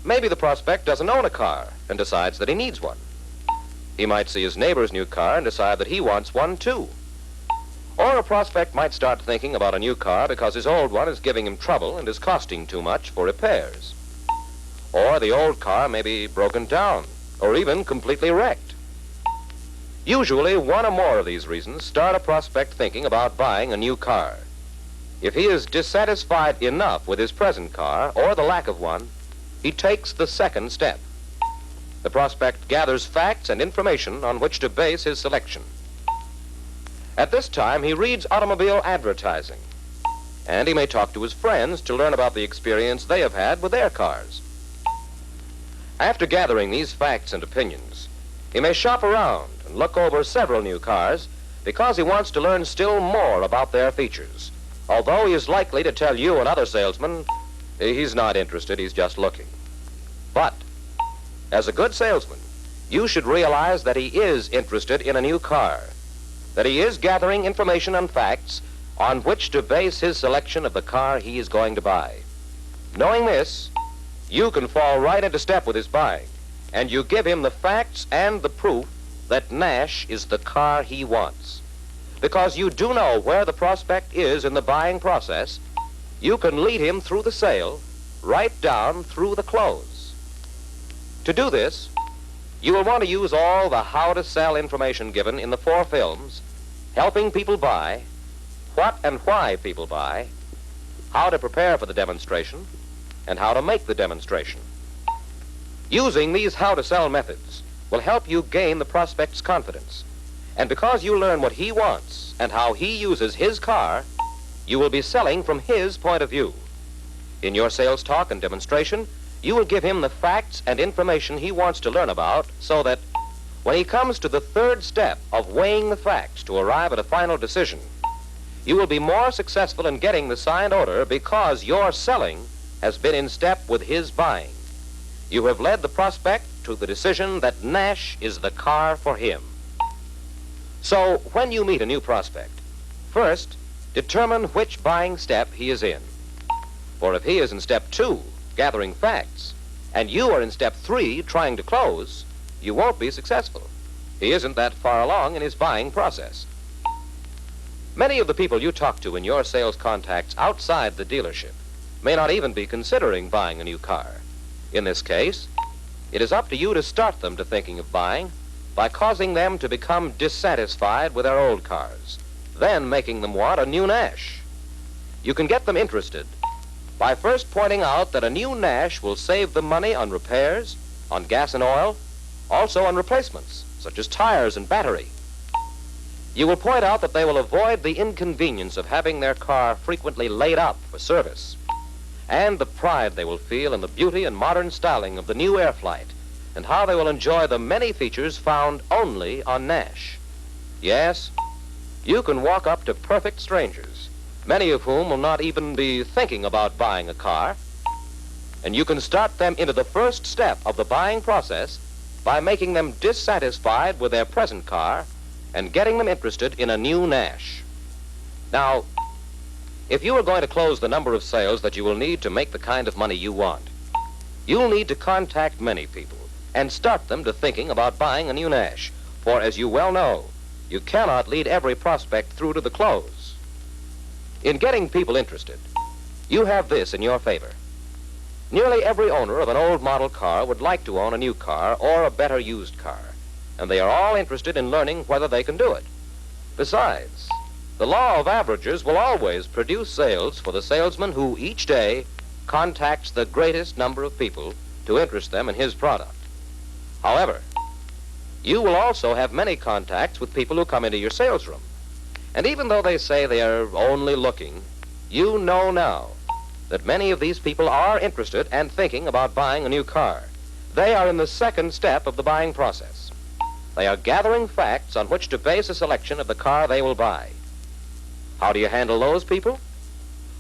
maybe the prospect doesn't own a car and decides that he needs one. He might see his neighbor's new car and decide that he wants one too. Or a prospect might start thinking about a new car because his old one is giving him trouble and is costing too much for repairs. Or the old car may be broken down, or even completely wrecked. Usually, one or more of these reasons start a prospect thinking about buying a new car. If he is dissatisfied enough with his present car, or the lack of one, he takes the second step. The prospect gathers facts and information on which to base his selection. At this time, he reads automobile advertising, and he may talk to his friends to learn about the experience they have had with their cars. After gathering these facts and opinions, he may shop around and look over several new cars because he wants to learn still more about their features, although he is likely to tell you and other salesmen he's not interested, he's just looking. But as a good salesman, you should realize that he is interested in a new car, that he is gathering information and facts on which to base his selection of the car he is going to buy. Knowing this, you can fall right into step with his buying, and you give him the facts and the proof that Nash is the car he wants. Because you do know where the prospect is in the buying process, you can lead him through the sale, right down through the close. To do this, you will want to use all the how to sell information given in the 4 films, helping people buy, what and why people buy, how to prepare for the demonstration, and how to make the demonstration. Using these how to sell methods will help you gain the prospect's confidence. And because you learn what he wants and how he uses his car, you will be selling from his point of view. In your sales talk and demonstration, you will give him the facts and information he wants to learn about so that when he comes to the third step of weighing the facts to arrive at a final decision, you will be more successful in getting the signed order because your selling has been in step with his buying. You have led the prospect to the decision that Nash is the car for him. So, when you meet a new prospect, first, determine which buying step he is in. For if he is in step 2, gathering facts, and you are in step 3, trying to close, you won't be successful. He isn't that far along in his buying process. Many of the people you talk to in your sales contacts outside the dealership may not even be considering buying a new car. In this case, it is up to you to start them to thinking of buying by causing them to become dissatisfied with their old cars, then making them want a new Nash. You can get them interested by first pointing out that a new Nash will save them money on repairs, on gas and oil, also on replacements, such as tires and battery. You will point out that they will avoid the inconvenience of having their car frequently laid up for service, and the pride they will feel in the beauty and modern styling of the new Airflight, and how they will enjoy the many features found only on Nash. Yes, You can walk up to perfect strangers, many of whom will not even be thinking about buying a car, and you can start them into the first step of the buying process by making them dissatisfied with their present car and getting them interested in a new Nash. Now, if you are going to close the number of sales that you will need to make the kind of money you want, you'll need to contact many people and start them to thinking about buying a new Nash. For as you well know, you cannot lead every prospect through to the close. In getting people interested, you have this in your favor. Nearly every owner of an old model car would like to own a new car or a better used car, and they are all interested in learning whether they can do it. Besides, the law of averages will always produce sales for the salesman who each day contacts the greatest number of people to interest them in his product. However, you will also have many contacts with people who come into your sales room. And even though they say they are only looking, you know now that many of these people are interested and thinking about buying a new car. They are in the second step of the buying process. They are gathering facts on which to base a selection of the car they will buy. How do you handle those people?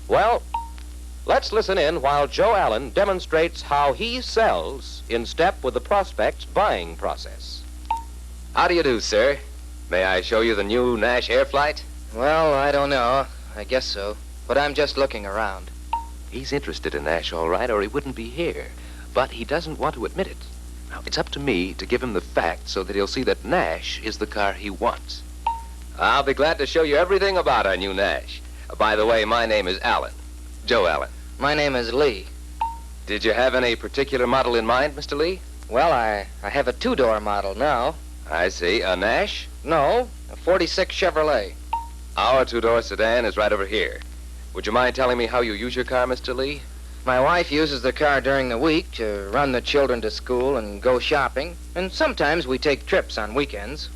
Well, let's listen in while Joe Allen demonstrates how he sells in step with the prospect's buying process. How do you do, sir? May I show you the new Nash Airflight? Well, I don't know. I guess so. But I'm just looking around. He's interested in Nash, all right, or he wouldn't be here. But he doesn't want to admit it. Now, it's up to me to give him the facts so that he'll see that Nash is the car he wants. I'll be glad to show you everything about our new Nash. By the way, my name is Allen. Joe Allen. My name is Lee. Did you have any particular model in mind, Mr. Lee? Well, I have a two-door model now. I see. A Nash? No, a 46 Chevrolet. Our two-door sedan is right over here. Would you mind telling me how you use your car, Mr. Lee? My wife uses the car during the week to run the children to school and go shopping, and sometimes we take trips on weekends.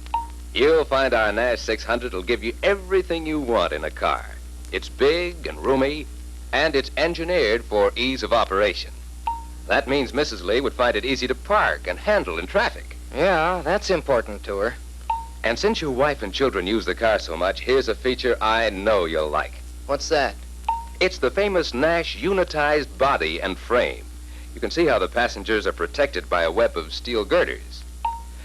You'll find our Nash 600 will give you everything you want in a car. It's big and roomy, and it's engineered for ease of operation. That means Mrs. Lee would find it easy to park and handle in traffic. Yeah, that's important to her. And since your wife and children use the car so much, here's a feature I know you'll like. What's that? It's the famous Nash unitized body and frame. You can see how the passengers are protected by a web of steel girders.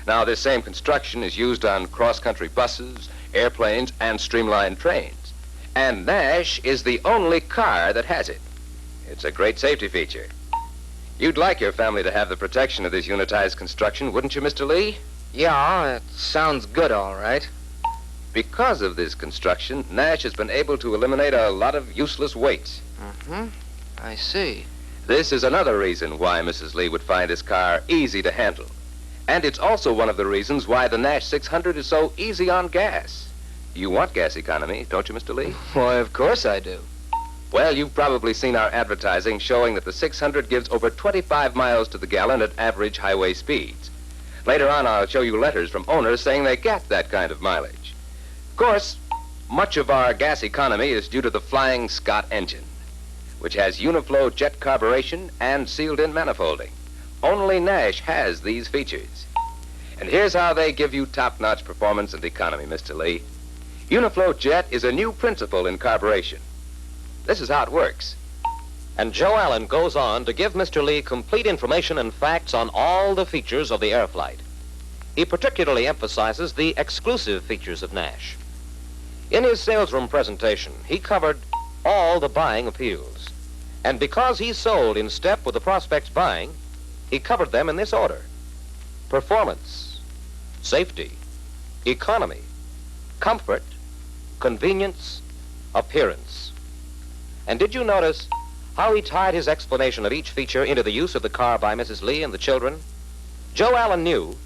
Now, this same construction is used on cross-country buses, airplanes, and streamlined trains. And Nash is the only car that has it. It's a great safety feature. You'd like your family to have the protection of this unitized construction, wouldn't you, Mr. Lee? Yeah, it sounds good, all right. Because of this construction, Nash has been able to eliminate a lot of useless weight. I see. This is another reason why Mrs. Lee would find this car easy to handle. And it's also one of the reasons why the Nash 600 is so easy on gas. You want gas economy, don't you, Mr. Lee? Why, of course I do. Well, you've probably seen our advertising showing that the 600 gives over 25 miles to the gallon at average highway speeds. Later on, I'll show you letters from owners saying they get that kind of mileage. Of course, much of our gas economy is due to the Flying Scot engine, which has uniflow jet carburation and sealed-in manifolding. Only Nash has these features. And here's how they give you top-notch performance and economy, Mr. Lee. Uniflow jet is a new principle in carburation. This is how it works. And Joe Allen goes on to give Mr. Lee complete information and facts on all the features of the Airflight. He particularly emphasizes the exclusive features of Nash. In his salesroom presentation, he covered all the buying appeals. And because he sold in step with the prospect's buying, he covered them in this order: performance, safety, economy, comfort, convenience, appearance. And did you notice how he tied his explanation of each feature into the use of the car by Mrs. Lee and the children? Joe Allen knew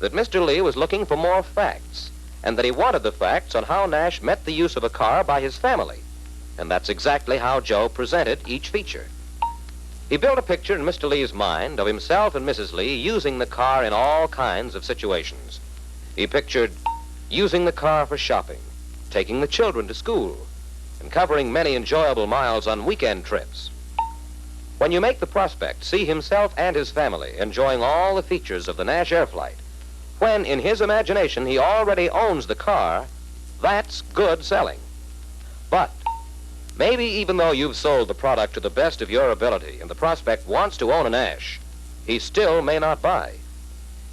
that Mr. Lee was looking for more facts, and that he wanted the facts on how Nash met the use of a car by his family. And that's exactly how Joe presented each feature. He built a picture in Mr. Lee's mind of himself and Mrs. Lee using the car in all kinds of situations. He pictured using the car for shopping, taking the children to school, and covering many enjoyable miles on weekend trips. When you make the prospect see himself and his family enjoying all the features of the Nash Airflight, when in his imagination he already owns the car, That's good selling. But maybe even though you've sold the product to the best of your ability and the prospect wants to own a Nash, he still may not buy.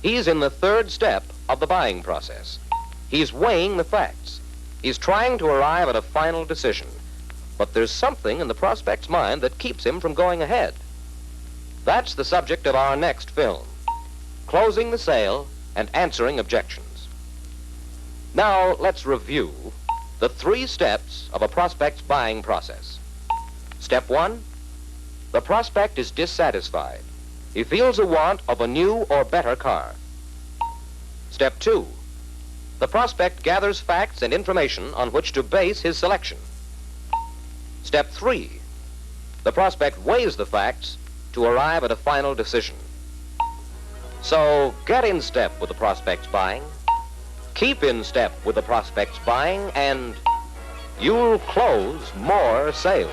He's in the third step of the buying process. He's weighing the facts. He's trying to arrive at a final decision. But there's something in the prospect's mind that keeps him from going ahead. That's the subject of our next film, closing the sale and answering objections. Now, let's review the 3 steps of a prospect's buying process. Step 1, the prospect is dissatisfied. He feels a want of a new or better car. Step 2, the prospect gathers facts and information on which to base his selection. Step 3, the prospect weighs the facts to arrive at a final decision. So get in step with the prospect's buying, keep in step with the prospect's buying, and you'll close more sales.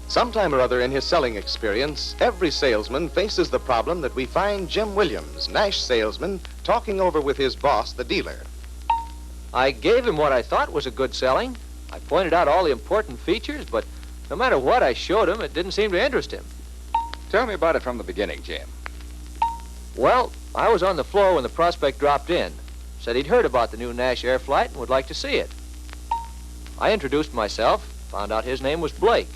Sometime or other in his selling experience, every salesman faces the problem that we find Jim Williams, Nash salesman, talking over with his boss, the dealer. I gave him what I thought was a good selling. I pointed out all the important features, but no matter what I showed him, it didn't seem to interest him. Tell me about it from the beginning, Jim. Well, I was on the floor when the prospect dropped in. Said he'd heard about the new Nash Air Flight and would like to see it. I introduced myself, found out his name was Blake,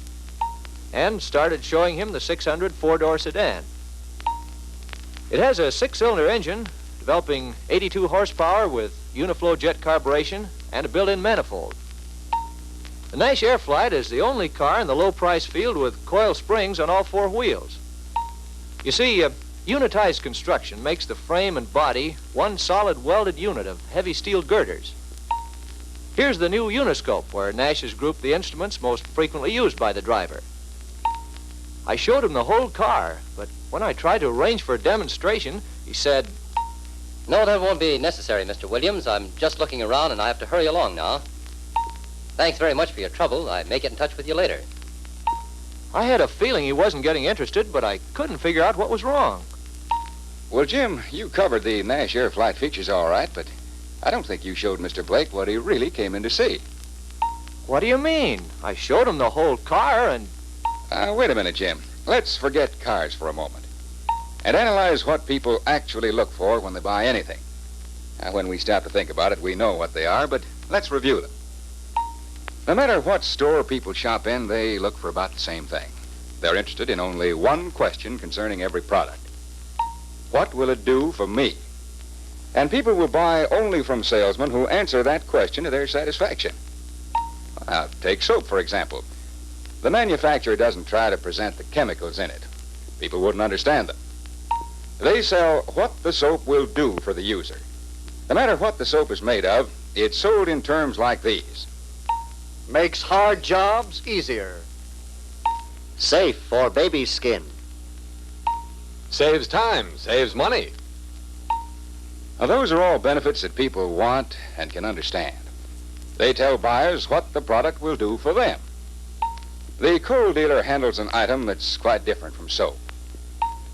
and started showing him the 600 four-door sedan. It has a 6-cylinder engine, developing 82 horsepower with Uniflow jet carburation and a built-in manifold. The Nash Air Flight is the only car in the low-price field with coil springs on all 4 wheels. You see, unitized construction makes the frame and body one solid welded unit of heavy steel girders. Here's the new uniscope, where Nash has grouped the instruments most frequently used by the driver. I showed him the whole car, but when I tried to arrange for a demonstration, he said, No, that won't be necessary, Mr. Williams. I'm just looking around and I have to hurry along now. Thanks very much for your trouble. I may get in touch with you later. I had a feeling he wasn't getting interested, but I couldn't figure out what was wrong. Well, Jim, you covered the Nash Air Flight features all right, but I don't think you showed Mr. Blake what he really came in to see. What do you mean? I showed him the whole car and... Wait a minute, Jim. Let's forget cars for a moment and analyze what people actually look for when they buy anything. Now, when we stop to think about it, we know what they are, but let's review them. No matter what store people shop in, they look for about the same thing. They're interested in only one question concerning every product. What will it do for me? And people will buy only from salesmen who answer that question to their satisfaction. Now, take soap, for example. The manufacturer doesn't try to present the chemicals in it. People wouldn't understand them. They sell what the soap will do for the user. No matter what the soap is made of, it's sold in terms like these. Makes hard jobs easier. Safe for baby skin. Saves time, saves money. Now, those are all benefits that people want and can understand. They tell buyers what the product will do for them. The coal dealer handles an item that's quite different from soap.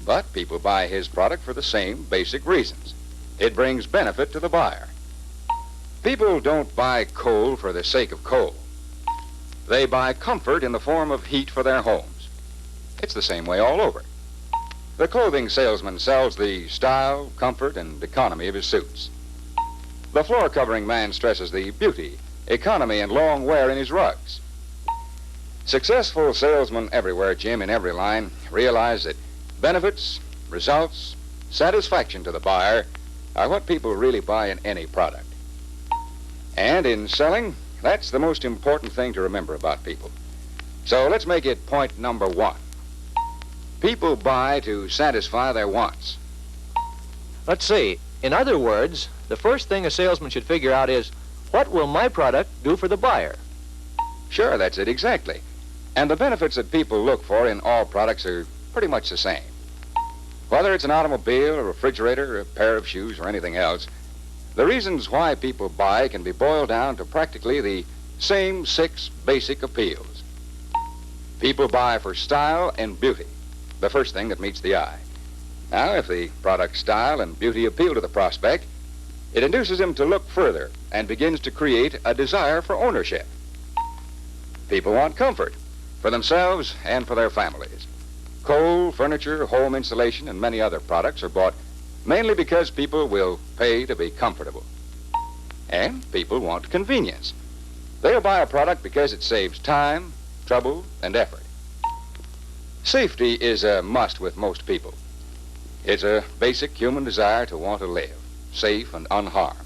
But people buy his product for the same basic reasons. It brings benefit to the buyer. People don't buy coal for the sake of coal. They buy comfort in the form of heat for their homes. It's the same way all over. The clothing salesman sells the style, comfort, and economy of his suits. The floor covering man stresses the beauty, economy, and long wear in his rugs. Successful salesmen everywhere, Jim, in every line, realize that benefits, results, satisfaction to the buyer are what people really buy in any product. And in selling, that's the most important thing to remember about people. So let's make it point number 1. People buy to satisfy their wants. Let's see. In other words, the first thing a salesman should figure out is, what will my product do for the buyer? Sure, that's it exactly. And the benefits that people look for in all products are pretty much the same. Whether it's an automobile, a refrigerator, a pair of shoes, or anything else, the reasons why people buy can be boiled down to practically the same 6 basic appeals. People buy for style and beauty, the first thing that meets the eye. Now, if the product's style and beauty appeal to the prospect, it induces him to look further and begins to create a desire for ownership. People want comfort for themselves and for their families. Coal, furniture, home insulation, and many other products are bought mainly because people will pay to be comfortable. And people want convenience. They'll buy a product because it saves time, trouble, and effort. Safety is a must with most people. It's a basic human desire to want to live safe and unharmed,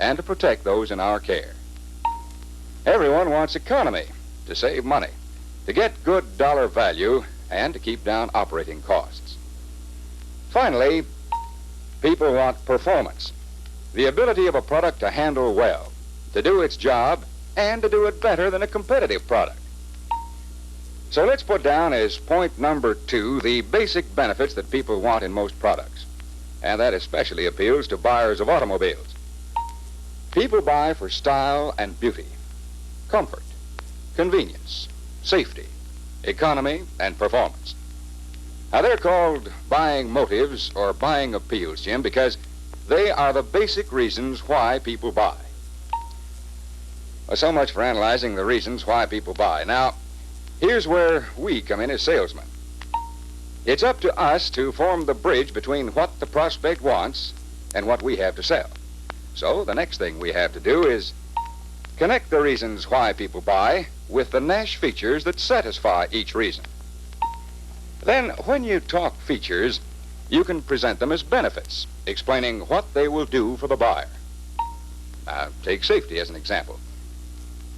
and to protect those in our care. Everyone wants economy, to save money, to get good dollar value, and to keep down operating costs. Finally, people want performance, the ability of a product to handle well, to do its job, and to do it better than a competitive product. So let's put down as point number 2 the basic benefits that people want in most products. And that especially appeals to buyers of automobiles. People buy for style and beauty, comfort, convenience, safety, economy, and performance. Now, they're called buying motives or buying appeals, Jim, because they are the basic reasons why people buy. Well, so much for analyzing the reasons why people buy. Now, here's where we come in as salesmen. It's up to us to form the bridge between what the prospect wants and what we have to sell. So the next thing we have to do is connect the reasons why people buy with the Nash features that satisfy each reason. Then, when you talk features, you can present them as benefits, explaining what they will do for the buyer. Now, take safety as an example.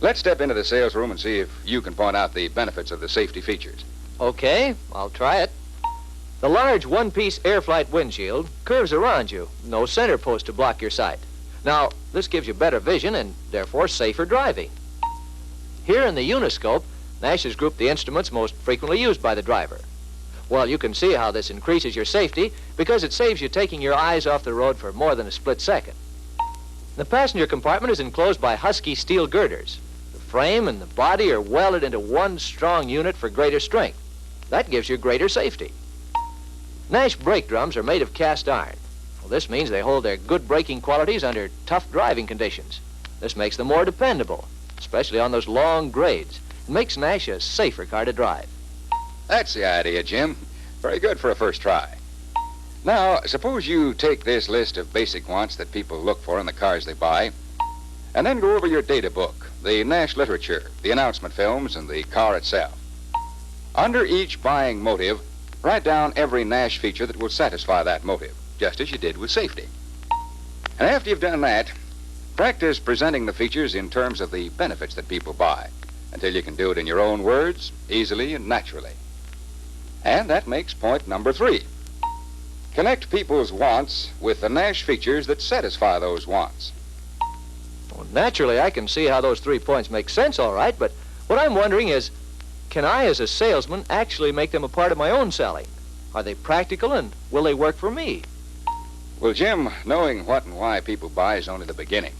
Let's step into the sales room and see if you can point out the benefits of the safety features. Okay, I'll try it. The large one-piece air-flight windshield curves around you, no center post to block your sight. Now, this gives you better vision and therefore safer driving. Here in the uniscope, Nash has grouped the instruments most frequently used by the driver. Well, you can see how this increases your safety because it saves you taking your eyes off the road for more than a split second. The passenger compartment is enclosed by husky steel girders. The frame and the body are welded into one strong unit for greater strength. That gives you greater safety. Nash brake drums are made of cast iron. Well, this means they hold their good braking qualities under tough driving conditions. This makes them more dependable, especially on those long grades. It makes Nash a safer car to drive. That's the idea, Jim. Very good for a first try. Now, suppose you take this list of basic wants that people look for in the cars they buy, and then go over your data book, the Nash literature, the announcement films, and the car itself. Under each buying motive, write down every Nash feature that will satisfy that motive, just as you did with safety. And after you've done that, practice presenting the features in terms of the benefits that people buy, until you can do it in your own words, easily and naturally. And that makes point number 3. Connect people's wants with the Nash features that satisfy those wants. Well, naturally, I can see how those 3 points make sense, all right, but what I'm wondering is, can I, as a salesman, actually make them a part of my own selling? Are they practical, and will they work for me? Well, Jim, knowing what and why people buy is only the beginning.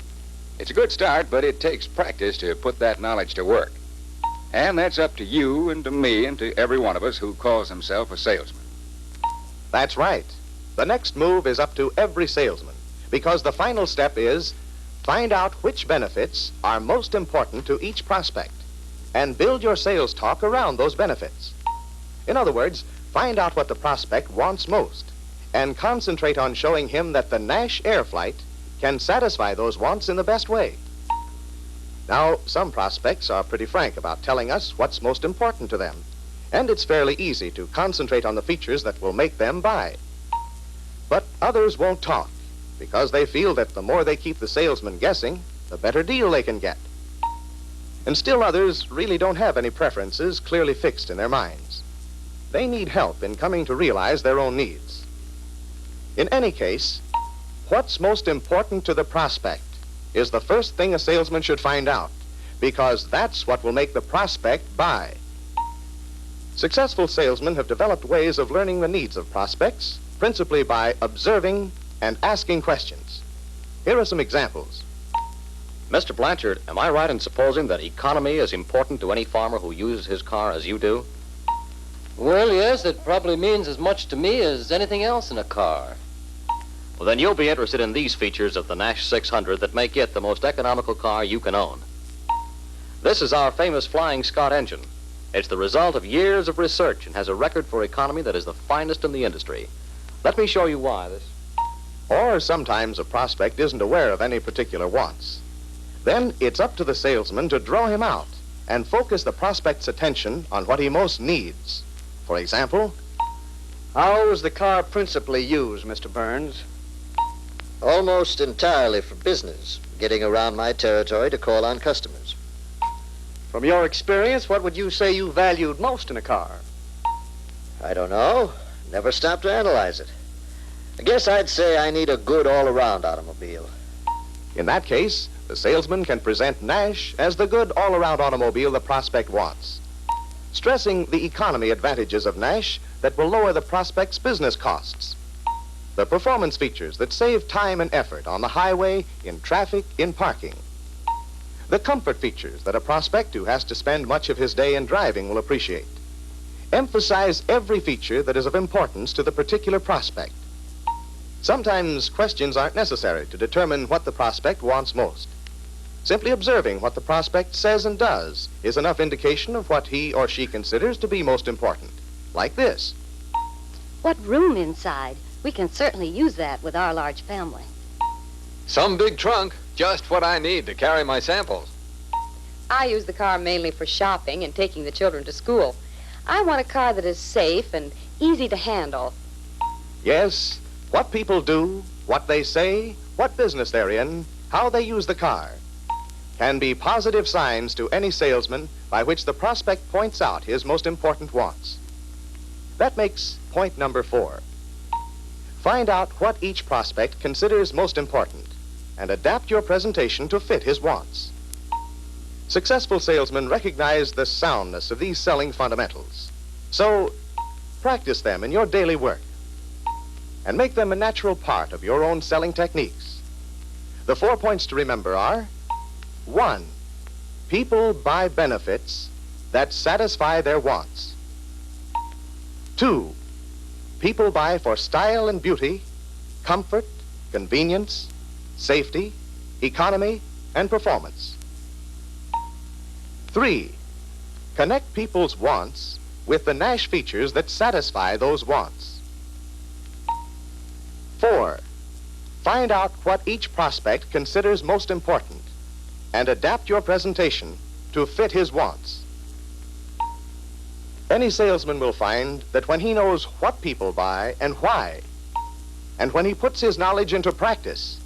It's a good start, but it takes practice to put that knowledge to work. And that's up to you and to me and to every one of us who calls himself a salesman. That's right. The next move is up to every salesman, because the final step is find out which benefits are most important to each prospect and build your sales talk around those benefits. In other words, find out what the prospect wants most and concentrate on showing him that the Nash Air Flight can satisfy those wants in the best way. Now, some prospects are pretty frank about telling us what's most important to them, and it's fairly easy to concentrate on the features that will make them buy. But others won't talk because they feel that the more they keep the salesman guessing, the better deal they can get. And still others really don't have any preferences clearly fixed in their minds. They need help in coming to realize their own needs. In any case, what's most important to the prospect is the first thing a salesman should find out, because that's what will make the prospect buy. Successful salesmen have developed ways of learning the needs of prospects, principally by observing and asking questions. Here are some examples. Mr. Blanchard, am I right in supposing that economy is important to any farmer who uses his car as you do? Well, yes, it probably means as much to me as anything else in a car. Well, then you'll be interested in these features of the Nash 600 that make it the most economical car you can own. This is our famous Flying Scot engine. It's the result of years of research and has a record for economy that is the finest in the industry. Let me show you why this. Or sometimes a prospect isn't aware of any particular wants. Then it's up to the salesman to draw him out and focus the prospect's attention on what he most needs. For example, how is the car principally used, Mr. Burns? Almost entirely for business, getting around my territory to call on customers. From your experience, what would you say you valued most in a car? I don't know. Never stopped to analyze it. I guess I'd say I need a good all-around automobile. in that case, the salesman can present Nash as the good all-around automobile the prospect wants, stressing the economy advantages of Nash that will lower the prospect's business costs, the performance features that save time and effort on the highway, in traffic, in parking, the comfort features that a prospect who has to spend much of his day in driving will appreciate. Emphasize every feature that is of importance to the particular prospect. Sometimes questions aren't necessary to determine what the prospect wants most. Simply observing what the prospect says and does is enough indication of what he or she considers to be most important. Like this. What room inside? We can certainly use that with our large family. Some big trunk, just what I need to carry my samples. I use the car mainly for shopping and taking the children to school. I want a car that is safe and easy to handle. Yes, what people do, what they say, what business they're in, how they use the car, can be positive signs to any salesman by which the prospect points out his most important wants. That makes point number 4. Find out what each prospect considers most important and adapt your presentation to fit his wants. Successful salesmen recognize the soundness of these selling fundamentals. So, practice them in your daily work and make them a natural part of your own selling techniques. The 4 points to remember are: 1. People buy benefits that satisfy their wants. 2. People buy for style and beauty, comfort, convenience, safety, economy, and performance. 3. Connect people's wants with the Nash features that satisfy those wants. 4. Find out what each prospect considers most important and adapt your presentation to fit his wants. Any salesman will find that when he knows what people buy and why, and when he puts his knowledge into practice,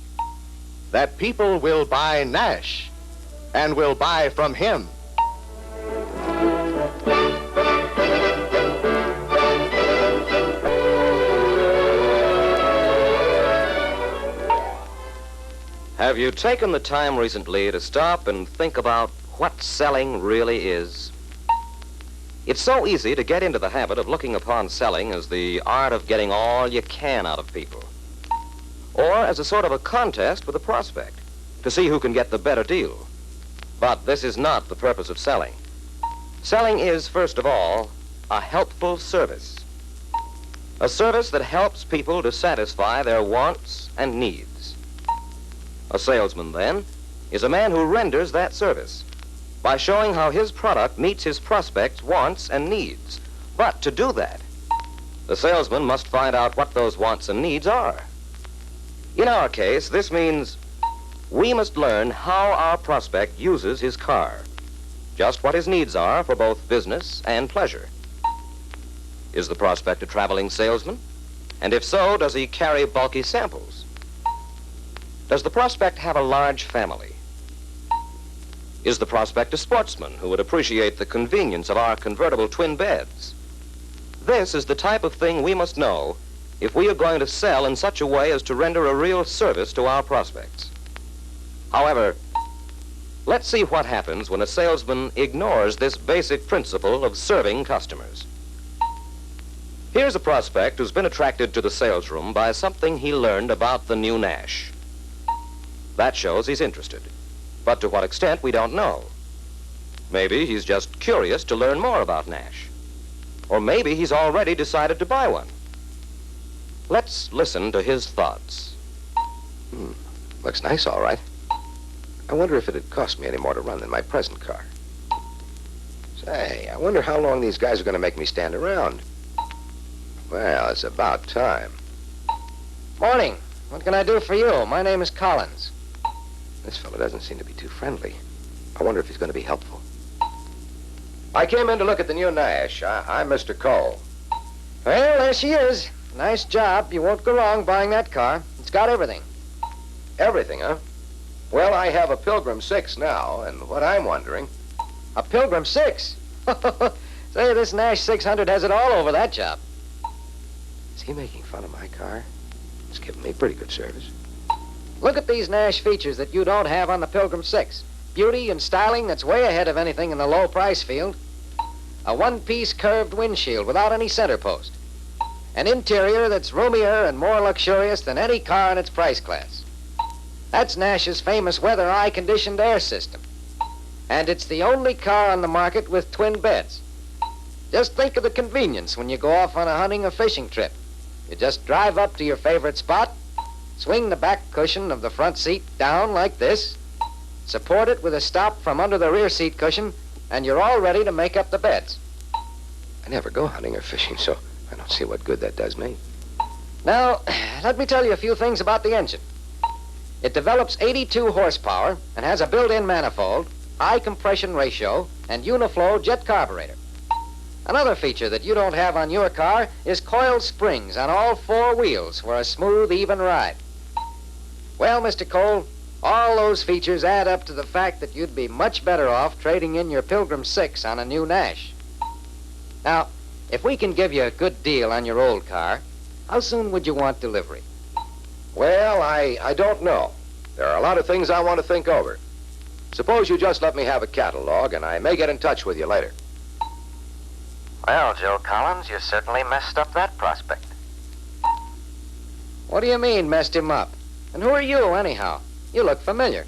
that people will buy Nash and will buy from him. Have you taken the time recently to stop and think about what selling really is? It's so easy to get into the habit of looking upon selling as the art of getting all you can out of people, or as a sort of a contest with a prospect to see who can get the better deal. But this is not the purpose of selling. Selling is, first of all, a helpful service. A service that helps people to satisfy their wants and needs. A salesman, then, is a man who renders that service by showing how his product meets his prospect's wants and needs. But to do that, the salesman must find out what those wants and needs are. In our case, this means we must learn how our prospect uses his car, just what his needs are for both business and pleasure. Is the prospect a traveling salesman? And if so, does he carry bulky samples? Does the prospect have a large family? Is the prospect a sportsman who would appreciate the convenience of our convertible twin beds? This is the type of thing we must know if we are going to sell in such a way as to render a real service to our prospects. However, let's see what happens when a salesman ignores this basic principle of serving customers. Here's a prospect who's been attracted to the sales room by something he learned about the new Nash. That shows he's interested. But to what extent, we don't know. Maybe he's just curious to learn more about Nash. Or maybe he's already decided to buy one. Let's listen to his thoughts. Looks nice, all right. I wonder if it'd cost me any more to run than my present car. Say, I wonder how long these guys are going to make me stand around. Well, it's about time. Morning. What can I do for you? My name is Collins. This fellow doesn't seem to be too friendly. I wonder if he's going to be helpful. I came in to look at the new Nash. I'm Mr. Cole. Well, there she is. Nice job. You won't go wrong buying that car. It's got everything. Everything, huh? Well, I have a Pilgrim 6 now, and what I'm wondering... A Pilgrim 6? Say, this Nash 600 has it all over that job. Is he making fun of my car? It's giving me pretty good service. Look at these Nash features that you don't have on the Pilgrim 6. Beauty and styling that's way ahead of anything in the low price field. A one-piece curved windshield without any center post. An interior that's roomier and more luxurious than any car in its price class. That's Nash's famous weather eye-conditioned air system. And it's the only car on the market with twin beds. Just think of the convenience when you go off on a hunting or fishing trip. You just drive up to your favorite spot, swing the back cushion of the front seat down like this, support it with a stop from under the rear seat cushion, and you're all ready to make up the beds. I never go hunting or fishing, so I don't see what good that does me. Now, let me tell you a few things about the engine. It develops 82 horsepower and has a built-in manifold, high compression ratio, and Uniflow jet carburetor. Another feature that you don't have on your car is coiled springs on all four wheels for a smooth, even ride. Well, Mr. Cole, all those features add up to the fact that you'd be much better off trading in your Pilgrim 6 on a new Nash. Now, if we can give you a good deal on your old car, how soon would you want delivery? Well, I don't know. There are a lot of things I want to think over. Suppose you just let me have a catalog, and I may get in touch with you later. Well, Joe Collins, you certainly messed up that prospect. What do you mean, messed him up? And who are you, anyhow? You look familiar.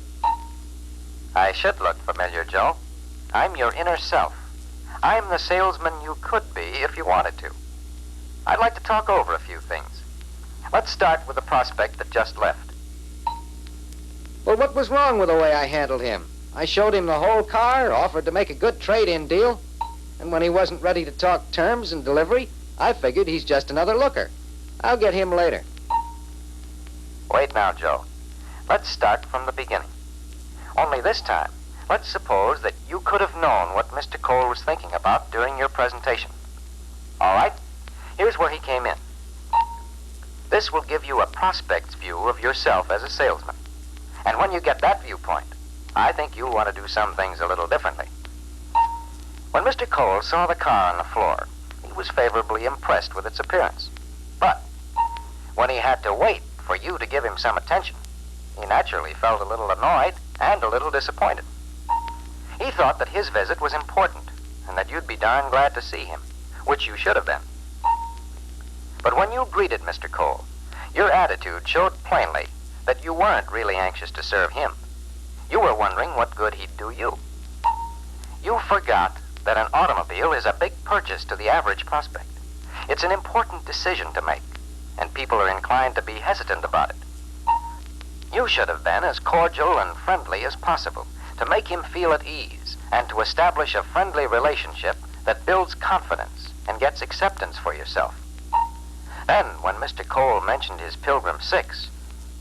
I should look familiar, Joe. I'm your inner self. I'm the salesman you could be if you wanted to. I'd like to talk over a few things. Let's start with the prospect that just left. Well, what was wrong with the way I handled him? I showed him the whole car, offered to make a good trade-in deal, and when he wasn't ready to talk terms and delivery, I figured he's just another looker. I'll get him later. Wait now, Joe. Let's start from the beginning. Only this time, let's suppose that you could have known what Mr. Cole was thinking about during your presentation. All right, here's where he came in. This will give you a prospect's view of yourself as a salesman. And when you get that viewpoint, I think you'll want to do some things a little differently. When Mr. Cole saw the car on the floor, he was favorably impressed with its appearance. But when he had to wait for you to give him some attention, he naturally felt a little annoyed and a little disappointed. He thought that his visit was important and that you'd be darn glad to see him, which you should have been. But when you greeted Mr. Cole, your attitude showed plainly that you weren't really anxious to serve him. You were wondering what good he'd do you. You forgot that an automobile is a big purchase to the average prospect. It's an important decision to make, and people are inclined to be hesitant about it. You should have been as cordial and friendly as possible to make him feel at ease and to establish a friendly relationship that builds confidence and gets acceptance for yourself. Then, when Mr. Cole mentioned his Pilgrim 6,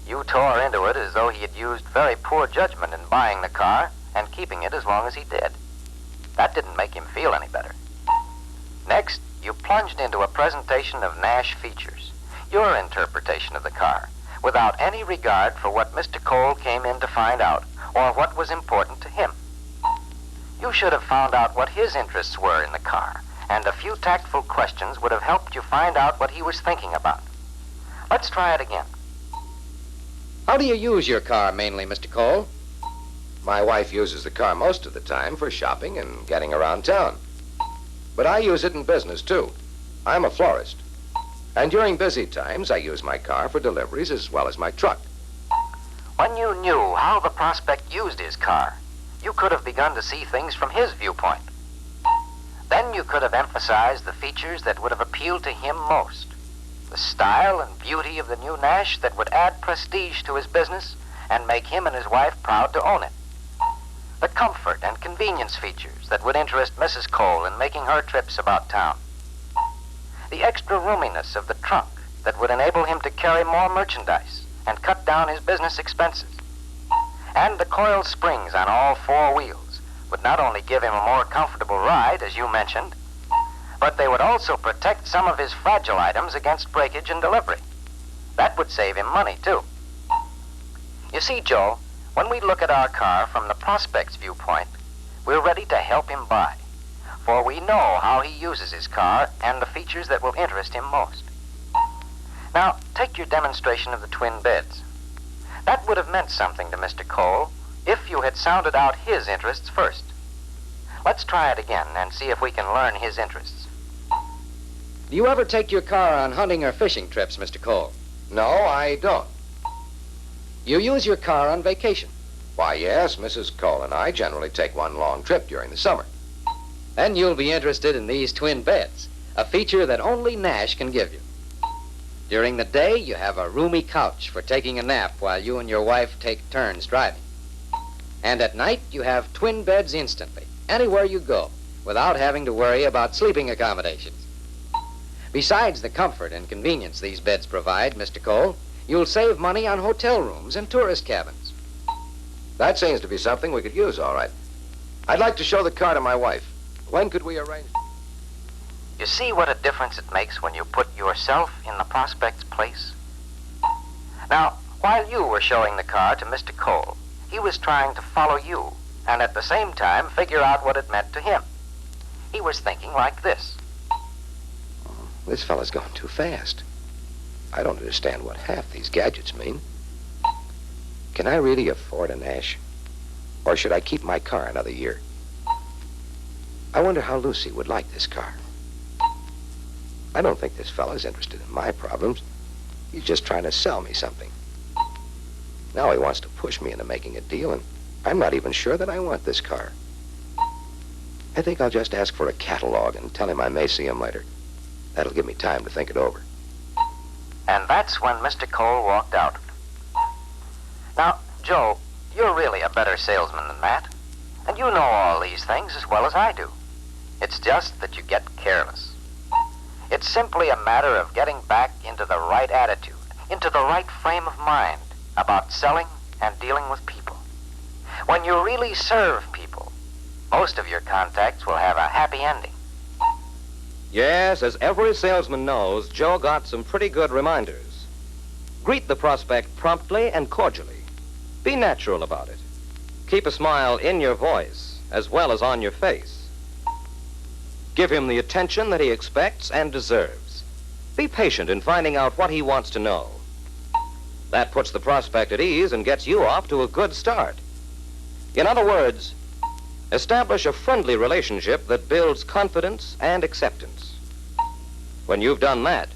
you tore into it as though he had used very poor judgment in buying the car and keeping it as long as he did. That didn't make him feel any better. Next, you plunged into a presentation of Nash features, your interpretation of the car, without any regard for what Mr. Cole came in to find out or what was important to him. You should have found out what his interests were in the car, and a few tactful questions would have helped you find out what he was thinking about. Let's try it again. How do you use your car mainly, Mr. Cole? My wife uses the car most of the time for shopping and getting around town. But I use it in business, too. I'm a florist. And during busy times, I use my car for deliveries as well as my truck. When you knew how the prospect used his car, you could have begun to see things from his viewpoint. Then you could have emphasized the features that would have appealed to him most. The style and beauty of the new Nash that would add prestige to his business and make him and his wife proud to own it. The comfort and convenience features that would interest Mrs. Cole in making her trips about town. The extra roominess of the trunk that would enable him to carry more merchandise and cut down his business expenses. And the coiled springs on all four wheels would not only give him a more comfortable ride, as you mentioned, but they would also protect some of his fragile items against breakage and delivery. That would save him money, too. You see, Joe, when we look at our car from the prospect's viewpoint, we're ready to help him buy, for we know how he uses his car and the features that will interest him most. Now, take your demonstration of the twin beds. That would have meant something to Mr. Cole if you had sounded out his interests first. Let's try it again and see if we can learn his interests. Do you ever take your car on hunting or fishing trips, Mr. Cole? No, I don't. You use your car on vacation? Why, yes, Mrs. Cole and I generally take one long trip during the summer. Then you'll be interested in these twin beds, a feature that only Nash can give you. During the day, you have a roomy couch for taking a nap while you and your wife take turns driving. And at night, you have twin beds instantly, anywhere you go, without having to worry about sleeping accommodations. Besides the comfort and convenience these beds provide, Mr. Cole, you'll save money on hotel rooms and tourist cabins. That seems to be something we could use, all right. I'd like to show the car to my wife. When could we arrange? You see what a difference it makes when you put yourself in the prospect's place? Now, while you were showing the car to Mr. Cole, he was trying to follow you and at the same time figure out what it meant to him. He was thinking like this. This fella's going too fast. I don't understand what half these gadgets mean. Can I really afford a Nash? Or should I keep my car another year? I wonder how Lucy would like this car. I don't think this fella's interested in my problems. He's just trying to sell me something. Now he wants to push me into making a deal, and I'm not even sure that I want this car. I think I'll just ask for a catalog and tell him I may see him later. That'll give me time to think it over. And that's when Mr. Cole walked out. Now, Joe, you're really a better salesman than that. And you know all these things as well as I do. It's just that you get careless. It's simply a matter of getting back into the right attitude, into the right frame of mind about selling and dealing with people. When you really serve people, most of your contacts will have a happy ending. Yes, as every salesman knows, Joe got some pretty good reminders. Greet the prospect promptly and cordially. Be natural about it. Keep a smile in your voice as well as on your face. Give him the attention that he expects and deserves. Be patient in finding out what he wants to know. That puts the prospect at ease and gets you off to a good start. In other words, establish a friendly relationship that builds confidence and acceptance. When you've done that,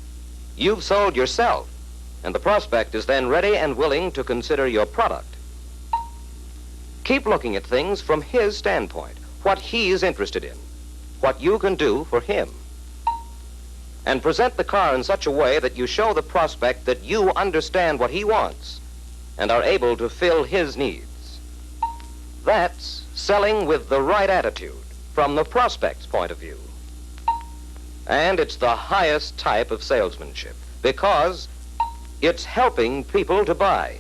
you've sold yourself, and the prospect is then ready and willing to consider your product. Keep looking at things from his standpoint, what he's interested in, what you can do for him. And present the car in such a way that you show the prospect that you understand what he wants and are able to fill his needs. That's selling with the right attitude from the prospect's point of view. And it's the highest type of salesmanship because it's helping people to buy.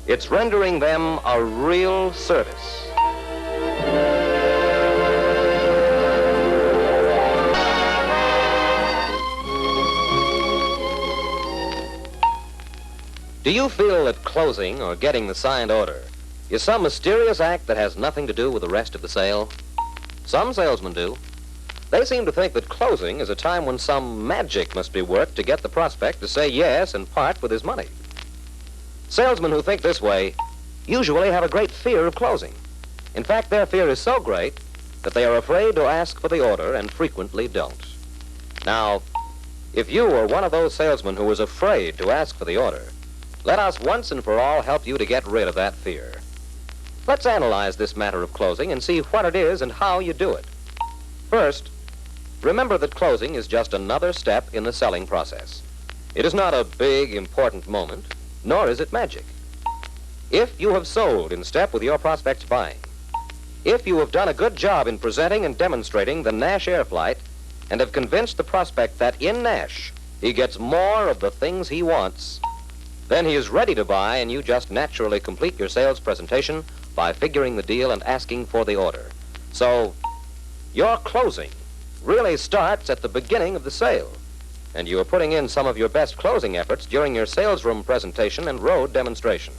It's rendering them a real service. Do you feel that closing or getting the signed order is some mysterious act that has nothing to do with the rest of the sale? Some salesmen do. They seem to think that closing is a time when some magic must be worked to get the prospect to say yes and part with his money. Salesmen who think this way usually have a great fear of closing. In fact, their fear is so great that they are afraid to ask for the order and frequently don't. Now, if you were one of those salesmen who was afraid to ask for the order, Let us once and for all help you to get rid of that fear. Let's analyze this matter of closing and see what it is and how you do it. First, remember that closing is just another step in the selling process. It is not a big, important moment, nor is it magic. If you have sold in step with your prospect's buying, if you have done a good job in presenting and demonstrating the Nash Air Flight and have convinced the prospect that in Nash he gets more of the things he wants, then he is ready to buy, and you just naturally complete your sales presentation by figuring the deal and asking for the order. So, your closing really starts at the beginning of the sale, and you are putting in some of your best closing efforts during your sales room presentation and road demonstration.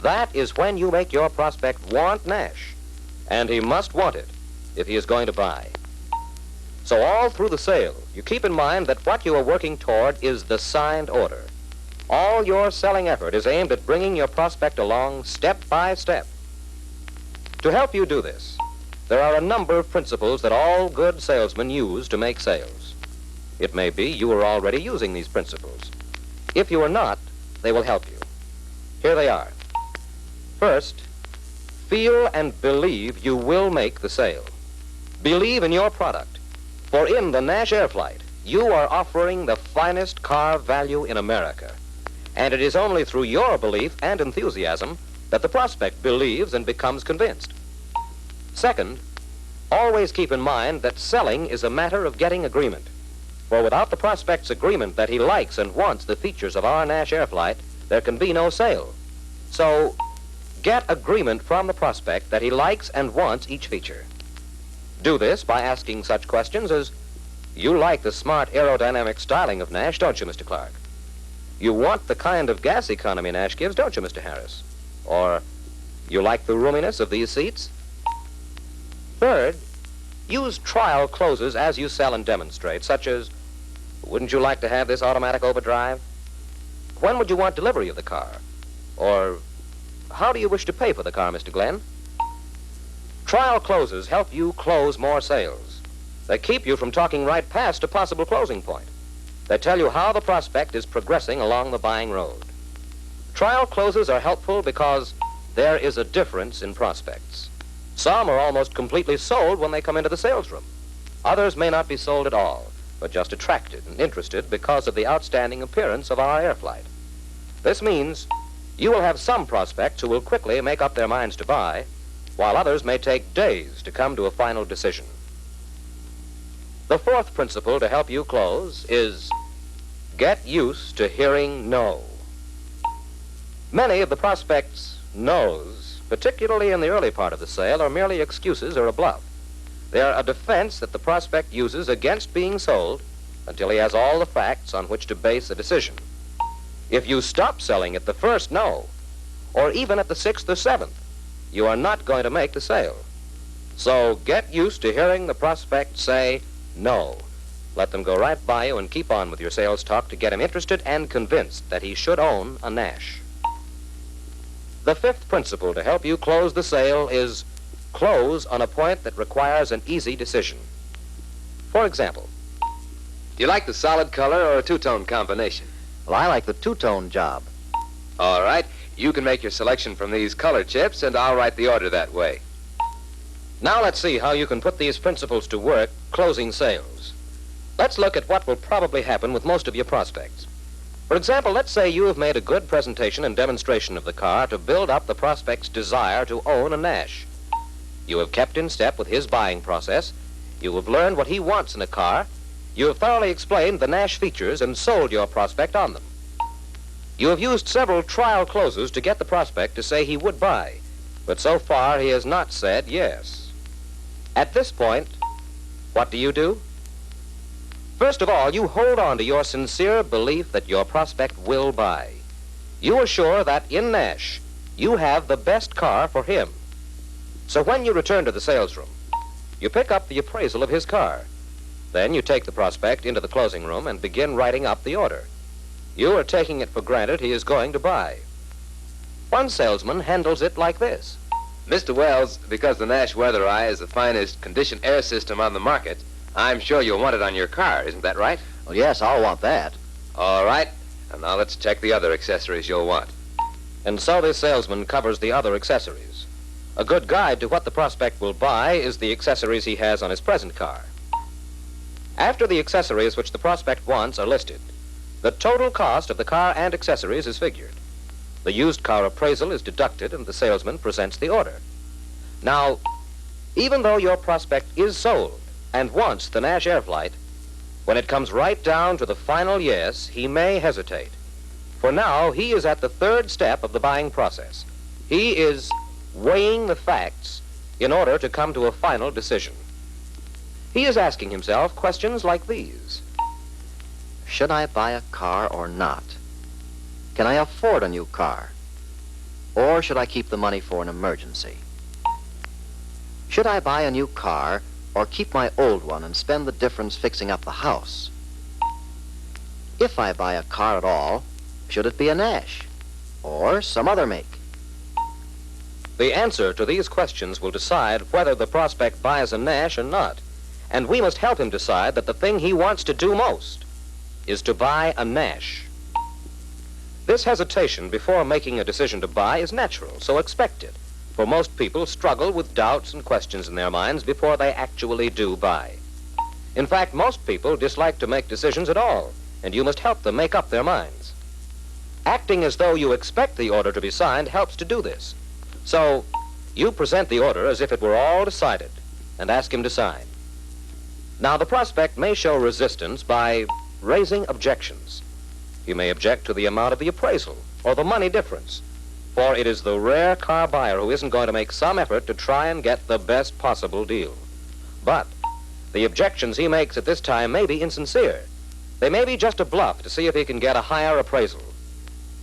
That is when you make your prospect want Nash, and he must want it if he is going to buy. So all through the sale, you keep in mind that what you are working toward is the signed order. All your selling effort is aimed at bringing your prospect along step by step. To help you do this, there are a number of principles that all good salesmen use to make sales. It may be you are already using these principles. If you are not, they will help you. Here they are. First, feel and believe you will make the sale. Believe in your product, for in the Nash Air Flight, you are offering the finest car value in America. And it is only through your belief and enthusiasm that the prospect believes and becomes convinced. Second, always keep in mind that selling is a matter of getting agreement. For without the prospect's agreement that he likes and wants the features of our Nash Air Flight, there can be no sale. So, get agreement from the prospect that he likes and wants each feature. Do this by asking such questions as, you like the smart aerodynamic styling of Nash, don't you, Mr. Clark? You want the kind of gas economy Nash gives, don't you, Mr. Harris? Or, you like the roominess of these seats? Third, use trial closes as you sell and demonstrate, such as, wouldn't you like to have this automatic overdrive? When would you want delivery of the car? Or, how do you wish to pay for the car, Mr. Glenn? Trial closes help you close more sales. They keep you from talking right past a possible closing point. They tell you how the prospect is progressing along the buying road. Trial closes are helpful because there is a difference in prospects. Some are almost completely sold when they come into the sales room. Others may not be sold at all, but just attracted and interested because of the outstanding appearance of our air flight. This means you will have some prospects who will quickly make up their minds to buy, while others may take days to come to a final decision. The fourth principle to help you close is get used to hearing no. Many of the prospects' no's, particularly in the early part of the sale, are merely excuses or a bluff. They are a defense that the prospect uses against being sold until he has all the facts on which to base a decision. If you stop selling at the first no, or even at the sixth or seventh, you are not going to make the sale. So get used to hearing the prospect say no. Let them go right by you and keep on with your sales talk to get him interested and convinced that he should own a Nash. The fifth principle to help you close the sale is close on a point that requires an easy decision. For example, Do you like the solid color or a two-tone combination? well, I like the two-tone job. All right. You can make your selection from these color chips, and I'll write the order that way. Now let's see how you can put these principles to work closing sales. Let's look at what will probably happen with most of your prospects. For example, let's say you have made a good presentation and demonstration of the car to build up the prospect's desire to own a Nash. You have kept in step with his buying process. You have learned what he wants in a car. You have thoroughly explained the Nash features and sold your prospect on them. You have used several trial closes to get the prospect to say he would buy, but so far he has not said yes. At this point, what do? First of all, you hold on to your sincere belief that your prospect will buy. You are sure that in Nash, you have the best car for him. So when you return to the sales room, you pick up the appraisal of his car. Then you take the prospect into the closing room and begin writing up the order. You are taking it for granted he is going to buy. One salesman handles it like this. Mr. Wells, because the Nash Weather Eye is the finest conditioned air system on the market, I'm sure you'll want it on your car. Isn't that right? Well, yes, I'll want that. All right. And now let's check the other accessories you'll want. And so this salesman covers the other accessories. A good guide to what the prospect will buy is the accessories he has on his present car. After the accessories which the prospect wants are listed, the total cost of the car and accessories is figured. The used car appraisal is deducted and the salesman presents the order. Now, even though your prospect is sold and wants the Nash Airflight, when it comes right down to the final yes, he may hesitate. For now, he is at the third step of the buying process. He is weighing the facts in order to come to a final decision. He is asking himself questions like these. Should I buy a car or not? Can I afford a new car? Or should I keep the money for an emergency? Should I buy a new car or keep my old one and spend the difference fixing up the house? If I buy a car at all, should it be a Nash or some other make? The answer to these questions will decide whether the prospect buys a Nash or not. And we must help him decide that the thing he wants to do most is to buy a Nash. This hesitation before making a decision to buy is natural, so expected, for most people struggle with doubts and questions in their minds before they actually do buy. In fact, most people dislike to make decisions at all, and you must help them make up their minds. Acting as though you expect the order to be signed helps to do this. So, you present the order as if it were all decided, and ask him to sign. Now, the prospect may show resistance by raising objections. He may object to the amount of the appraisal or the money difference, for it is the rare car buyer who isn't going to make some effort to try and get the best possible deal. But the objections he makes at this time may be insincere. They may be just a bluff to see if he can get a higher appraisal.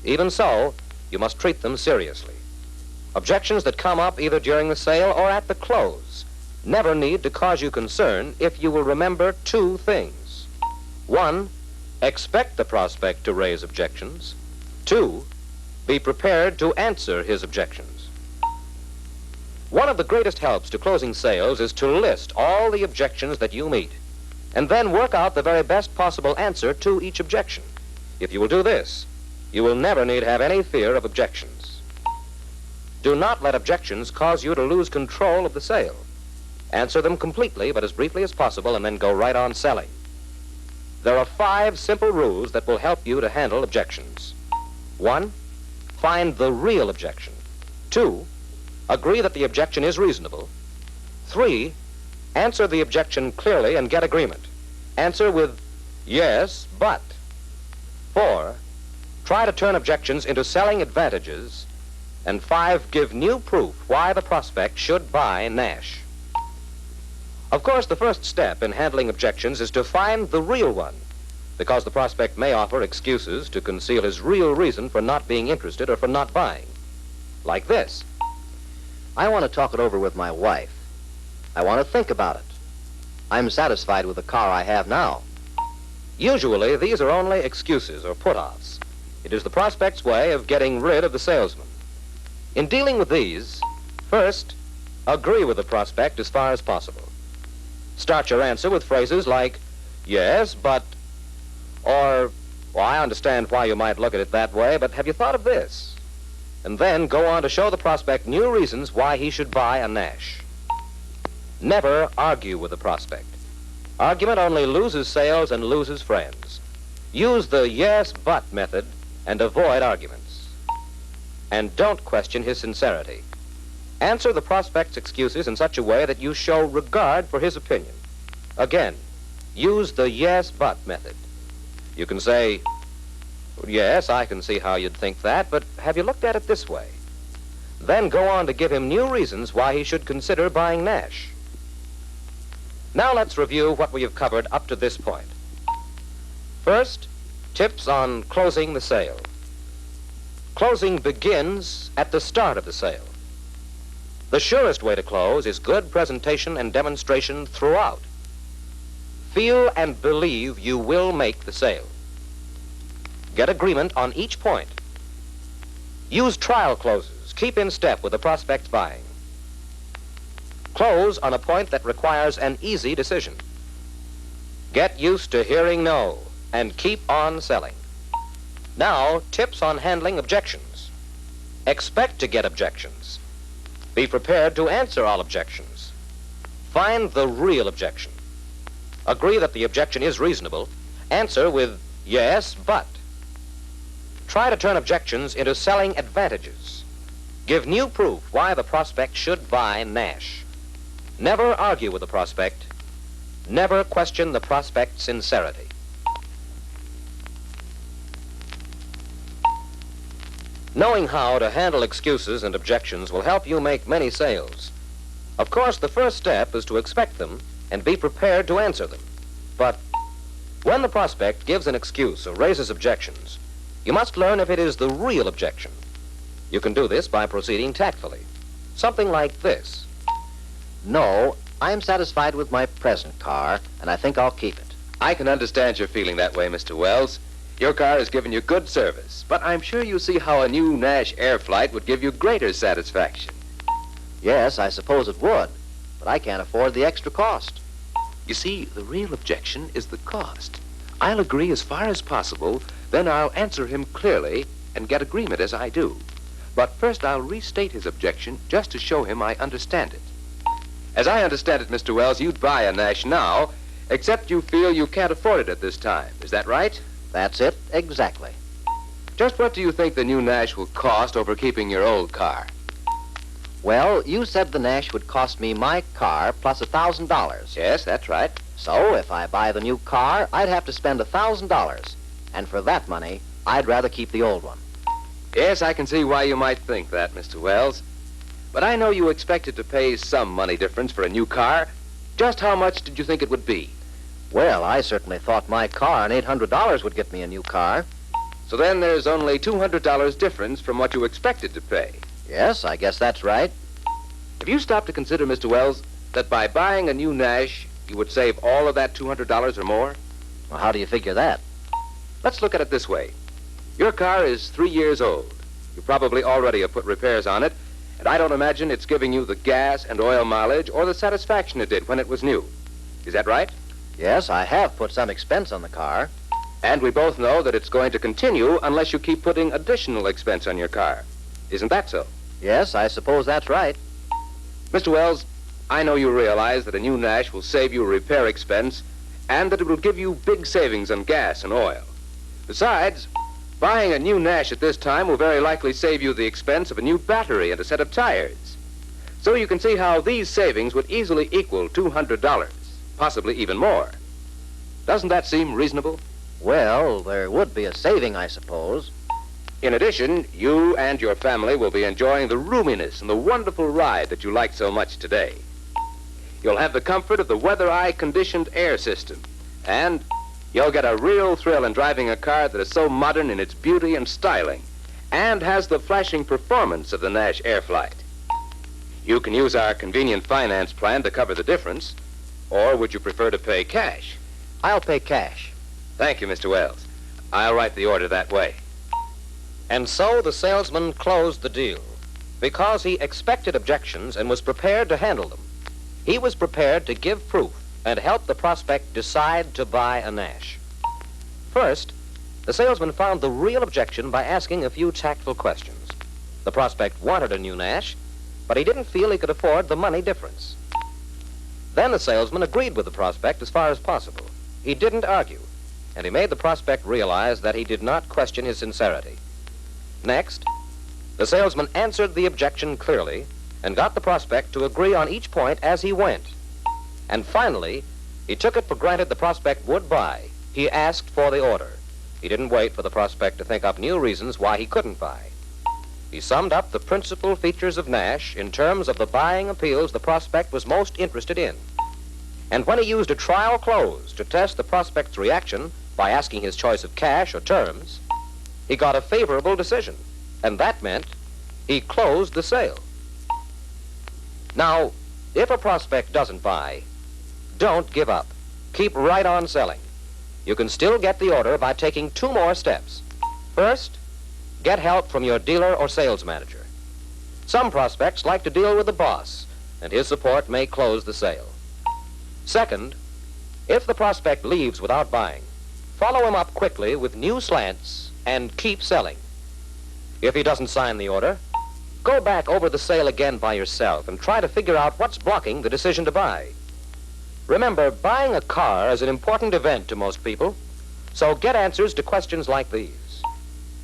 Even so, you must treat them seriously. Objections that come up either during the sale or at the close never need to cause you concern if you will remember two things. One, expect the prospect to raise objections. Two, be prepared to answer his objections. One of the greatest helps to closing sales is to list all the objections that you meet, and then work out the very best possible answer to each objection. If you will do this, you will never need have any fear of objections. Do not let objections cause you to lose control of the sale. Answer them completely, but as briefly as possible, and then go right on selling. There are 5 simple rules that will help you to handle objections. 1, find the real objection. 2, agree that the objection is reasonable. 3, answer the objection clearly and get agreement. Answer with yes, but. 4, try to turn objections into selling advantages. And 5, give new proof why the prospect should buy Nash. Of course, the first step in handling objections is to find the real one, because the prospect may offer excuses to conceal his real reason for not being interested or for not buying. Like this. I want to talk it over with my wife. I want to think about it. I'm satisfied with the car I have now. Usually, these are only excuses or put-offs. It is the prospect's way of getting rid of the salesman. In dealing with these, first, agree with the prospect as far as possible. Start your answer with phrases like, yes, but, or, well, I understand why you might look at it that way, but have you thought of this? And then go on to show the prospect new reasons why he should buy a Nash. Never argue with the prospect. Argument only loses sales and loses friends. Use the yes, but method and avoid arguments. And don't question his sincerity. Answer the prospect's excuses in such a way that you show regard for his opinion. Again, use the yes, but method. You can say, yes, I can see how you'd think that, but have you looked at it this way? Then go on to give him new reasons why he should consider buying Nash. Now let's review what we have covered up to this point. First, tips on closing the sale. Closing begins at the start of the sale. The surest way to close is good presentation and demonstration throughout. Feel and believe you will make the sale. Get agreement on each point. Use trial closes. Keep in step with the prospect's buying. Close on a point that requires an easy decision. Get used to hearing no and keep on selling. Now, tips on handling objections. Expect to get objections. Be prepared to answer all objections. Find the real objection. Agree that the objection is reasonable. Answer with yes, but. Try to turn objections into selling advantages. Give new proof why the prospect should buy Nash. Never argue with the prospect. Never question the prospect's sincerity. Knowing how to handle excuses and objections will help you make many sales. Of course, the first step is to expect them and be prepared to answer them. But when the prospect gives an excuse or raises objections, you must learn if it is the real objection. You can do this by proceeding tactfully. Something like this. No, I'm satisfied with my present car, and I think I'll keep it. I can understand your feeling that way, Mr. Wells. Your car has given you good service, but I'm sure you see how a new Nash Air Flight would give you greater satisfaction. Yes, I suppose it would, but I can't afford the extra cost. You see, the real objection is the cost. I'll agree as far as possible, then I'll answer him clearly and get agreement as I do. But first I'll restate his objection just to show him I understand it. As I understand it, Mr. Wells, you'd buy a Nash now, except you feel you can't afford it at this time. Is that right? That's it, exactly. Just what do you think the new Nash will cost over keeping your old car? Well, you said the Nash would cost me my car plus $1,000. Yes, that's right. So if I buy the new car, I'd have to spend $1,000. And for that money, I'd rather keep the old one. Yes, I can see why you might think that, Mr. Wells. But I know you expected to pay some money difference for a new car. Just how much did you think it would be? Well, I certainly thought my car and $800 would get me a new car. So then there's only $200 difference from what you expected to pay. Yes, I guess that's right. Have you stopped to consider, Mr. Wells, that by buying a new Nash, you would save all of that $200 or more? Well, how do you figure that? Let's look at it this way. Your car is 3 years old. You probably already have put repairs on it, and I don't imagine it's giving you the gas and oil mileage or the satisfaction it did when it was new. Is that right? Yes, I have put some expense on the car. And we both know that it's going to continue unless you keep putting additional expense on your car. Isn't that so? Yes, I suppose that's right. Mr. Wells, I know you realize that a new Nash will save you repair expense and that it will give you big savings on gas and oil. Besides, buying a new Nash at this time will very likely save you the expense of a new battery and a set of tires. So you can see how these savings would easily equal $200, possibly even more. Doesn't that seem reasonable? Well, there would be a saving, I suppose. In addition, you and your family will be enjoying the roominess and the wonderful ride that you like so much today. You'll have the comfort of the weather-eye conditioned air system, and you'll get a real thrill in driving a car that is so modern in its beauty and styling and has the flashing performance of the Nash Air Flight. You can use our convenient finance plan to cover the difference, or would you prefer to pay cash? I'll pay cash. Thank you, Mr. Wells. I'll write the order that way. And so the salesman closed the deal because he expected objections and was prepared to handle them. He was prepared to give proof and help the prospect decide to buy a Nash. First, the salesman found the real objection by asking a few tactful questions. The prospect wanted a new Nash, but he didn't feel he could afford the money difference. Then the salesman agreed with the prospect as far as possible. He didn't argue, and he made the prospect realize that he did not question his sincerity. Next, the salesman answered the objection clearly and got the prospect to agree on each point as he went. And finally, he took it for granted the prospect would buy. He asked for the order. He didn't wait for the prospect to think up new reasons why he couldn't buy. He summed up the principal features of Nash in terms of the buying appeals the prospect was most interested in. And when he used a trial close to test the prospect's reaction by asking his choice of cash or terms, he got a favorable decision, and that meant he closed the sale. Now, if a prospect doesn't buy, don't give up. Keep right on selling. You can still get the order by taking 2 more steps. First, get help from your dealer or sales manager. Some prospects like to deal with the boss, and his support may close the sale. Second, if the prospect leaves without buying, follow him up quickly with new slants and keep selling. If he doesn't sign the order, go back over the sale again by yourself and try to figure out what's blocking the decision to buy. Remember, buying a car is an important event to most people, so get answers to questions like these.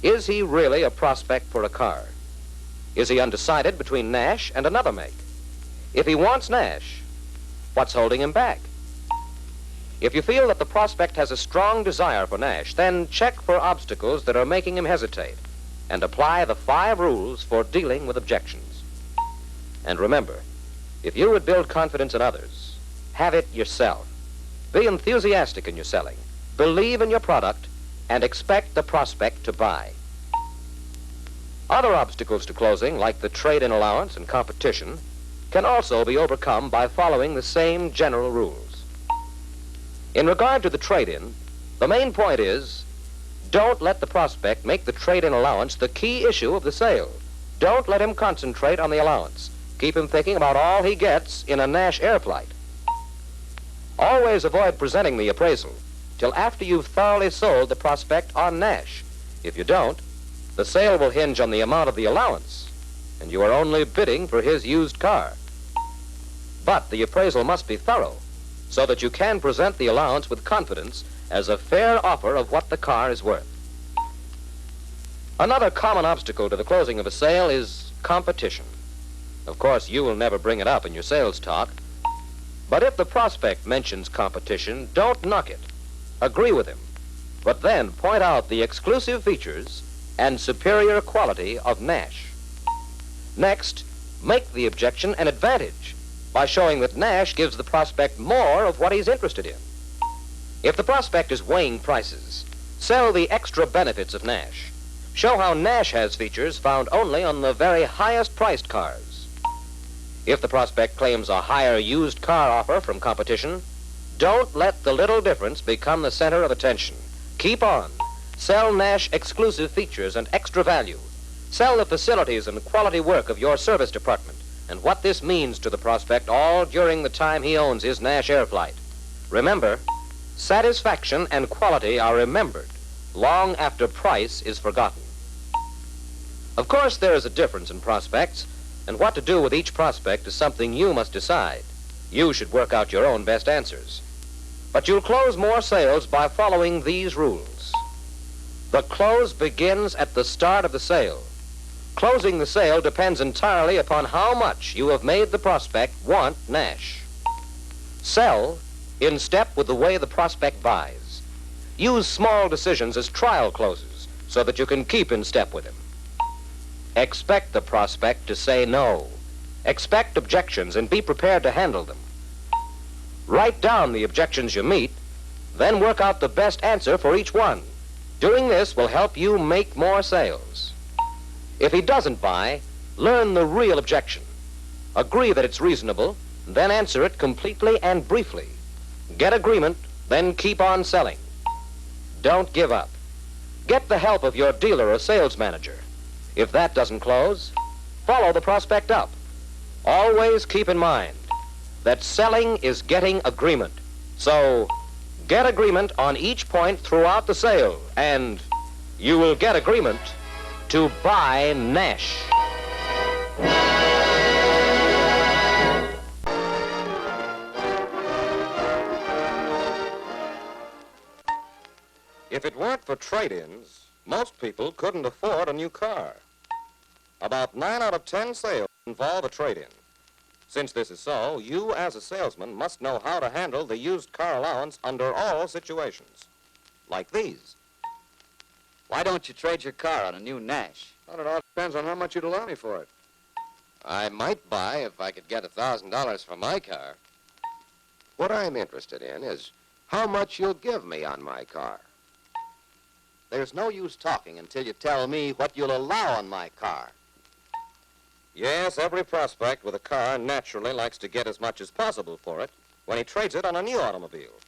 Is he really a prospect for a car? Is he undecided between Nash and another make? If he wants Nash, what's holding him back? If you feel that the prospect has a strong desire for Nash, then check for obstacles that are making him hesitate and apply the 5 rules for dealing with objections. And remember, if you would build confidence in others, have it yourself. Be enthusiastic in your selling, believe in your product, and expect the prospect to buy. Other obstacles to closing, like the trade-in allowance and competition, can also be overcome by following the same general rules. In regard to the trade-in, the main point is, don't let the prospect make the trade-in allowance the key issue of the sale. Don't let him concentrate on the allowance. Keep him thinking about all he gets in a Nash air flight. Always avoid presenting the appraisal till after you've thoroughly sold the prospect on Nash. If you don't, the sale will hinge on the amount of the allowance, and you are only bidding for his used car. But the appraisal must be thorough, so that you can present the allowance with confidence as a fair offer of what the car is worth. Another common obstacle to the closing of a sale is competition. Of course, you will never bring it up in your sales talk, but if the prospect mentions competition, don't knock it. Agree with him, but then point out the exclusive features and superior quality of Nash. Next, make the objection an advantage by showing that Nash gives the prospect more of what he's interested in. If the prospect is weighing prices, sell the extra benefits of Nash. Show how Nash has features found only on the very highest priced cars. If the prospect claims a higher used car offer from competition, don't let the little difference become the center of attention. Keep on. Sell Nash exclusive features and extra value. Sell the facilities and quality work of your service department and what this means to the prospect all during the time he owns his Nash air flight. Remember, satisfaction and quality are remembered long after price is forgotten. Of course, there is a difference in prospects, and what to do with each prospect is something you must decide. You should work out your own best answers. But you'll close more sales by following these rules. The close begins at the start of the sale. Closing the sale depends entirely upon how much you have made the prospect want Nash. Sell in step with the way the prospect buys. Use small decisions as trial closes so that you can keep in step with him. Expect the prospect to say no. Expect objections and be prepared to handle them. Write down the objections you meet, then work out the best answer for each one. Doing this will help you make more sales. If he doesn't buy, learn the real objection. Agree that it's reasonable, then answer it completely and briefly. Get agreement, then keep on selling. Don't give up. Get the help of your dealer or sales manager. If that doesn't close, follow the prospect up. Always keep in mind that selling is getting agreement. So, get agreement on each point throughout the sale, and you will get agreement to buy Nash. If it weren't for trade-ins, most people couldn't afford a new car. About 9 out of 10 sales involve a trade-in. Since this is so, you as a salesman must know how to handle the used car allowance under all situations. Like these. Why don't you trade your car on a new Nash? Well, it all depends on how much you'd allow me for it. I might buy if I could get $1,000 for my car. What I'm interested in is how much you'll give me on my car. There's no use talking until you tell me what you'll allow on my car. Yes, every prospect with a car naturally likes to get as much as possible for it when he trades it on a new automobile.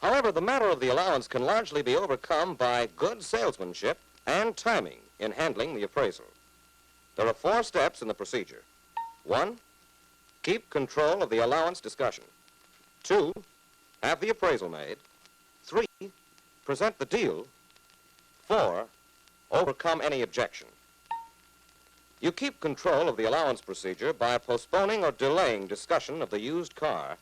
However, the matter of the allowance can largely be overcome by good salesmanship and timing in handling the appraisal. There are 4 steps in the procedure. 1, keep control of the allowance discussion. 2, have the appraisal made. 3, present the deal. 4, overcome any objection. You keep control of the allowance procedure by postponing or delaying discussion of the used car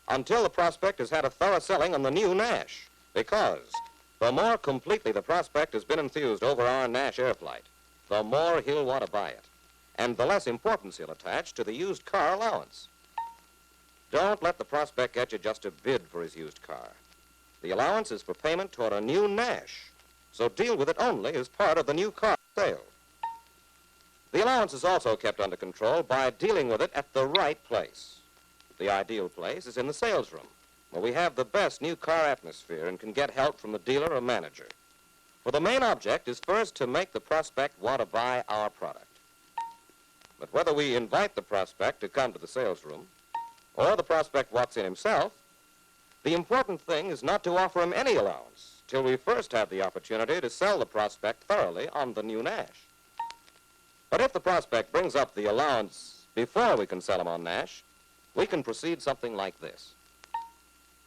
until the prospect has had a thorough selling on the new Nash, because the more completely the prospect has been enthused over our Nash Airflight, the more he'll want to buy it, and the less importance he'll attach to the used car allowance. Don't let the prospect get you just a bid for his used car. The allowance is for payment toward a new Nash, so deal with it only as part of the new car sale. The allowance is also kept under control by dealing with it at the right place. The ideal place is in the sales room, where we have the best new car atmosphere and can get help from the dealer or manager. For the main object is first to make the prospect want to buy our product. But whether we invite the prospect to come to the sales room or the prospect walks in himself, the important thing is not to offer him any allowance till we first have the opportunity to sell the prospect thoroughly on the new Nash. But if the prospect brings up the allowance before we can sell him on Nash, we can proceed something like this.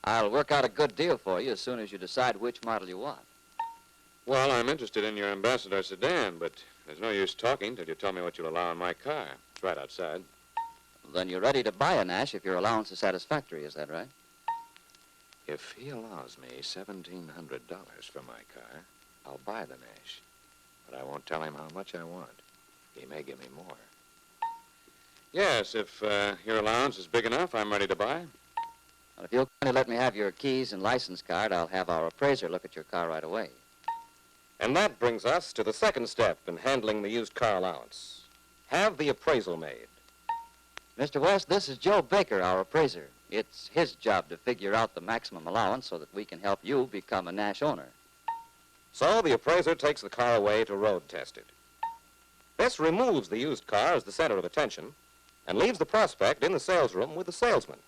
I'll work out a good deal for you as soon as you decide which model you want. Well, I'm interested in your Ambassador sedan, but there's no use talking till you tell me what you'll allow in my car. It's right outside. Then you're ready to buy a Nash if your allowance is satisfactory, is that right? If he allows me $1,700 for my car, I'll buy the Nash. But I won't tell him how much I want. He may give me more. Yes, if your allowance is big enough, I'm ready to buy. Well, if you'll kindly let me have your keys and license card, I'll have our appraiser look at your car right away. And that brings us to the second step in handling the used car allowance. Have the appraisal made. Mr. West, this is Joe Baker, our appraiser. It's his job to figure out the maximum allowance so that we can help you become a Nash owner. So the appraiser takes the car away to road test it. This removes the used car as the center of attention and leaves the prospect in the sales room with the salesman.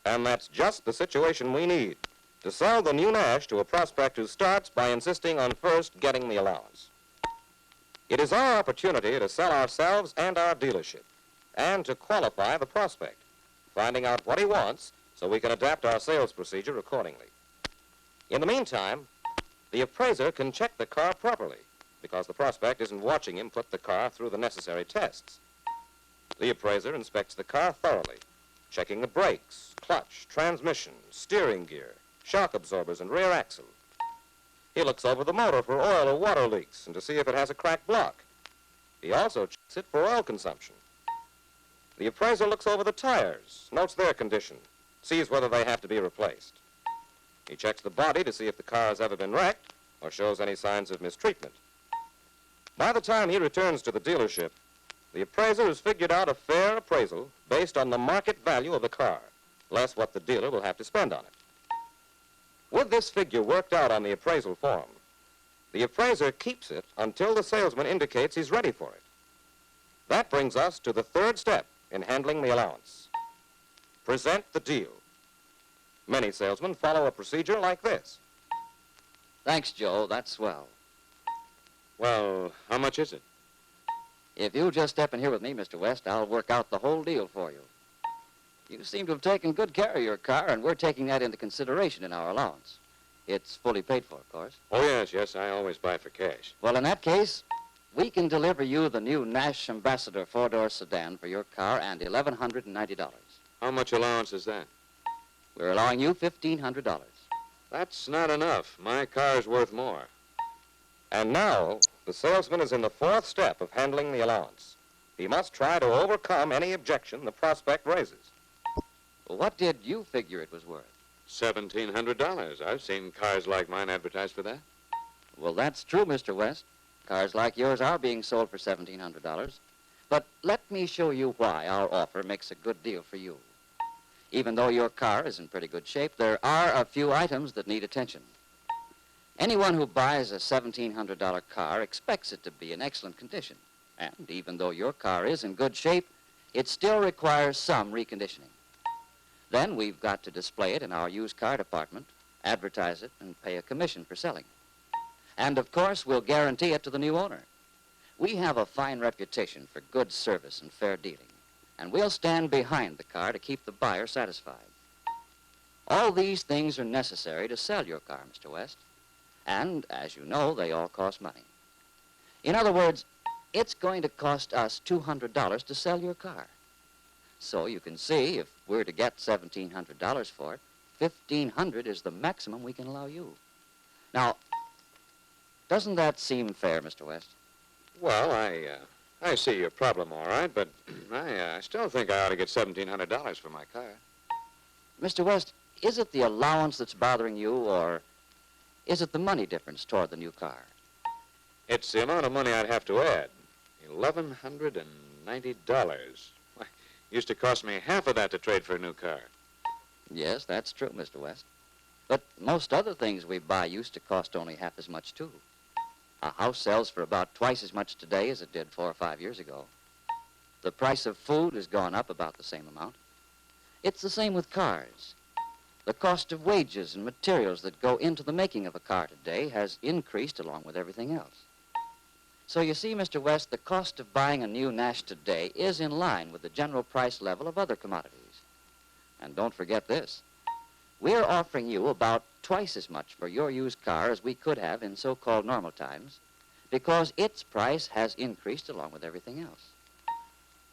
And that's just the situation we need to sell the new Nash to a prospect who starts by insisting on first getting the allowance. It is our opportunity to sell ourselves and our dealership and to qualify the prospect, finding out what he wants so we can adapt our sales procedure accordingly. In the meantime, the appraiser can check the car properly because the prospect isn't watching him put the car through the necessary tests. The appraiser inspects the car thoroughly, checking the brakes, clutch, transmission, steering gear, shock absorbers, and rear axle. He looks over the motor for oil or water leaks and to see if it has a cracked block. He also checks it for oil consumption. The appraiser looks over the tires, notes their condition, sees whether they have to be replaced. He checks the body to see if the car has ever been wrecked or shows any signs of mistreatment. By the time he returns to the dealership, the appraiser has figured out a fair appraisal based on the market value of the car, less what the dealer will have to spend on it. With this figure worked out on the appraisal form, the appraiser keeps it until the salesman indicates he's ready for it. That brings us to the third step in handling the allowance. Present the deal. Many salesmen follow a procedure like this. Thanks, Joe. That's swell. Well, how much is it? If you'll just step in here with me, Mr. West, I'll work out the whole deal for you. You seem to have taken good care of your car, and we're taking that into consideration in our allowance. It's fully paid for, of course. Oh, yes, I always buy for cash. Well, in that case, we can deliver you the new Nash Ambassador four-door sedan for your car and $1,190. How much allowance is that? We're allowing you $1,500. That's not enough. My car's worth more. And now, the salesman is in the fourth step of handling the allowance. He must try to overcome any objection the prospect raises. Well, what did you figure it was worth? $1,700. I've seen cars like mine advertised for that. Well, that's true, Mr. West. Cars like yours are being sold for $1,700. But let me show you why our offer makes a good deal for you. Even though your car is in pretty good shape, there are a few items that need attention. Anyone who buys a $1,700 car expects it to be in excellent condition. And even though your car is in good shape, it still requires some reconditioning. Then we've got to display it in our used car department, advertise it, and pay a commission for selling it. And of course, we'll guarantee it to the new owner. We have a fine reputation for good service and fair dealing, and we'll stand behind the car to keep the buyer satisfied. All these things are necessary to sell your car, Mr. West. And, as you know, they all cost money. In other words, it's going to cost us $200 to sell your car. So you can see, if we're to get $1,700 for it, $1,500 is the maximum we can allow you. Now, doesn't that seem fair, Mr. West? Well, I see your problem, all right, but I still think I ought to get $1,700 for my car. Mr. West, is it the allowance that's bothering you, or is it the money difference toward the new car? It's the amount of money I'd have to add. $1,190. Why, it used to cost me half of that to trade for a new car. Yes, that's true, Mr. West. But most other things we buy used to cost only half as much, too. A house sells for about twice as much today as it did 4 or 5 years ago. The price of food has gone up about the same amount. It's the same with cars. The cost of wages and materials that go into the making of a car today has increased along with everything else. So you see, Mr. West, the cost of buying a new Nash today is in line with the general price level of other commodities. And don't forget this. We're offering you about twice as much for your used car as we could have in so-called normal times, because its price has increased along with everything else.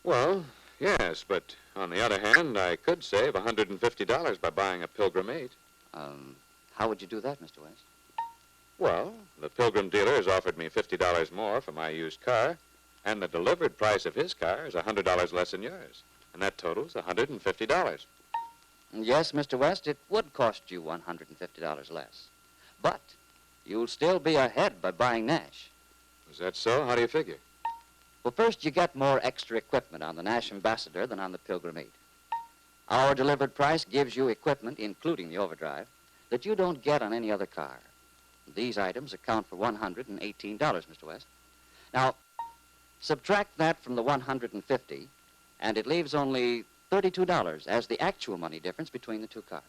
Well, yes, but on the other hand, I could save $150 by buying a Pilgrim 8. How would you do that, Mr. West? Well, the Pilgrim dealer has offered me $50 more for my used car, and the delivered price of his car is $100 less than yours, and that totals $150. Yes, Mr. West, it would cost you $150 less. But you'll still be ahead by buying Nash. Is that so? How do you figure? Well, first, you get more extra equipment on the Nash Ambassador than on the Pilgrim 8. Our delivered price gives you equipment, including the overdrive, that you don't get on any other car. These items account for $118, Mr. West. Now, subtract that from the $150, and it leaves only $32 as the actual money difference between the two cars.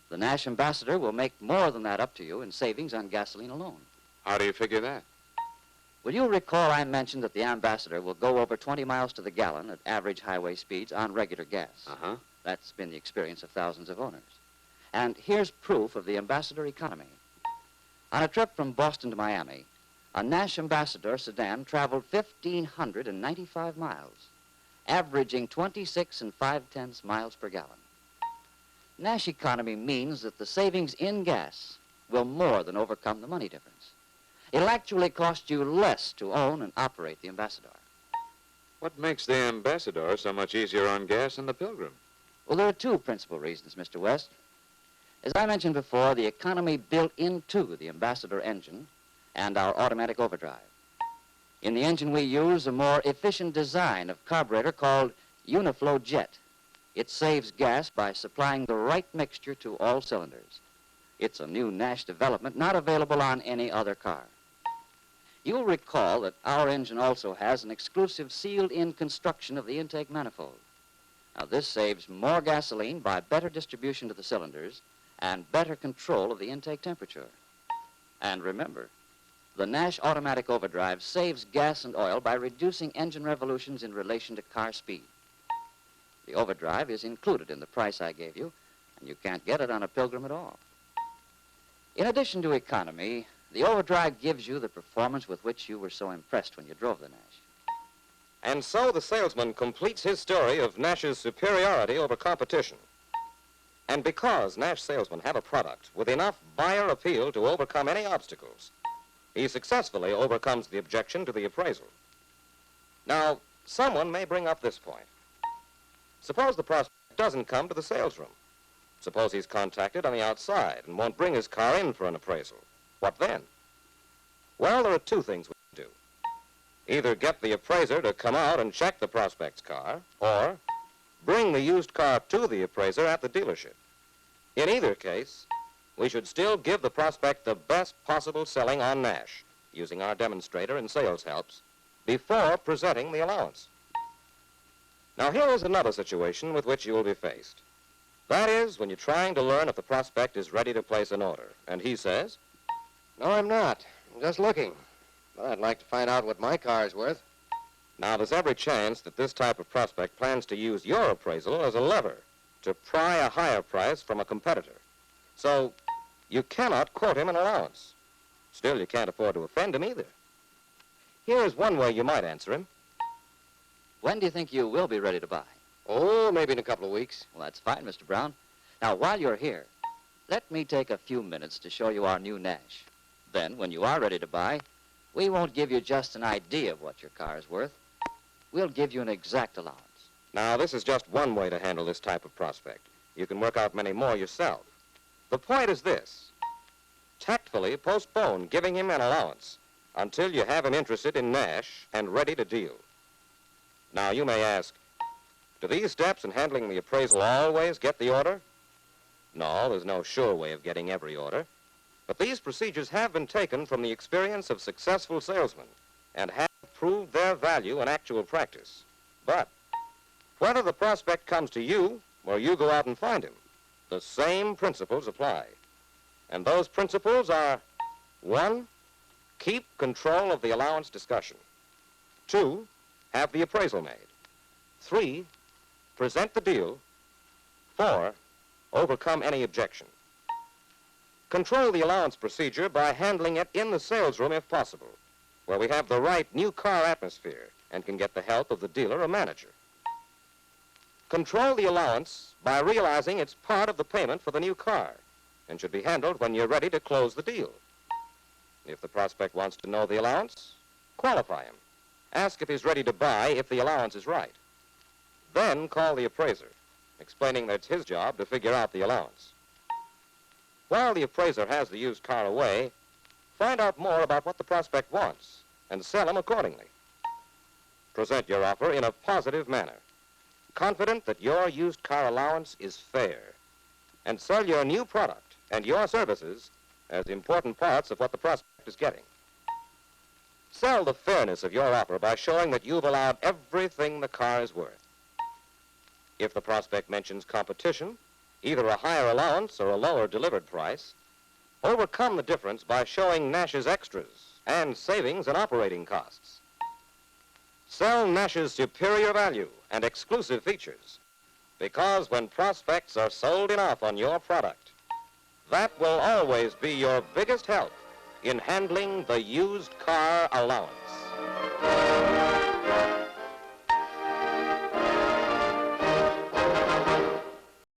The Nash Ambassador will make more than that up to you in savings on gasoline alone. How do you figure that? Well, you'll recall I mentioned that the Ambassador will go over 20 miles to the gallon at average highway speeds on regular gas. Uh-huh. That's been the experience of thousands of owners. And here's proof of the Ambassador economy. On a trip from Boston to Miami, a Nash Ambassador sedan traveled 1,595 miles, averaging 26 5/10 miles per gallon. Nash economy means that the savings in gas will more than overcome the money difference. It'll actually cost you less to own and operate the Ambassador. What makes the Ambassador so much easier on gas than the Pilgrim? Well, there are two principal reasons, Mr. West. As I mentioned before, the economy built into the Ambassador engine and our automatic overdrive. In the engine we use a more efficient design of carburetor called Uniflow Jet. It saves gas by supplying the right mixture to all cylinders. It's a new Nash development not available on any other car. You'll recall that our engine also has an exclusive sealed-in construction of the intake manifold. Now, this saves more gasoline by better distribution to the cylinders and better control of the intake temperature. And remember, the Nash automatic overdrive saves gas and oil by reducing engine revolutions in relation to car speed. The overdrive is included in the price I gave you, and you can't get it on a Pilgrim at all. In addition to economy, the overdrive gives you the performance with which you were so impressed when you drove the Nash. And so the salesman completes his story of Nash's superiority over competition. And because Nash salesmen have a product with enough buyer appeal to overcome any obstacles, he successfully overcomes the objection to the appraisal. Now, someone may bring up this point. Suppose the prospect doesn't come to the sales room. Suppose he's contacted on the outside and won't bring his car in for an appraisal. What then? Well, there are two things we can do. Either get the appraiser to come out and check the prospect's car, or bring the used car to the appraiser at the dealership. In either case, we should still give the prospect the best possible selling on Nash, using our demonstrator and sales helps, before presenting the allowance. Now, here is another situation with which you will be faced. That is, when you're trying to learn if the prospect is ready to place an order, and he says, No, I'm not. I'm just looking. But I'd like to find out what my car is worth. Now, there's every chance that this type of prospect plans to use your appraisal as a lever to pry a higher price from a competitor. So, you cannot quote him an allowance. Still, you can't afford to offend him either. Here's one way you might answer him. When do you think you will be ready to buy? Oh, maybe in a couple of weeks. Well, that's fine, Mr. Brown. Now, while you're here, let me take a few minutes to show you our new Nash. Then, when you are ready to buy, we won't give you just an idea of what your car is worth. We'll give you an exact allowance. Now, this is just one way to handle this type of prospect. You can work out many more yourself. The point is this. Tactfully postpone giving him an allowance until you have him interested in Nash and ready to deal. Now, you may ask, do these steps in handling the appraisal always get the order? No, there's no sure way of getting every order. But these procedures have been taken from the experience of successful salesmen and have proved their value in actual practice. But whether the prospect comes to you or you go out and find him, the same principles apply. And those principles are, 1, keep control of the allowance discussion. 2, have the appraisal made. 3, present the deal. 4, overcome any objection. Control the allowance procedure by handling it in the sales room if possible, where we have the right new car atmosphere and can get the help of the dealer or manager. Control the allowance by realizing it's part of the payment for the new car and should be handled when you're ready to close the deal. If the prospect wants to know the allowance, qualify him. Ask if he's ready to buy if the allowance is right. Then call the appraiser, explaining that it's his job to figure out the allowance. While the appraiser has the used car away, find out more about what the prospect wants and sell him accordingly. Present your offer in a positive manner, confident that your used car allowance is fair, and sell your new product and your services as important parts of what the prospect is getting. Sell the fairness of your offer by showing that you've allowed everything the car is worth. If the prospect mentions competition, either a higher allowance or a lower delivered price, overcome the difference by showing Nash's extras and savings in operating costs. Sell Nash's superior value and exclusive features, because when prospects are sold enough on your product, that will always be your biggest help in handling the used car allowance.